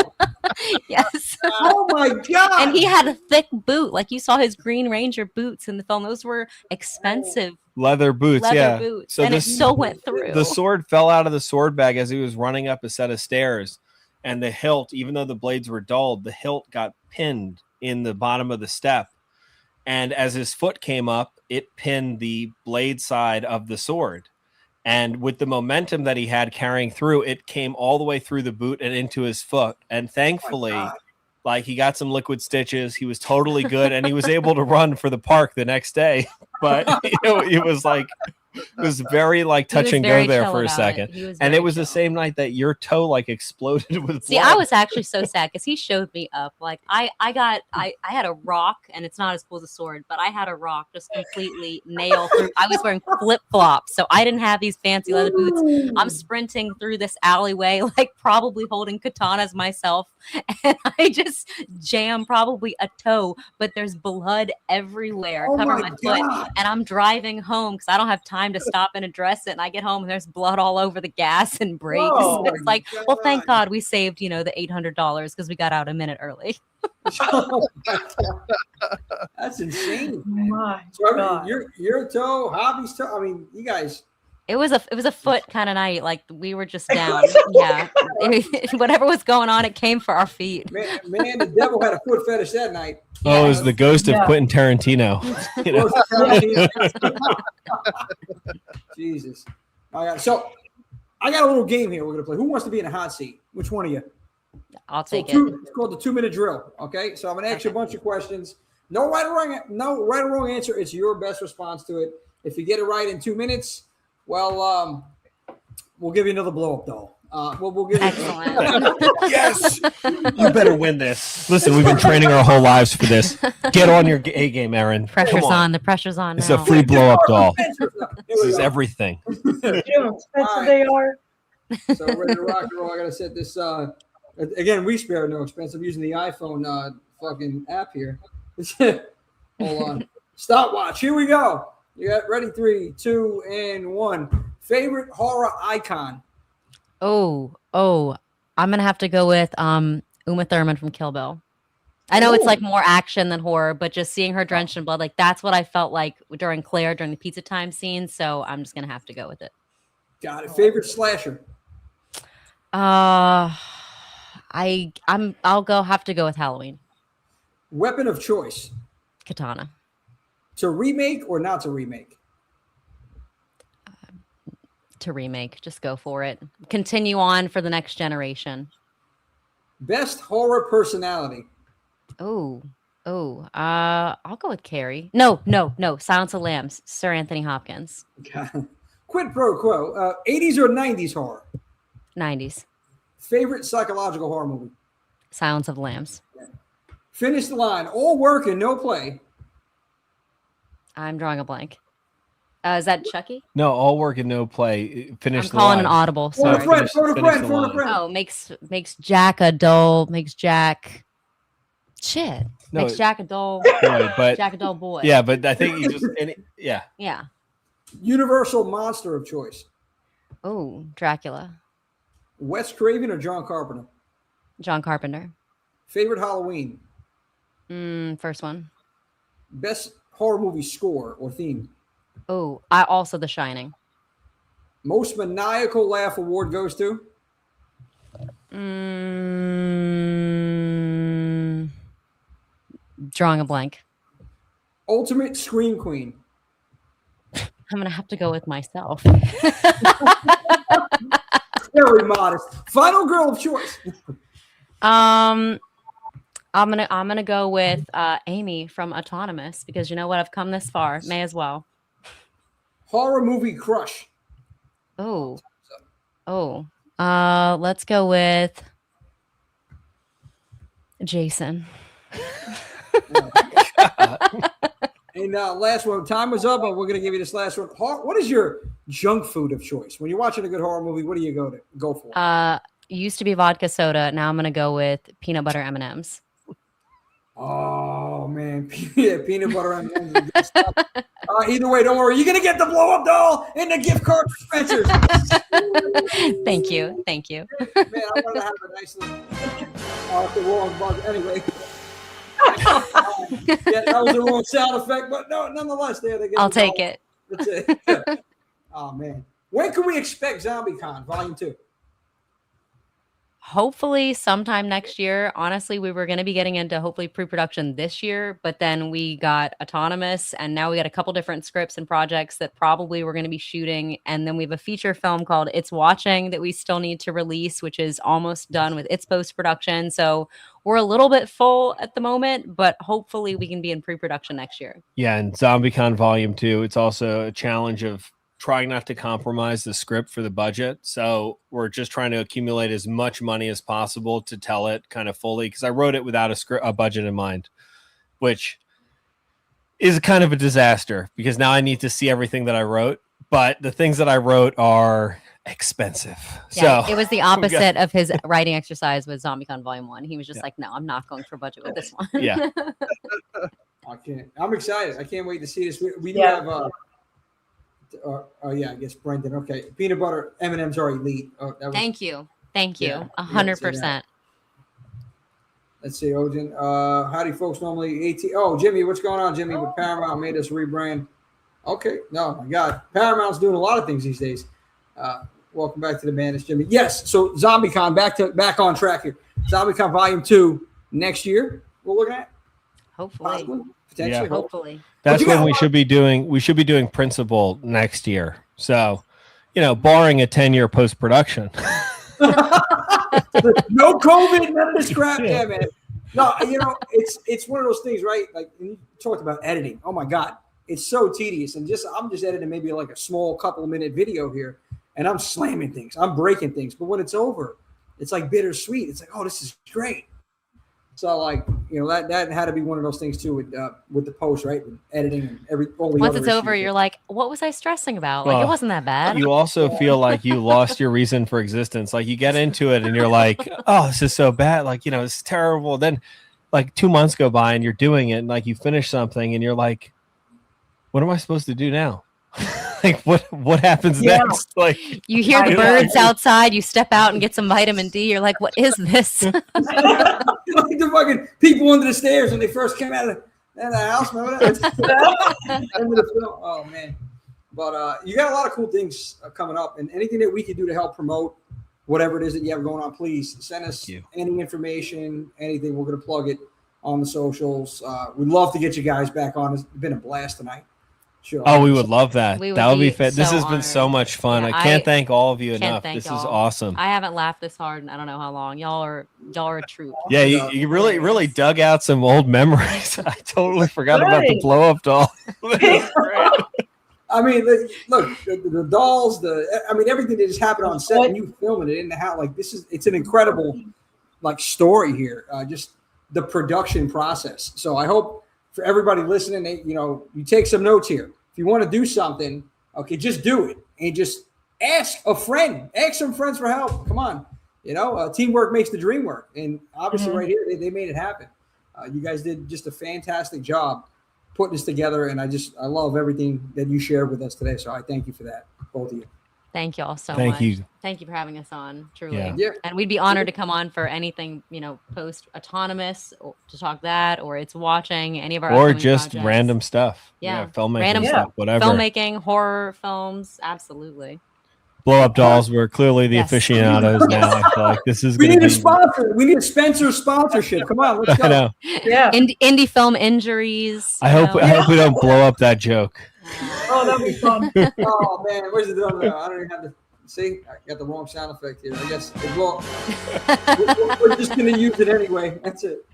Yes. Oh my god! And he had a thick boot, like you saw his Green Ranger boots in the film. Those were expensive leather boots. Boots. So and it still went through. The sword fell out of the sword bag as he was running up a set of stairs, and the hilt, even though the blades were dulled, the hilt got pinned in the bottom of the step. And as his foot came up, it pinned the blade side of the sword. And with the momentum that he had carrying through, it came all the way through the boot and into his foot. And thankfully, like he got some liquid stitches. He was totally good, and he was able to run for the park the next day. But it was like, it was very like touch and go there for a second. And it was the same night that your toe like exploded with blood. See, I was actually so sad because he showed me up. Like I had a rock, and it's not as cool as a sword, but I had a rock just completely nailed through. I was wearing flip-flops, so I didn't have these fancy leather boots. I'm sprinting through this alleyway, like probably holding katanas myself, and I just jam probably a toe, but there's blood everywhere covering my foot, and I'm driving home because I don't have time to stop and address it, and I get home and there's blood all over the gas and brakes. It's like, well, thank God we saved, the $800 because we got out a minute early. That's insane. My so God. your toe, hobby's toe. I mean, you guys. It was a foot kind of night. Like we were just down. Yeah, whatever was going on, it came for our feet. Man, the devil had a foot fetish that night. Oh, it was the ghost of Quentin Tarantino. Jesus. All right, so I got a little game here we're going to play. Who wants to be in a hot seat? Which one of you? I'll take it. It's called the 2-minute drill. Okay, so I'm going to ask you a bunch of questions. No right or wrong answer. It's your best response to it. If you get it right in 2 minutes, well, we'll give you another blow-up doll. We'll give you. Excellent. Yes, you better win this. Listen, we've been training our whole lives for this. Get on your A game, Erin. Pressure's on. The pressure's on. It's now. a free blow-up doll. This is everything. You know how expensive they are. So ready to rock and roll. I gotta set this. Again, we spare no expense. I'm using the iPhone fucking app here. Hold on. Stopwatch. Here we go. You got ready? 3, 2, and 1. Favorite horror icon. Oh, I'm gonna have to go with Uma Thurman from Kill Bill. I know it's like more action than horror, but just seeing her drenched in blood, like that's what I felt like during Claire during the pizza time scene. So I'm just gonna have to go with it. Got it. Favorite slasher. I'll have to go with Halloween. Weapon of choice. Katana. To remake or not to remake? To remake. Just go for it. Continue on for the next generation. Best horror personality. I'll go with Carrie. No. Silence of the Lambs. Sir Anthony Hopkins. Quid pro quo. 80s or 90s horror? 90s. Favorite psychological horror movie? Silence of the Lambs. Finish the line. All work and no play. I'm drawing a blank. Is that Chucky? No, all work and no play. Finish I'm calling an audible. Sorry. Phone a friend. Oh, makes Jack a dull. Makes Jack. Shit. No, makes Jack a dull. Boy, but Jack a dull boy. Yeah, but I think you just yeah. Yeah. Universal monster of choice. Oh, Dracula. Wes Craven or John Carpenter? John Carpenter. Favorite Halloween? First one. Best horror movie score or theme? Oh, I also The Shining. Most maniacal laugh award goes to? Drawing a blank. Ultimate scream queen? I'm gonna have to go with myself. Very modest. Final girl of choice. I'm gonna go with Amy from Autonomous, because you know what? I've come this far. May as well. Horror movie crush? Oh. Let's go with Jason. And last one. Time was up, but we're gonna give you this last one. What is your junk food of choice when you're watching a good horror movie? What do you go for? Used to be vodka soda. Now I'm gonna go with peanut butter M&Ms. Oh man, yeah, peanut butter M&Ms. Is good stuff. Either way, don't worry. You're gonna get the blow up doll and the gift card for Spencer's. Thank you. Man, I want to have a nice little. The wrong bug. Anyway. Yeah, that was the wrong sound effect, but no, nonetheless, there they go. I'll take it. That's it. Oh man, when can we expect ZombieCon Vol. 2? Hopefully sometime next year. Honestly, we were going to be getting into hopefully pre-production this year, but then we got Autonomous, and now we got a couple different scripts and projects that probably we're going to be shooting. And then we have a feature film called It's Watching that we still need to release, which is almost done with its post-production. So we're a little bit full at the moment, but hopefully we can be in pre-production next year. Yeah, and ZombieCon Vol. 2, it's also a challenge of trying not to compromise the script for the budget. So we're just trying to accumulate as much money as possible to tell it kind of fully, because I wrote it without a budget in mind, which is kind of a disaster because now I need to see everything that I wrote. But the things that I wrote are expensive. Yeah, so it was the opposite of his writing exercise with ZombieCon Vol. 1. He was just like, no, I'm not going for budget with this one. Yeah. I'm excited. I can't wait to see this. We do have I guess Brendan. Okay, peanut butter M&Ms are elite. Thank you. 100%. Let's see, Ojan. How do folks normally Jimmy, what's going on, Jimmy? With Paramount made us rebrand. Okay, no, my God, Paramount's doing a lot of things these days. Welcome back to the madness, Jimmy. Yes, so ZombieCon back on track here. ZombieCon Vol. 2 next year. We're looking at hopefully. Potentially, Yeah. Hopefully. That's when we should be doing principal next year. So, barring a 10-year post-production. No COVID, none of this crap. Yeah, man. No, it's one of those things, right? Like you talked about editing. Oh my God, it's so tedious. And I'm just editing maybe like a small couple of minute video here, and I'm slamming things, I'm breaking things. But when it's over, it's like bittersweet. It's like, oh, this is great. So like, that had to be one of those things too with the post, right? With editing and all the Once other it's over, issues. you're like, what was I stressing about? Well, like, it wasn't that bad. You also feel like you lost your reason for existence. Like you get into it and you're like, oh, this is so bad. Like, it's terrible. Then like 2 months go by and you're doing it and like you finish something and you're like, what am I supposed to do now? Like what happens next? Like you hear the birds outside, you step out and get some vitamin D. You're like, what is this? Like the fucking people under the stairs when they first came out of the house. Remember that? Oh man! But you got a lot of cool things coming up, and anything that we can do to help promote whatever it is that you have going on, please send us any information, anything. We're going to plug it on the socials. We'd love to get you guys back on. It's been a blast tonight. Sure. Oh, we would love that. That would be fit. This has honored. been so much fun. Yeah, I can't thank all of you enough. This is y'all. awesome. I haven't laughed this hard in I don't know how long. Y'all are a troop. Yeah, you really dug out some old memories. I totally forgot about the blow up doll. I mean, look, the dolls, everything that just happened on set and you filming it in the house. Like it's an incredible like story here. Just the production process. So I hope for everybody listening, you take some notes here. If you want to do something, okay, just do it and just ask a friend, ask some friends for help. Come on, teamwork makes the dream work, and obviously, right here, they made it happen. You guys did just a fantastic job putting this together, and I love everything that you shared with us today. So I thank you for that, both of you. Thank you all so Thank much. you. Thank you for having us on, truly. Yeah. And we'd be honored to come on for anything, post autonomous or to talk that, or it's watching any of our Or upcoming just projects. random stuff. Yeah. Filmmaking Random stuff, whatever. Filmmaking, horror films, absolutely. Blow up dolls. We're clearly the Yes. aficionados now. I feel like this is We going to need be. a sponsor. We need a Spencer sponsorship. Come on, let's go. I know. Yeah. Indie film injuries. I hope we don't blow up that joke. Oh, that'd be fun. Oh man, where's the drum now? I don't even have to see. I got the wrong sound effect here. I guess it will. We're just gonna use it anyway. That's it.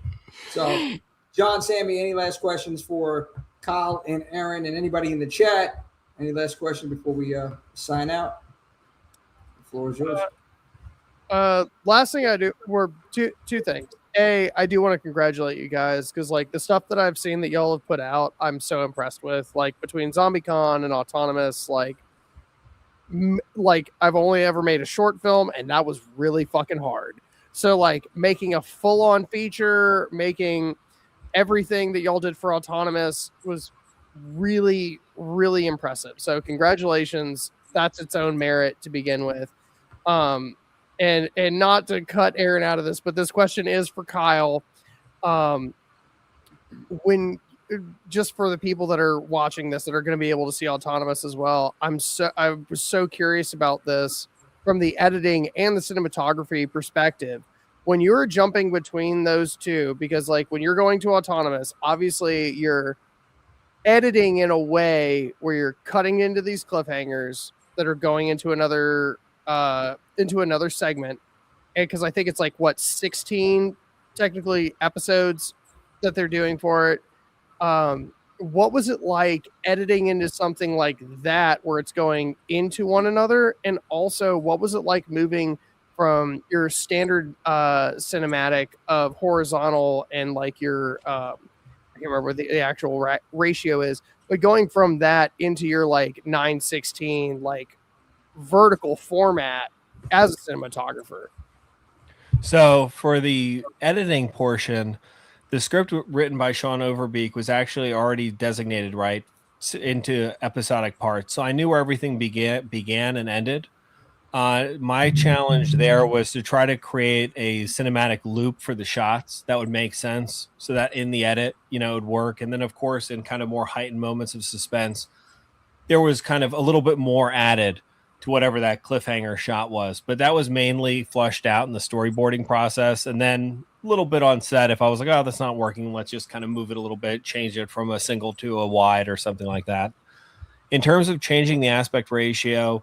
So, John, Sammy, any last questions for Kyle and Erin and anybody in the chat? Any last question before we sign out? The floor is yours. Last thing I do were two things. I do want to congratulate you guys because like the stuff that I've seen that y'all have put out, I'm so impressed with. Like between ZombieCon and Autonomous, like I've only ever made a short film, and that was really fucking hard. So like making a full-on feature, making everything that y'all did for Autonomous was really, really impressive. So congratulations. That's its own merit to begin with. And not to cut Erin out of this, but this question is for Kyle. When just for the people that are watching this that are going to be able to see Autonomous as well, I was so curious about this from the editing and the cinematography perspective. When you're jumping between those two, because like when you're going to Autonomous, obviously you're editing in a way where you're cutting into these cliffhangers that are going into another segment, and because I think it's like 16 technically episodes that they're doing for it. What was it like editing into something like that where it's going into one another? And also what was it like moving from your standard cinematic of horizontal and like your I can't remember what the actual ratio is, but going from that into your like 9:16 like vertical format as a cinematographer? So for the editing portion, the script written by Sean Overbeek was actually already designated right into episodic parts. So I knew where everything began and ended. My challenge there was to try to create a cinematic loop for the shots that would make sense so that in the edit, it would work. And then of course, in kind of more heightened moments of suspense, there was kind of a little bit more added to whatever that cliffhanger shot was, but that was mainly flushed out in the storyboarding process. And then a little bit on set, if I was like, oh, that's not working, let's just kind of move it a little bit, change it from a single to a wide or something like that. In terms of changing the aspect ratio,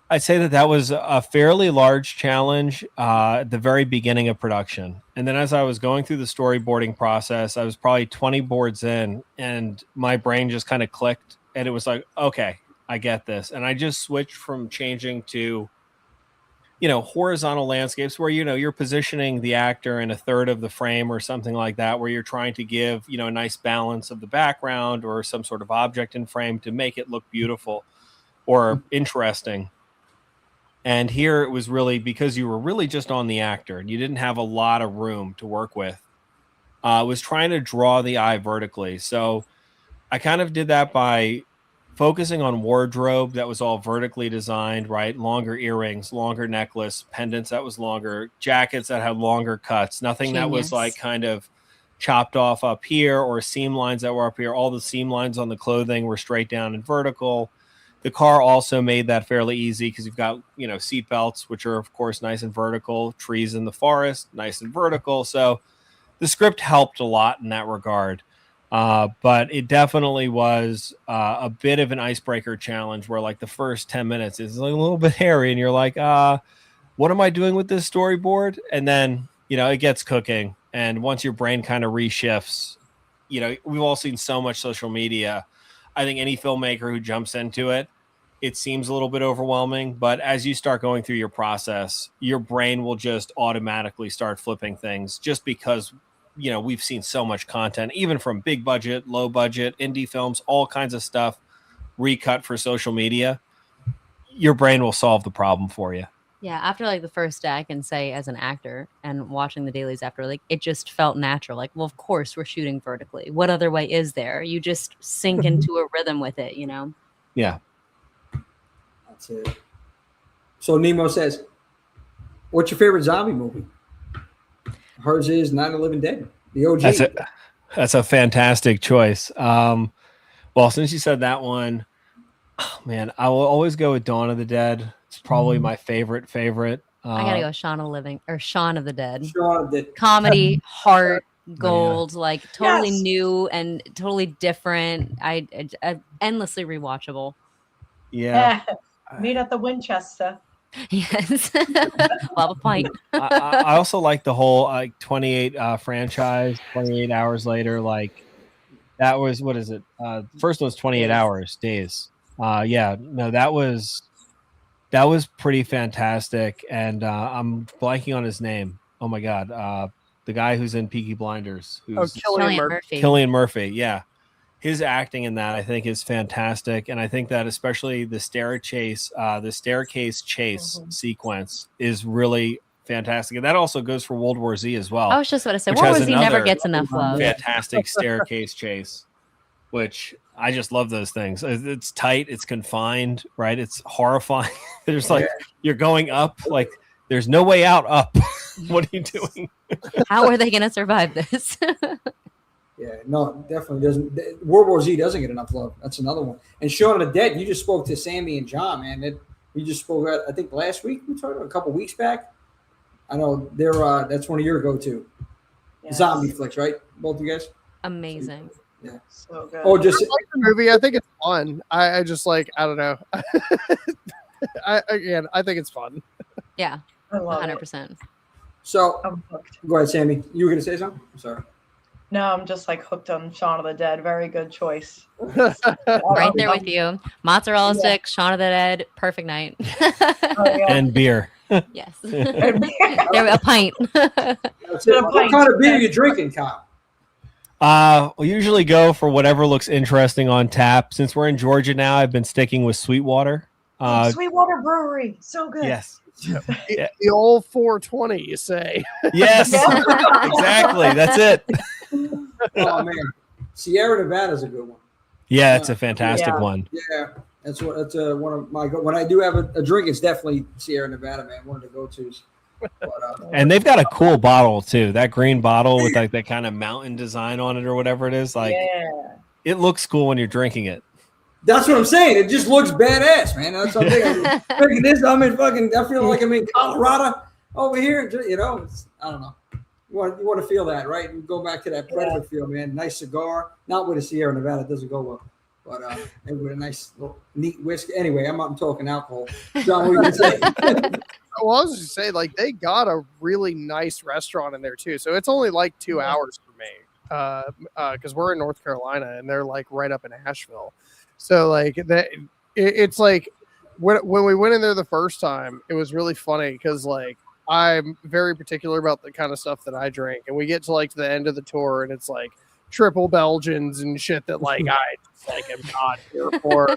I'd say that was a fairly large challenge at the very beginning of production. And then as I was going through the storyboarding process, I was probably 20 boards in and my brain just kind of clicked and it was like, okay, I get this. And I just switched from changing to, horizontal landscapes where, you're positioning the actor in a third of the frame or something like that, where you're trying to give, a nice balance of the background or some sort of object in frame to make it look beautiful or interesting. And here it was really because you were really just on the actor and you didn't have a lot of room to work with. Was trying to draw the eye vertically. So I kind of did that by focusing on wardrobe that was all vertically designed, right? Longer earrings, longer necklace, pendants that was longer, jackets that had longer cuts, nothing that was like kind of chopped off up here or seam lines that were up here. All the seam lines on the clothing were straight down and vertical. The car also made that fairly easy because you've got, seat belts, which are, of course, nice and vertical, trees in the forest, nice and vertical. So the script helped a lot in that regard. But it definitely was a bit of an icebreaker challenge where like the first 10 minutes is like a little bit hairy and you're like, what am I doing with this storyboard? And then, it gets cooking. And once your brain kind of reshifts, we've all seen so much social media. I think any filmmaker who jumps into it, it seems a little bit overwhelming, but as you start going through your process, your brain will just automatically start flipping things just because, we've seen so much content, even from big budget, low budget, indie films, all kinds of stuff recut for social media. Your brain will solve the problem for you. Yeah, after like the first day, I can say as an actor and watching the dailies after, like it just felt natural. Like, well, of course we're shooting vertically. What other way is there? You just sink into a rhythm with it, Yeah. That's it. So Nemo says, "What's your favorite zombie movie?" Hers is Night of the Living Dead, the OG. That's a fantastic choice. Well, since you said that one, oh, man, I will always go with Dawn of the Dead. It's probably my favorite. I gotta go Shaun of the Dead. Shaun of the Comedy, heart, gold, like totally Yes. new and totally different. I endlessly rewatchable. Yeah. Meet at the Winchester. Yes. Love a pint. I also like the whole 28 franchise, 28 hours later. Like that was, what is it? First one was 28 hours, days. Yeah, no, that was pretty fantastic. And I'm blanking on his name. Oh my God. The guy who's in Peaky Blinders. Who's Cillian Murphy. Cillian Murphy. Yeah. His acting in that I think is fantastic, and I think that especially the staircase chase sequence is really fantastic, and that also goes for World War Z as well. I was just about to say, World War Z never gets enough love. Fantastic staircase chase, which I just love those things. It's tight, it's confined, right? It's horrifying. There's like you're going up, like there's no way out up. What are you doing? How are they going to survive this? Yeah, no, definitely doesn't. World War Z doesn't get enough love. That's another one. And Shaun of the Dead, you just spoke to Sammy and John, man. We just spoke about, I think last week, we talked about a couple weeks back. I know they're that's one of your go-to zombie flicks, right? Both you guys? Amazing. Yeah. So good. Oh, just I like the movie. I think it's fun. I just like, I don't know. I think it's fun. Yeah, I love 100%. So I'm hooked. go ahead, Sammy. You were going to say something? I'm sorry. No, I'm just like hooked on Shaun of the Dead. Very good choice. Right there with you. Mozzarella sticks, Shaun of the Dead, perfect night. And beer. Yes. A pint. What kind of beer are you drinking, Kyle? We'll usually go for whatever looks interesting on tap. Since we're in Georgia now, I've been sticking with Sweetwater. Sweetwater Brewery. So good. Yes. The old 420, you say? Yes, exactly. That's it. Oh man, Sierra Nevada is a good one. Yeah, it's a fantastic one. Yeah, that's one of my. When I do have a drink, it's definitely Sierra Nevada, man. One of the go-tos. But, and they've got a cool bottle too. That green bottle with like that kind of mountain design on it or whatever it is. Like, it looks cool when you're drinking it. That's what I'm saying. It just looks badass, man. That's what I'm thinking. Drinking this, I'm in fucking. I feel like I'm in Colorado over here. You know, I don't know. You want to feel that, right? You go back to that Predator feel, man. Nice cigar. Not with a Sierra Nevada, it doesn't go well. But with a nice, little, neat whiskey. Anyway, I'm talking alcohol. John, what are you going to say? Well, I was just say, like, they got a really nice restaurant in there too. So it's only like 2 hours for me, because we're in North Carolina and they're like right up in Asheville. So like that, it's like when we went in there the first time, it was really funny because like I'm very particular about the kind of stuff that I drink, and we get to like the end of the tour and it's like triple Belgians and shit that like I just like am not here for.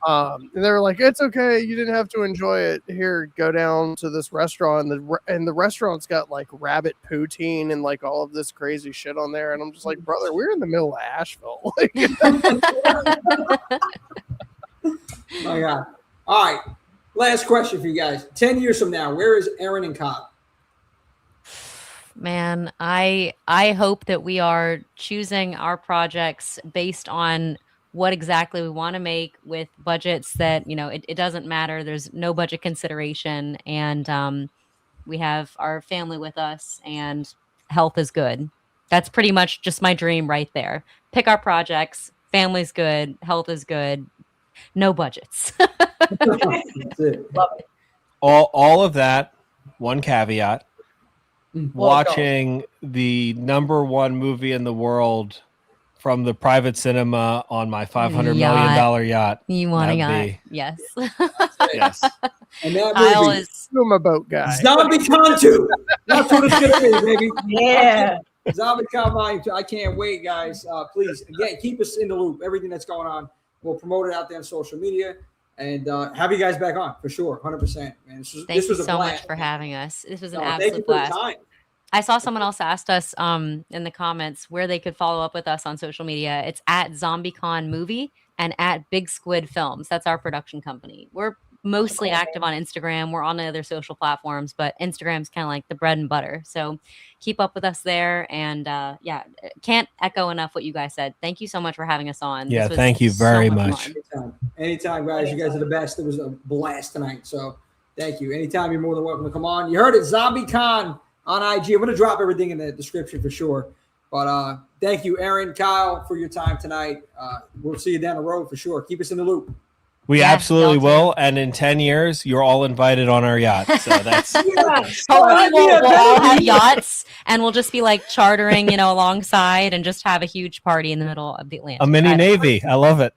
And they were like, "It's okay, you didn't have to enjoy it. Here, go down to this restaurant, and the restaurant's got like rabbit poutine and like all of this crazy shit on there." And I'm just like, "Brother, we're in the middle of Asheville." My God! All right, last question for you guys. 10 years from now, where is Erin and Cobb? Man, I hope that we are choosing our projects based on what exactly we want to make with budgets that, you know, it doesn't matter. There's no budget consideration. And we have our family with us and health is good. That's pretty much just my dream right there. Pick our projects. Family's good. Health is good. No budgets. That's it. Love it. All of that. One caveat. Watching the #1 movie in the world from the private cinema on my $500 million yacht. You want a yacht? Yes. Yes. And that I movie, always I'm a boat guy. ZombieCON 2. That's what it's going to be, baby. Yeah. ZombieCON Vol.2. I can't wait, guys. Please, again, keep us in the loop. Everything that's going on, we'll promote it out there on social media and have you guys back on for sure. 100%. Man, this Thank was you a so blast. much for having us. This was an Thank you absolute for the blast. time. I saw someone else asked us in the comments where they could follow up with us on social media. It's at ZombieCon Movie and at Big Squid Films. That's our production company. We're mostly active on Instagram. We're on the other social platforms, but Instagram's kind of like the bread and butter. So keep up with us there. And yeah, can't echo enough what you guys said. Thank you so much for having us on. Yeah, This was thank you so very much. Anytime, guys. You guys are the best. It was a blast tonight. So thank you. Anytime, you're more than welcome to come on. You heard it, ZombieCON on IG. I'm going to drop everything in the description for sure. But thank you, Erin, Kyle, for your time tonight. We'll see you down the road for sure. Keep us in the loop. We absolutely will. And in 10 years, you're all invited on our yacht. So that's hopefully we'll all have yachts and we'll just be like chartering, alongside and just have a huge party in the middle of the Atlantic. a mini Navy. I love it.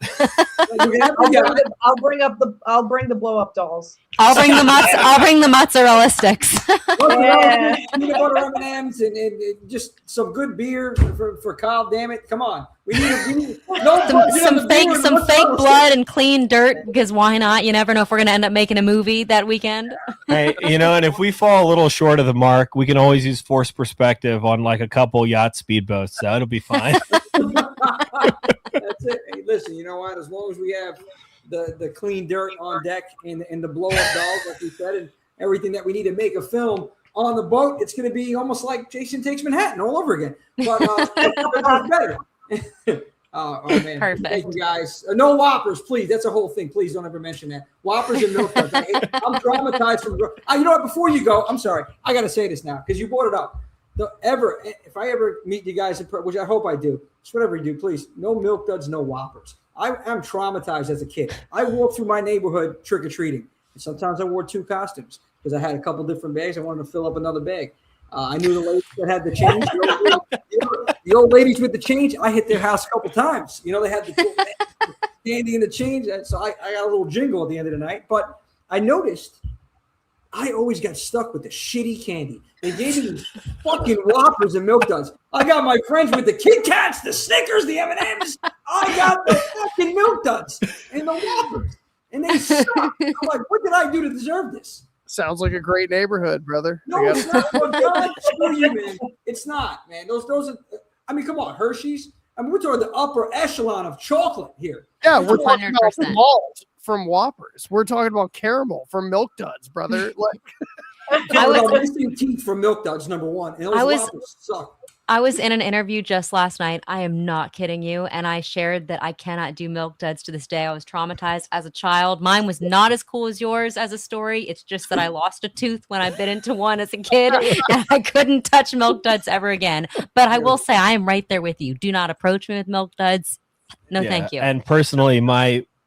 I'll bring the blow up dolls. I'll bring the mozzarella sticks. Yeah. Peanut butter M&Ms and just some good beer for Kyle. Damn it, come on. We need some fake blood and clean dirt, because why not? You never know if we're gonna end up making a movie that weekend. Hey, and if we fall a little short of the mark, we can always use forced perspective on like a couple yacht speedboats, so it'll be fine. That's it. Hey, listen, you know what? As long as we have the clean dirt on deck and the blow up dolls, like we said, and everything that we need to make a film on the boat, it's going to be almost like Jason Takes Manhattan all over again. But it's better. Oh man, perfect. Thank you guys. No Whoppers, please. That's a whole thing. Please don't ever mention that. Whoppers and milk duds. I'm traumatized from. You know what? Before you go, I'm sorry. I got to say this now because you brought it up. If I ever meet you guys, which I hope I do, just whatever you do, please. No milk duds, no Whoppers. I'm traumatized as a kid. I walked through my neighborhood trick or treating, and sometimes I wore 2 costumes because I had a couple different bags. I wanted to fill up another bag. I knew the ladies that had the change. The old ladies with the change, I hit their house a couple times. They had the candy and the change. So I got a little jingle at the end of the night. But I noticed I always got stuck with the shitty candy. They gave me fucking Whoppers and milk duds. I got my friends with the Kit Kats, the Snickers, the M&Ms. I got the fucking milk duds and the Whoppers. And they suck. I'm like, what did I do to deserve this? Sounds like a great neighborhood, brother. No, it's not. Screw you, man. It's not, man. Those are. I mean, come on, Hershey's. I mean, we're talking the upper echelon of chocolate here. Yeah, we're talking about malt from Whoppers. We're talking about caramel from Milk Duds, brother. Like, I was missing teeth from Milk Duds, number one. And those Whoppers suck. I was in an interview just last night. I am not kidding you. And I shared that I cannot do milk duds to this day. I was traumatized as a child. Mine was not as cool as yours as a story. It's just that I lost a tooth when I bit into one as a kid and I couldn't touch milk duds ever again. But I will say I am right there with you. Do not approach me with milk duds. No, thank you. And personally,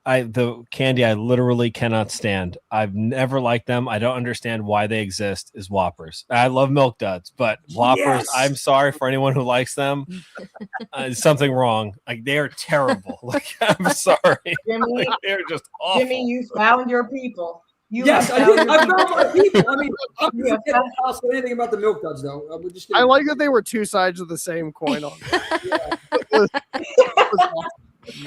the candy I literally cannot stand. I've never liked them. I don't understand why they exist. Is Whoppers. I love milk duds, but Whoppers. Yes! I'm sorry for anyone who likes them. Something wrong. Like they are terrible. Like I'm sorry. Jimmy, they're just awful. Jimmy, you found your people. Yes, I did. I found my people. I mean, I'm not going to say anything about the milk duds, though. I like that they were 2 sides of the same coin on it.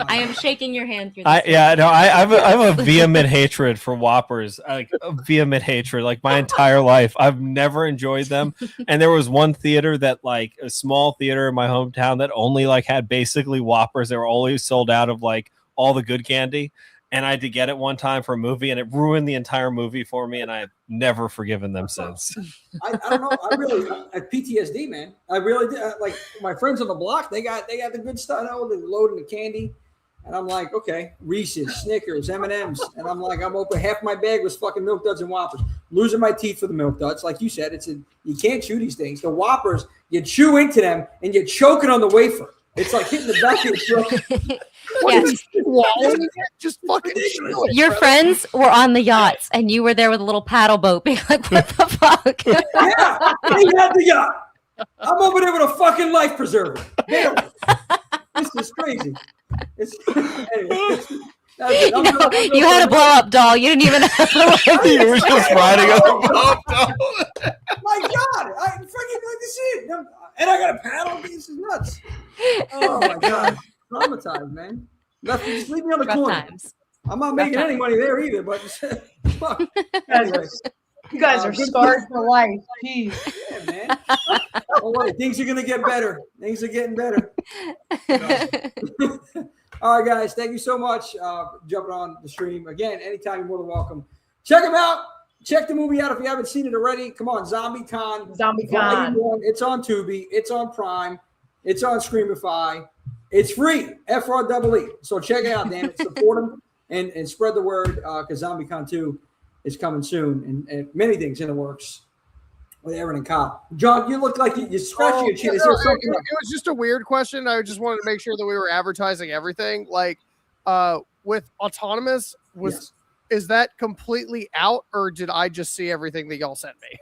I am shaking your hand through this. I have a vehement hatred for Whoppers. Like a vehement hatred. Like my entire life, I've never enjoyed them. And there was one theater that, like a small theater in my hometown, that only like had basically Whoppers. They were always sold out of like all the good candy. And I had to get it one time for a movie, and it ruined the entire movie for me. And I've never forgiven them since. I don't know. I really PTSD, man. I really did. Like my friends on the block, they got the good stuff. They're loading the candy, and I'm like, okay, Reese's, Snickers, M&Ms, and I'm like, I'm open. Half my bag was fucking milk duds and Whoppers. Losing my teeth for the milk duds, like you said, you can't chew these things. The Whoppers, you chew into them and you're choking on the wafer. It's like hitting the back of your throat. Just fucking your friends were on the yachts and you were there with a little paddle boat being like, what the fuck? Yeah, they had the yacht. I'm over there with a fucking life preserver. Barely. This is crazy. You had a blow up doll. You didn't even have You were just riding on the blow up doll. My God, I freaking like to see it. And I got a paddle. This is nuts. Oh my God. Traumatized, man. Just leave me on the corner. Times. I'm not making any money there either, but fuck. Anyway. You guys are scarred for life. Jeez. Yeah, man. All right, things are gonna get better. Things are getting better. All right, guys. Thank you so much. Jumping on the stream again. Anytime you're more than welcome. Check them out. Check the movie out if you haven't seen it already. Come on, ZombieCON. ZombieCon. It's on Tubi. It's on Prime. It's on Screamify. It's free. FREE. So check it out, damn it. Support them and spread the word because ZombieCon 2 is coming soon and many things in the works with Erin and Kyle. John, you look like you scratched your chin. It was just a weird question. I just wanted to make sure that we were advertising everything. Like with Autonomous, is that completely out, or did I just see everything that y'all sent me?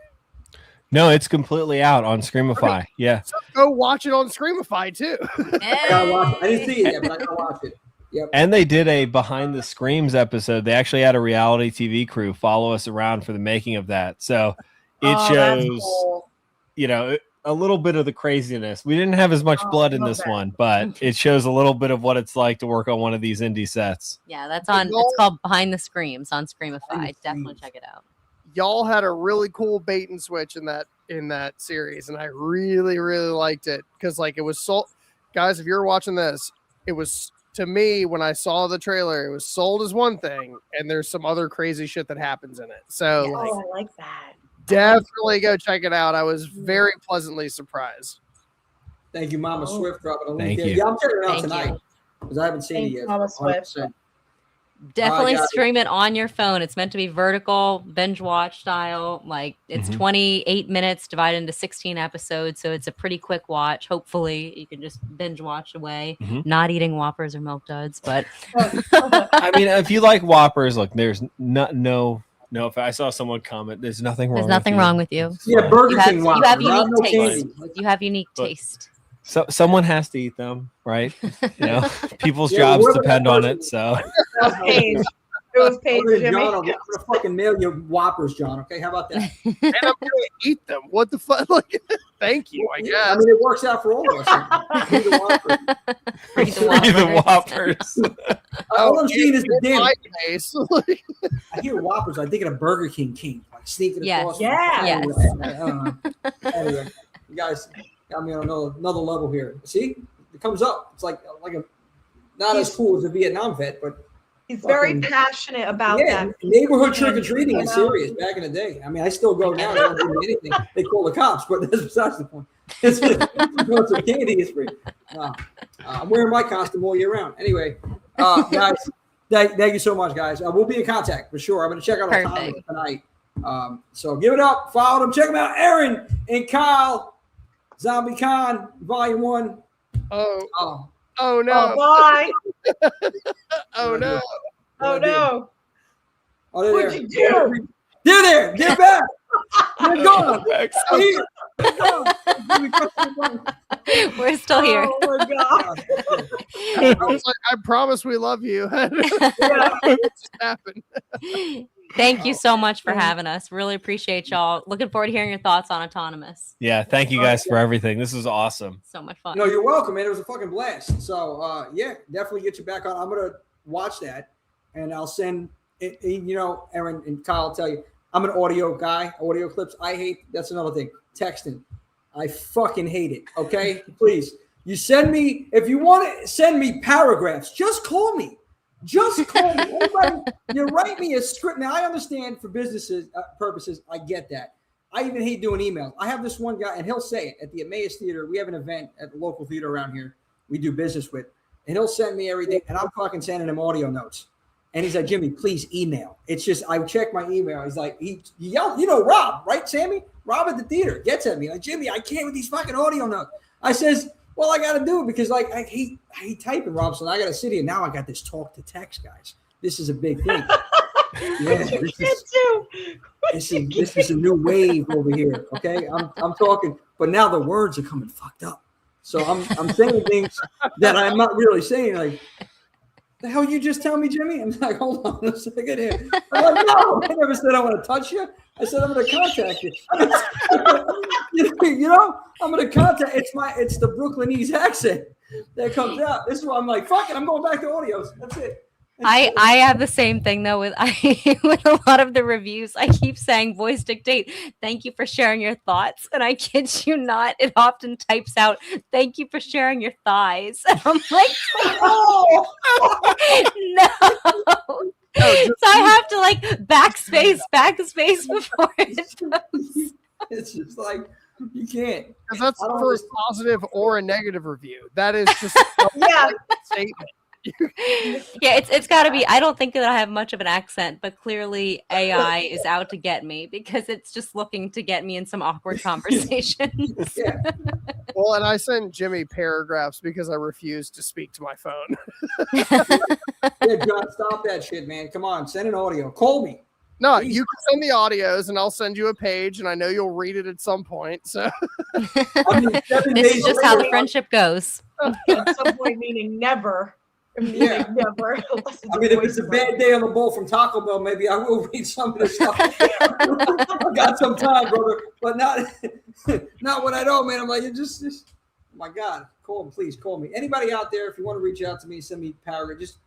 No, it's completely out on Screamify. Okay. Yeah. So go watch it on Screamify too. I didn't see it yet, but I gotta watch it. Yep. And they did a behind the screams episode. They actually had a reality TV crew follow us around for the making of that. So it shows, you know, a little bit of the craziness. We didn't have as much blood in this one, but it shows a little bit of what it's like to work on one of these indie sets. Yeah, that's on. It's called Behind the Screams on Screamify. Definitely check it out. Y'all had a really cool bait and switch in that series, and I really liked it because like it was sold. Guys, if you're watching this, it was, to me, when I saw the trailer, it was sold as one thing, and there's some other crazy shit that happens in it. So I like that. Definitely go check it out. I was very pleasantly surprised. Thank you, Mama Swift, dropping a link Thank there. you. Yeah, I'm checking it out Thank tonight because I haven't seen it yet. Mama Swift. 100%. Definitely stream it on your phone. It's meant to be vertical, binge watch style. Like it's 28 minutes divided into 16 episodes. So it's a pretty quick watch. Hopefully you can just binge watch away, not eating Whoppers or Milk Duds. But I mean, if you like Whoppers, look, there's no, if I saw someone comment, there's nothing wrong. There's nothing wrong with you. Yeah, Burger King You have Whopper, unique no taste. candy. You have unique taste. So someone has to eat them, right? You know, people's Yeah, jobs whoever depend that on person it. So It was Paige, Okay, Jimmy. John, I'm gonna fucking mail you Whoppers, John. Okay, how about that? And I'm gonna eat them. What the fuck? Like, thank you, I guess. I mean, it works out for all of us. Free the Whoppers. Free the Whoppers. All I'm seeing is the damn. my face. I hear Whoppers. I think of a Burger King like sneaking Yes. across. Yeah. Yes. I don't know. Anyway, you guys got me on another level here. See, it comes up. It's like a not as cool as a Vietnam vet, but He's very passionate about that. Neighborhood trick or treating is serious back in the day. I mean, I still go now. I don't do anything. They call the cops, but that's besides the point. It's some candy is free. I'm wearing my costume all year round. Anyway, guys, thank you so much, guys. We'll be in contact for sure. I'm going to check out our time tonight. So give it up, follow them, check them out. Erin and Kyle, ZombieCON Vol.1. Oh no! Oh, bye. Oh no! Oh no! Oh, they're What'd you do? They're there. They're back. They're gone. They're gone. We're still here. Oh my god! I was like, I promise we love you. It just happened. Thank you so much for having us. Really appreciate y'all. Looking forward to hearing your thoughts on Autonomous. yeah, thank you guys for everything. This is awesome. So much fun. No, you're welcome, man. It was a fucking blast. So, yeah, definitely get you back on. I'm going to watch that, and I'll send it. You know, Erin and Kyle will tell you, I'm an audio guy, audio clips. I hate, that's another thing, texting. I fucking hate it, okay? Please, you send me, if you want to send me paragraphs, just call me. Just call me. Anybody, you write me a script. Now, I understand for businesses purposes, I get that. I even hate doing emails. I have this one guy, and he'll say it at the Emmaus Theater. We have an event at the local theater around here we do business with, and he'll send me everything, and I'm fucking sending him audio notes. And he's like, Jimmy, please email. It's just, I check my email. He's like, he yelled, you know, Rob, right, Sammy? Rob at the theater gets at me like, Jimmy, I can't with these fucking audio notes. I says, well, I got to do it because like I hate typing, Rob. So I got to sit here. Now I got this talk to text, guys. This is a big thing. Yeah, this is a new wave over here. Okay, I'm talking, but now the words are coming fucked up. So I'm saying things that I'm not really saying. Like, the hell you just tell me, Jimmy? I'm like, hold on a second here. I'm like, no, I never said I want to touch you. I said I'm going to contact you. You know, I'm going to contact. It's the Brooklynese accent that comes out. This is why I'm like, fuck it. I'm going back to audios. That's it. I have the same thing though with with a lot of the reviews. I keep saying voice dictate. Thank you for sharing your thoughts, and I kid you not, it often types out thank you for sharing your thighs. And I'm like, oh no. So I have to like backspace backspace before it does. It's just like you can't. Because that's for a positive or a negative review. That is just Yeah. statement. Yeah, it's got to be. I don't think that I have much of an accent, but clearly AI is out to get me because it's just looking to get me in some awkward conversations. Yeah. Well, and I send Jimmy paragraphs because I refuse to speak to my phone. Yeah, John, stop that shit, man. Come on, send an audio. Call me. No, Please. you can send the audios, and I'll send you a page, and I know you'll read it at some point. So I mean, 7 This is days just how the later, friendship goes. At some point, meaning never. Yeah. Never. I mean, if it's a bad day on the bowl from Taco Bell, maybe I will read some of this stuff. I got some time, brother, but not when I don't, man. I'm like, just oh my God, call me, please call me. Anybody out there, if you want to reach out to me, send me paragraph, just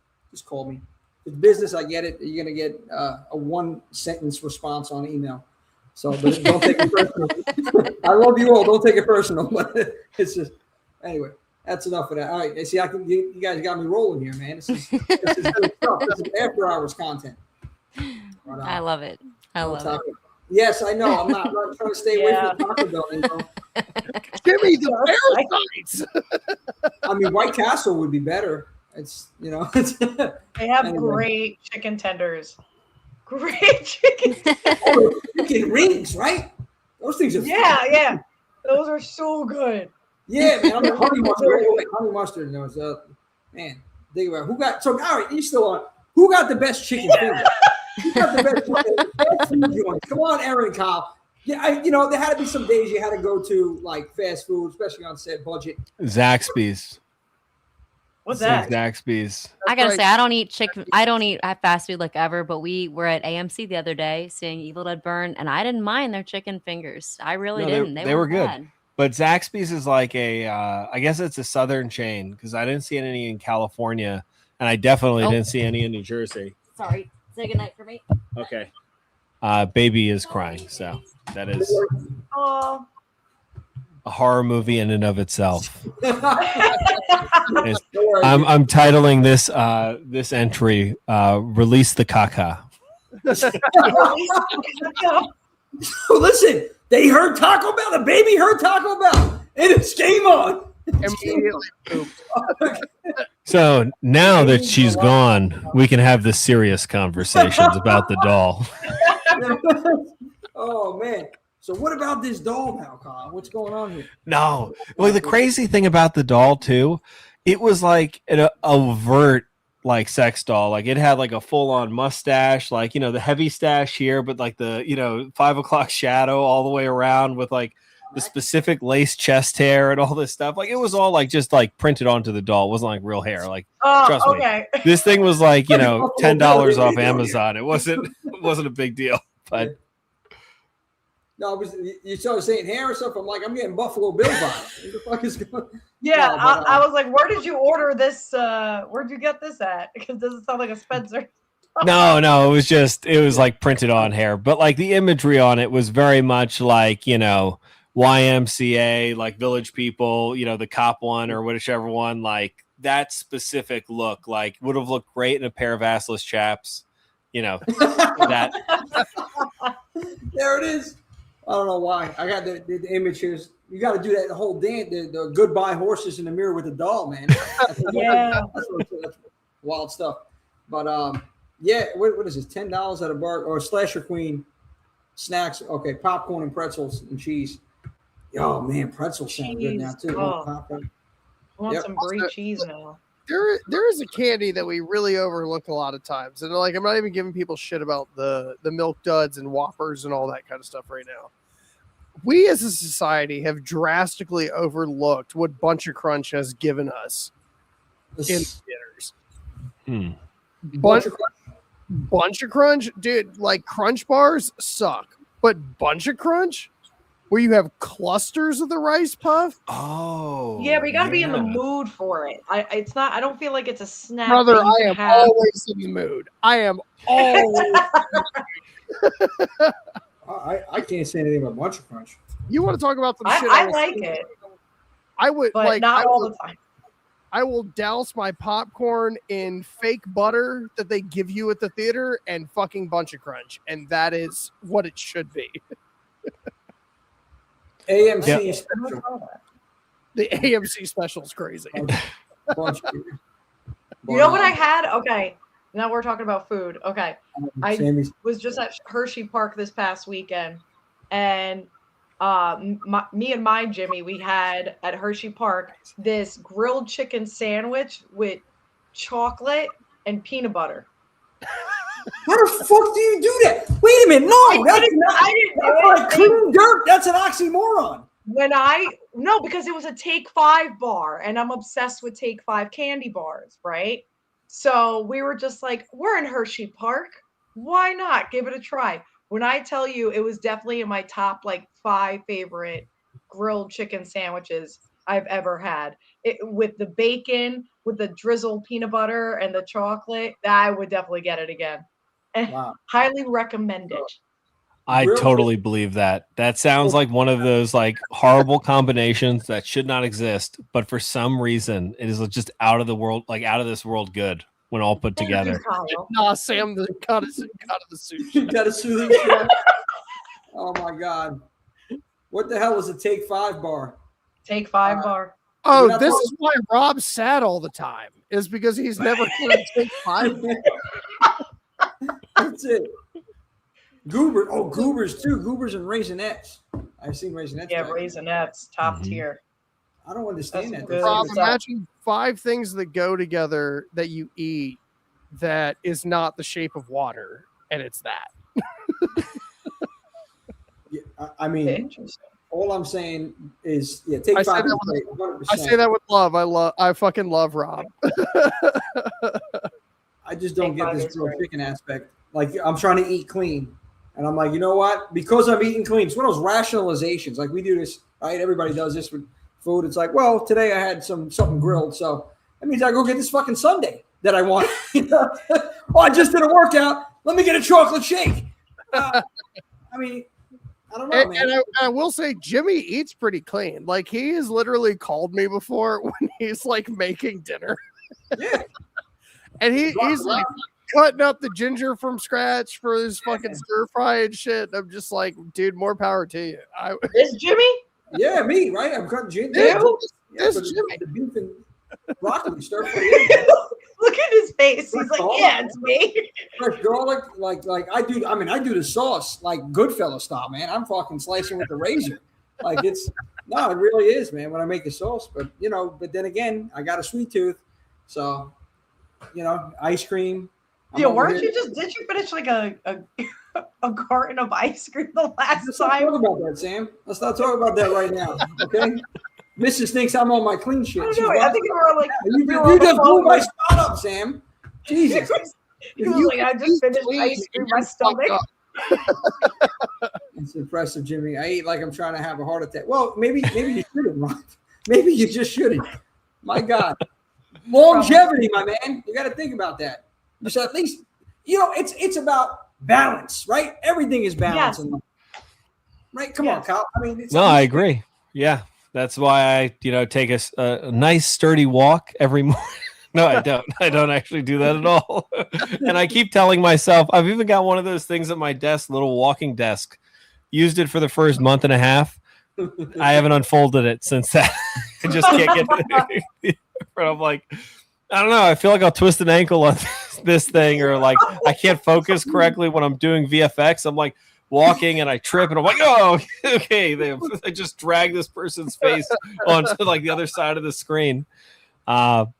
call me. It's business, I get it. You're gonna get a 1-sentence response on email. So, but don't take it personal. I love you all. Don't take it personal, but it's just anyway. That's enough of that. All right. See, you guys got me rolling here, man. This is good stuff. This is after hours content. But, I love it. I love it. Yes, I know. I'm not trying to stay away from the Taco Bell. You know? give me the parasites. I mean, White Castle would be better. It's they have great chicken tenders. Great chicken tenders. Oh, chicken rings, right? Those things are yeah. Those are so good. Yeah, man. I'm a honey mustard. Honey mustard knows. Man, think about who got. So, all right, you still on? Who got the best chicken finger? Who got the best food joint? Come on, Erin and Kyle. Yeah, there had to be some days you had to go to like fast food, especially on set budget. Zaxby's. What's that? Zaxby's. I gotta say, I don't eat chicken. I don't eat fast food like ever. But we were at AMC the other day seeing Evil Dead Burn, and I didn't mind their chicken fingers. I really didn't. They were good. bad. But Zaxby's is like I guess it's a southern chain because I didn't see any in California, and I definitely didn't see any in New Jersey. Sorry. Say goodnight for me. Okay. Baby is crying, so that is Oh. a horror movie in and of itself. I'm titling this entry "Release the Caca." Listen, they heard Taco Bell. The baby heard Taco Bell, and it's game on. Immediately pooped. So now that she's gone, we can have the serious conversations about the doll. Oh man. So what about this doll now, Kyle? What's going on here? No. Well, the crazy thing about the doll too, it was like an overt like sex doll. Like it had like a full-on mustache, like the heavy stash here, but like the 5 o'clock shadow all the way around with like the specific lace chest hair and all this stuff. Like it was all like just like printed onto the doll. It wasn't like real hair. Like trust me. This thing was like, $10 off Amazon. It wasn't a big deal. But no, you started saying hair or something. I'm like, I'm getting Buffalo Bill vibes. What the fuck is going on? Yeah, no, I was like, where did you order this? Where'd you get this at? Because it doesn't sound like a Spencer. No, it was like printed on hair. But like the imagery on it was very much like, YMCA, like Village People, the cop one or whichever one, like that specific look, like would have looked great in a pair of assless chaps, that. There it is. I don't know why. I got the image here. You got to do that whole dance, the goodbye horses in the mirror with the doll, man. Yeah. That's wild stuff. But yeah, what is this? $10 at a bar or Slasher Queen snacks? Okay, popcorn and pretzels and cheese. Oh man, pretzels sound good now too. Oh. I want some brie cheese now. There is a candy that we really overlook a lot of times, and like I'm not even giving people shit about the Milk Duds and Whoppers and all that kind of stuff right now. We as a society have drastically overlooked what Bunch of Crunch has given us in theaters. Bunch of Crunch, dude, like Crunch bars suck, but Bunch of Crunch, where you have clusters of the rice puff. Oh, yeah, but you gotta be in the mood for it. I don't feel like it's a snack. Brother, I am always in the mood. I am always. I can't say anything about Bunch of Crunch. You want to talk about some shit? I like it. I would, but like, not all the time. I will douse my popcorn in fake butter that they give you at the theater and fucking Bunch of Crunch, and that is what it should be. AMC special. The AMC special is crazy. You know what I had? Okay, now we're talking about food. Okay, I was just at Hershey Park this past weekend, and me and my Jimmy, we had at Hershey Park this grilled chicken sandwich with chocolate and peanut butter. How the fuck do you do that? Wait a minute, no, that's like clean dirt. That's an oxymoron. No, because it was a Take 5 bar, and I'm obsessed with Take 5 candy bars, right? So we were just like, we're in Hershey Park. Why not give it a try? When I tell you, it was definitely in my top 5 favorite grilled chicken sandwiches I've ever had. With the bacon, with the drizzled peanut butter and the chocolate, I would definitely get it again. Wow. Highly recommend it. I totally believe that. That sounds like one of those horrible combinations that should not exist, but for some reason it is just out of the world, out of this world good when all put together. Nah, Sam, the cut of the sushi. You got to sue this shit. Oh my god. What the hell was a Take 5 bar? Take 5 bar. Oh, this is why Rob's sad all the time. Is because he's never going to Take 5. That's it. Goober. Oh, Goobers too. Goobers and Raisinets. I've seen Raisinets. Yeah, Raisinets, top tier. I don't understand that. Rob, imagine 5 things that go together that you eat that is not the shape of water, and it's that. Yeah, I mean, all I'm saying is, Take 5. I say that with love. I fucking love Rob. I just don't get this grilled chicken aspect. I'm trying to eat clean. And I'm like, you know what? Because I'm eating clean, it's one of those rationalizations. We do this, right? Everybody does this with food. It's like, well, today I had something grilled, so that means I go get this fucking sundae that I want. Oh, I just did a workout. Let me get a chocolate shake. I mean, I don't know, man. And I will say, Jimmy eats pretty clean. He has literally called me before when he's making dinner. Yeah. And he's cutting up the ginger from scratch for his fucking stir fry and shit. I'm just like, dude, more power to you. This Jimmy? Yeah, me, right? I'm cutting ginger. This Jimmy. The beef and broccoli stir fry. Look at his face. He's like, yeah, it's me. Fresh garlic, I do. I mean, I do the sauce Goodfellas style, man. I'm fucking slicing with the razor. It really is, man. When I make the sauce, but then again, I got a sweet tooth, so ice cream. Did you finish a carton of ice cream the last Let's time? not talk about that, Sam. Let's not talk about that right now, okay? Mrs. thinks I'm on my clean shit. I think you were you just blew my spot up, Sam. Jesus. I just finished ice cream in my stomach. It's impressive, Jimmy. I eat like I'm trying to have a heart attack. Well, maybe you shouldn't, Ron. Maybe you just shouldn't. My God. Longevity, my man. You got to think about that. So at least, it's about balance, right? Everything is balance. Yes. Right? Come on, Kyle. I mean, I agree. Yeah. That's why I, take a nice sturdy walk every morning. No, I don't. I don't actually do that at all. And I keep telling myself, I've even got one of those things at my desk, little walking desk. Used it for the first month and a half. I haven't unfolded it since that. I just can't get it. I'm like, I don't know. I feel like I'll twist an ankle on this thing, or I can't focus correctly when I'm doing VFX. I'm walking and I trip and I'm like, oh, okay. I just drag this person's face onto the other side of the screen. No,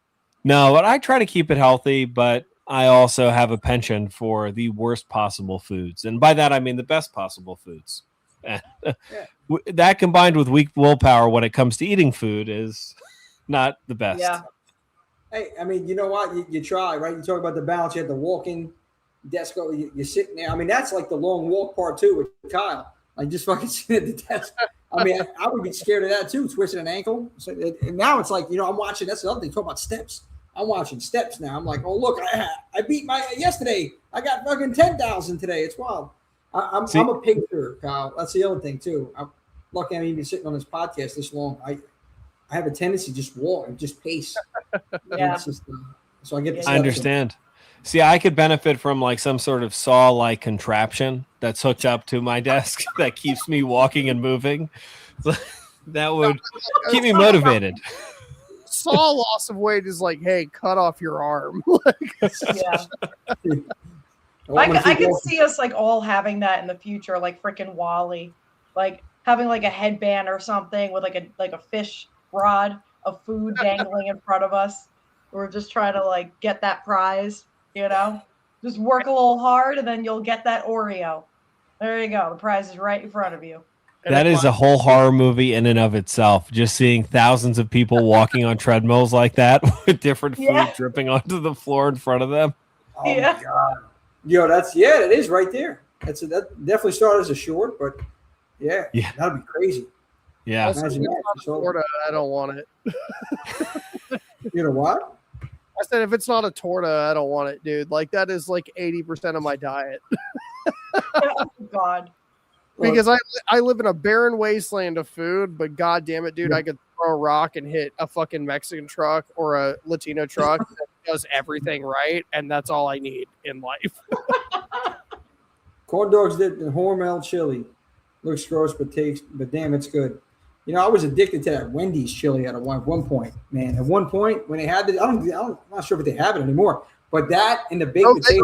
but I try to keep it healthy, but I also have a penchant for the worst possible foods. And by that, I mean the best possible foods. That combined with weak willpower when it comes to eating food is not the best. Yeah. Hey, I mean, you know what? You try, right? You talk about the balance. You have the walking desk. You're sitting there. I mean, that's the long walk part too with Kyle. Just fucking sitting at the desk. I mean, I would be scared of that too, twisting an ankle. So, and now it's I'm watching. That's the other thing. Talk about steps. I'm watching steps now. I'm like, oh look, I beat my yesterday. I got fucking 10,000 today. It's wild. I'm a pacer, Kyle. That's the other thing too. I'm lucky I'm even sitting on this podcast this long. I have a tendency to just walk and just pace. Yeah. So I get the I steps in. understand. See, I could benefit from like some sort of saw-like contraption that's hooked up to my desk that keeps me walking and moving. That would keep me motivated. Saw loss of weight is like, hey, cut off your arm. Yeah. I could see us like all having that in the future, like freaking Wally, like having like a headband or something with like a fish rod of food dangling in front of us. We're just trying to like get that prize, you know? Just work a little hard and then you'll get that Oreo. There you go. The prize is right in front of you. That is a whole horror movie in and of itself. Just seeing thousands of people walking on treadmills like that with different food dripping onto the floor in front of them. Oh my God. Yo, it is right there. That definitely started as a short, but yeah, that'd be crazy. Yeah. Also, if it's not a torta, I don't want it. You know what? I said if it's not a torta, I don't want it, dude. Like that is like 80% of my diet. Oh God. Because I live in a barren wasteland of food, but god damn it, dude, I could throw a rock and hit a fucking Mexican truck or a Latino truck that does everything right, and that's all I need in life. Corn dogs dipped in Hormel chili. Looks gross, but damn, it's good. You know, I was addicted to that Wendy's chili at one point, man. At one point, when they had it, I'm not sure if they have it anymore, but that and the baked potato.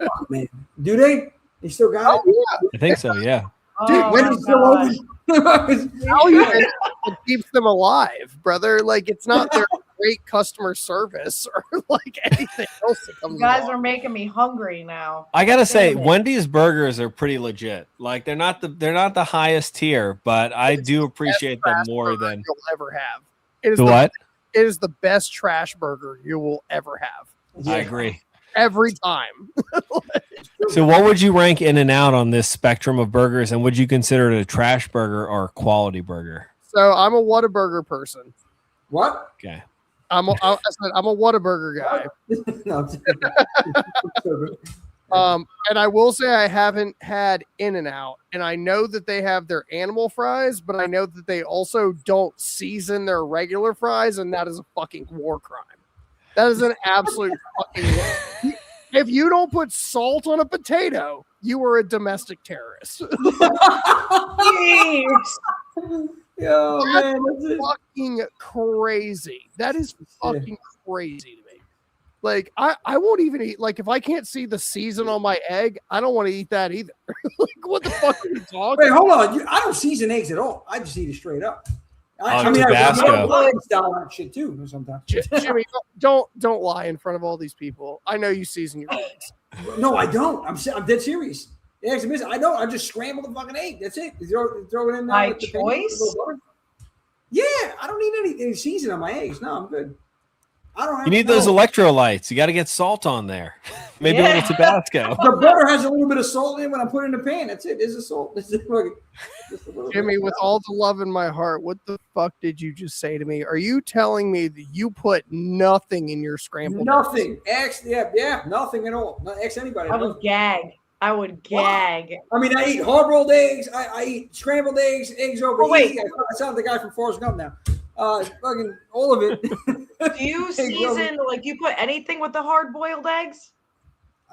Oh, man. Do they? They still got it? Yeah. I think so, yeah. Dude, Wendy's still open. It keeps them alive, brother. Like it's not their great customer service or like anything else that comes. You guys are making me hungry now. I gotta say, Wendy's burgers are pretty legit. Like they're not the highest tier, but I do appreciate them more than you'll ever have. It is what? It is the best trash burger you will ever have. I agree. Every time. So what would you rank In-N-Out on this spectrum of burgers, and would you consider it a trash burger or a quality burger? So I'm a Whataburger person. What? Okay. I said I'm a Whataburger guy. And I will say I haven't had In-N-Out, and I know that they have their animal fries, but I know that they also don't season their regular fries, and that is a fucking war crime. That is an absolute fucking. If you don't put salt on a potato, you are a domestic terrorist. Yo, man, that's fucking crazy. That is fucking crazy to me. Like, I won't even eat. Like, if I can't see the season on my egg, I don't want to eat that either. Like, what the fuck are you talking? Wait, hold on. I don't season eggs at all. I just eat it straight up. I mean, Tabasco. I style that shit too sometimes. Jimmy, don't lie in front of all these people. I know you season your eggs. No, I don't. I'm dead serious. Eggs are missing. I don't. I just scramble the fucking egg. That's it. Throw it in there. My choice. Yeah, I don't need any season on my eggs. No, I'm good. I don't. You need those electrolytes. You got to get salt on there. Maybe a little Tabasco. The butter has a little bit of salt in it when I put it in the pan. That's it. There's a salt. Jimmy, with all the love in my heart, what the fuck did you just say to me? Are you telling me that you put nothing in your scrambled? Nothing. Eggs. Yeah, nothing at all. Not eggs. Anybody. I would gag. I mean, I eat hard-boiled eggs. I eat scrambled eggs, eggs over easy. I sound like the guy from Forrest Gump now. Fucking all of it. Do you season, like you put anything with the hard-boiled eggs?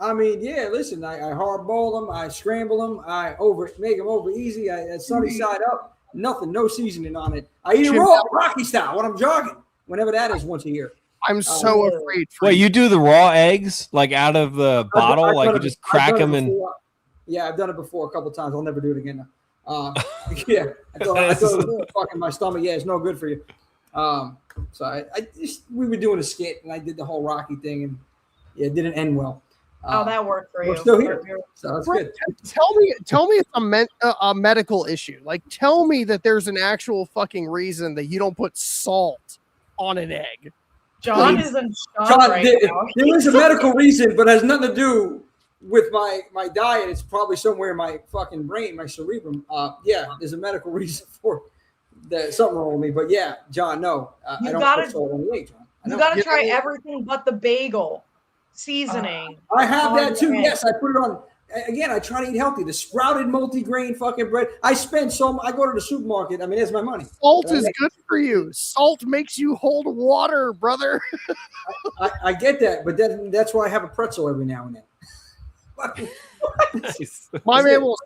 I mean, yeah, listen, I hard boil them, I scramble them, I make them over easy, I sunny side up, nothing, no seasoning on it. I eat it raw, Rocky style, when I'm jogging, whenever that is once a year. I'm so afraid. Wait, you do the raw eggs like out of the bottle, like you just crack them and? Yeah, I've done it before a couple of times. I'll never do it again now. Yeah, I thought fucking my stomach. Yeah, it's no good for you. So we were doing a skit and I did the whole Rocky thing and yeah, it didn't end well. That worked for you. We're still here, so that's good. Tell me it's a medical issue. Like, tell me that there's an actual fucking reason that you don't put salt on an egg. John is in shock right now. There is a medical reason, but it has nothing to do with my diet. It's probably somewhere in my fucking brain, my cerebrum. Yeah, there's a medical reason for that. Something wrong with me. But yeah, John, no, I don't put salt on the egg, John. You got to try everything but the bagel seasoning. I have that too. Yes, I put it on. again, I try to eat healthy. The sprouted multi-grain fucking bread. I go to the supermarket. I mean, there's my money. Salt is good for you. Salt makes you hold water, brother. I get that, but that's why I have a pretzel every now and then. My man will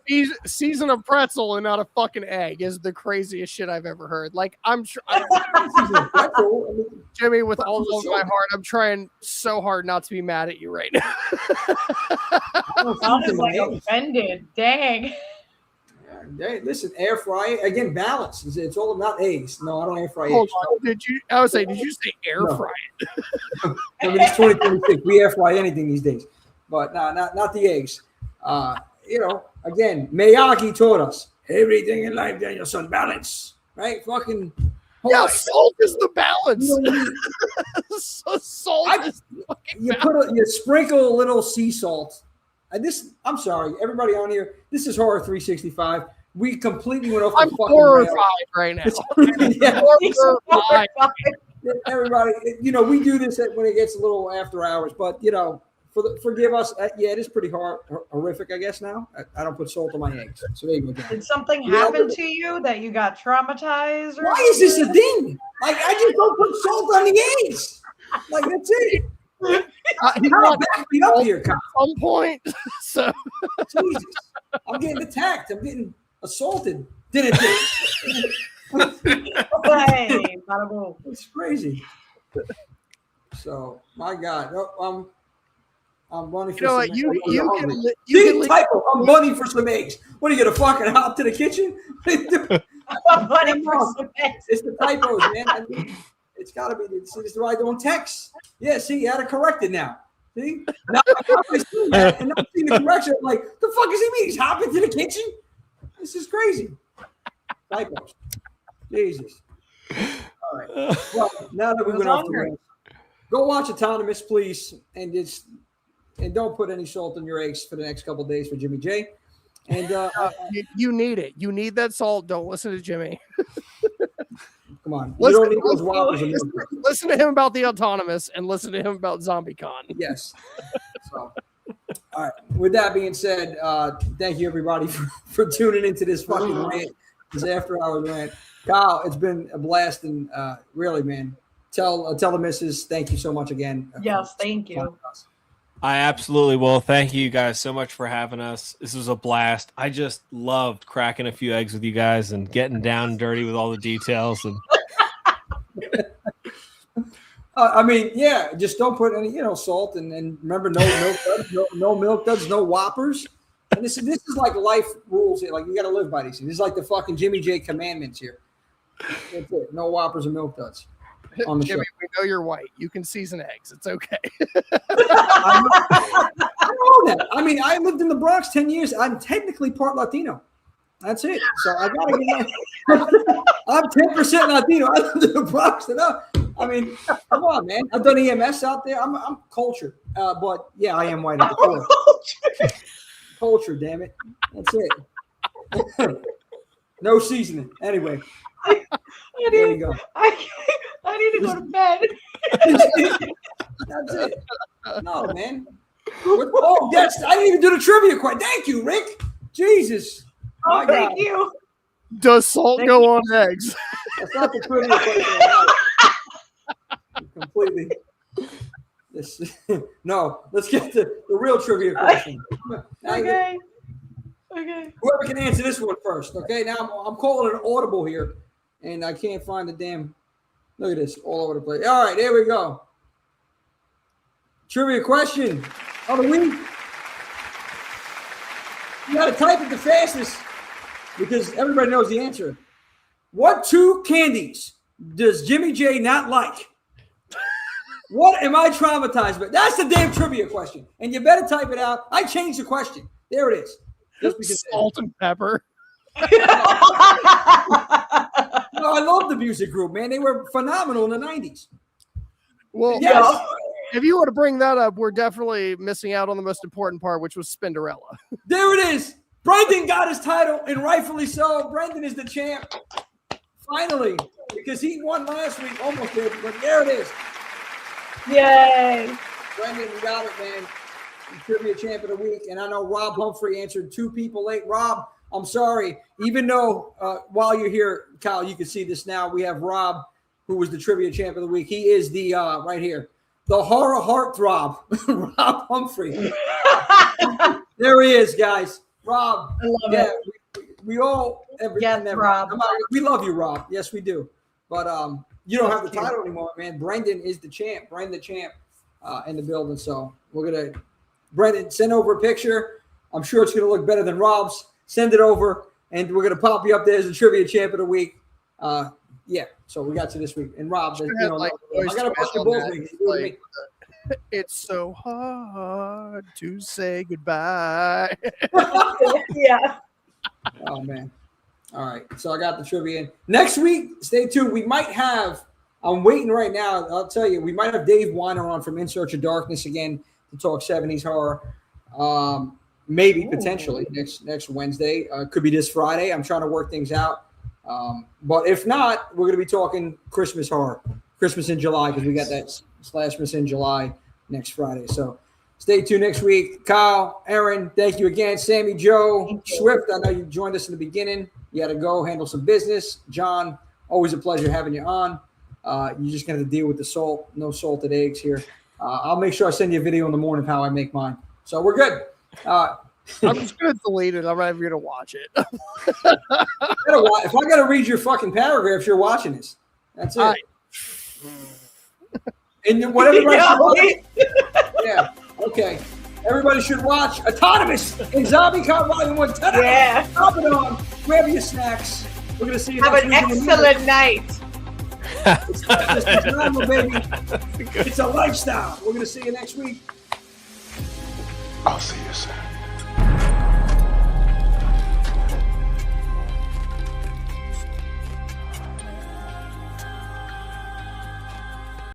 season a pretzel and not a fucking egg is the craziest shit I've ever heard. Like, I'm sure, Jimmy, with all of my heart, I'm trying so hard not to be mad at you right now. I'm like offended. Dang. Hey, listen, air fry again. Balance. It's all about eggs. No, I don't air fry Hold eggs. on. I would say, did you say air fry it? I mean, it's 2026. We air fry anything these days, but not the eggs. Again, Miyagi taught us everything in life, Danielson, balance, right? Fucking salt is the balance. Salt is you sprinkle a little sea salt. I'm sorry, everybody on here. This is Horror 365. We completely went off the fucking horrified right now. Horrified. Everybody, we do this when it gets a little after hours, but forgive us. It is pretty horrific, I guess. Now I don't put salt on my eggs. So there you go. Did something happen to you that you got traumatized? Why is this a thing? Like, I just don't put salt on the eggs. Like, that's it. Back me up here, at some point. So Jesus, I'm getting attacked. I'm getting assaulted. Didn't it? It's crazy. So my God, I'm running for some eggs. I'm running for some eggs. What are you gonna fucking hop to the kitchen? I'm running for some eggs. It's the typos, man. I mean, it's got to be. It's the right on text. Yeah, see, you had to correct it now. See, now I see that and not seeing the correction. I'm like, the fuck does he mean? He's hopping to the kitchen? This is crazy. Typos. Jesus. All right. Well, now that we went off the rails, go watch Autonomous, please, and don't put any salt in your eggs for the next couple of days for Jimmy J. And you need it. You need that salt. Don't listen to Jimmy. Come on. Listen to him about the Autonomous and listen to him about ZombieCon. Yes. So, all right. With that being said, thank you everybody for tuning into this fucking rant, this after hours rant. Kyle, it's been a blast, and really, man, tell the missus thank you so much again. Yes, thank you. I absolutely will. Thank you guys so much for having us. This was a blast. I just loved cracking a few eggs with you guys and getting down and dirty with all the details. And I mean, yeah, just don't put any, salt, and remember, no milk duds, no milk duds, no whoppers. And this is like life rules here. Like, you got to live by these things. This is like the fucking Jimmy J commandments here. That's it. No whoppers and milk duds. On the Jimmy, show. we know you're white. You can season eggs. It's okay. I know that. I mean, I lived in the Bronx 10 years. I'm technically part Latino. That's it. So I gotta get I'm 10% Latino. I lived in the Bronx. I mean, come on, man. I've done EMS out there. I'm cultured. But yeah, I am white at the core. Culture, damn it. That's it. No seasoning. Anyway. There you go. I need to go to bed. That's it. No, man. Oh, yes. I didn't even do the trivia quite. Thank you, Rick. Jesus. Oh, thank you. Does salt go on eggs? That's not the trivia question. Completely. No, let's get to the real trivia question. Okay. Whoever can answer this one first. Okay, now I'm calling an audible here, and I can't find the damn. Look at this, all over the place. All right, there we go. Trivia question of the week. You got to type it the fastest because everybody knows the answer. What two candies does Jimmy J not like? What am I traumatized by? That's the damn trivia question. And you better type it out. I changed the question. There it is. Just because salt and pepper. No, I love the music group, man. They were phenomenal in the 90s. Well, yes. If you want to bring that up, we're definitely missing out on the most important part, which was Spinderella. There it is. Brendan got his title, and rightfully so. Brendan is the champ. Finally, because he won last week, almost did, but there it is. Yay. Brendan, you got it, man. Trivia Champ of the Week. And I know Rob Humphrey answered 2 people late. Rob, I'm sorry. Even though while you're here, Kyle, you can see this now. We have Rob, who was the Trivia Champ of the Week. He is the, right here, the horror heartthrob, Rob Humphrey. There he is, guys. Rob. I love it. We all, Rob. We love you, Rob. Yes, we do. But you don't have the title anymore, man. Brendan is the champ. Brendan the champ in the building. So we're going to, Brendan, send over a picture. I'm sure it's going to look better than Rob's. Send it over, and we're going to pop you up there as the Trivia Champ of the Week. Yeah, so we got you this week. And Rob, I got to put your balls. It's so hard to say goodbye. Yeah. Oh, man. All right. So I got the trivia in. Next week, stay tuned. We might have, I'm waiting right now. I'll tell you, we might have Dave Weiner on from In Search of Darkness again to talk 70s horror. Maybe potentially next Wednesday. Could be this Friday. I'm trying to work things out. But if not, we're going to be talking Christmas horror, Christmas in July, because we got that Slashmas in July next Friday. So stay tuned next week. Kyle, Erin, thank you again. Sammy, Joe, Swift, I know you joined us in the beginning. You had to go handle some business. John, always a pleasure having you on. You just got to deal with the salt. No salted eggs here. I'll make sure I send you a video in the morning of how I make mine. So we're good. I'm just going to delete it. I'm not even going to watch it. If I got to read your fucking paragraphs, you're watching this. That's it. And whatever. Yeah. Okay. Everybody should watch Autonomous in ZombieCON Vol.1. Yeah. Pop it on. Grab your snacks. We're going to see you Have next an week. excellent night. It's not just a drama, baby. It's a lifestyle. We're going to see you next week. I'll see you soon.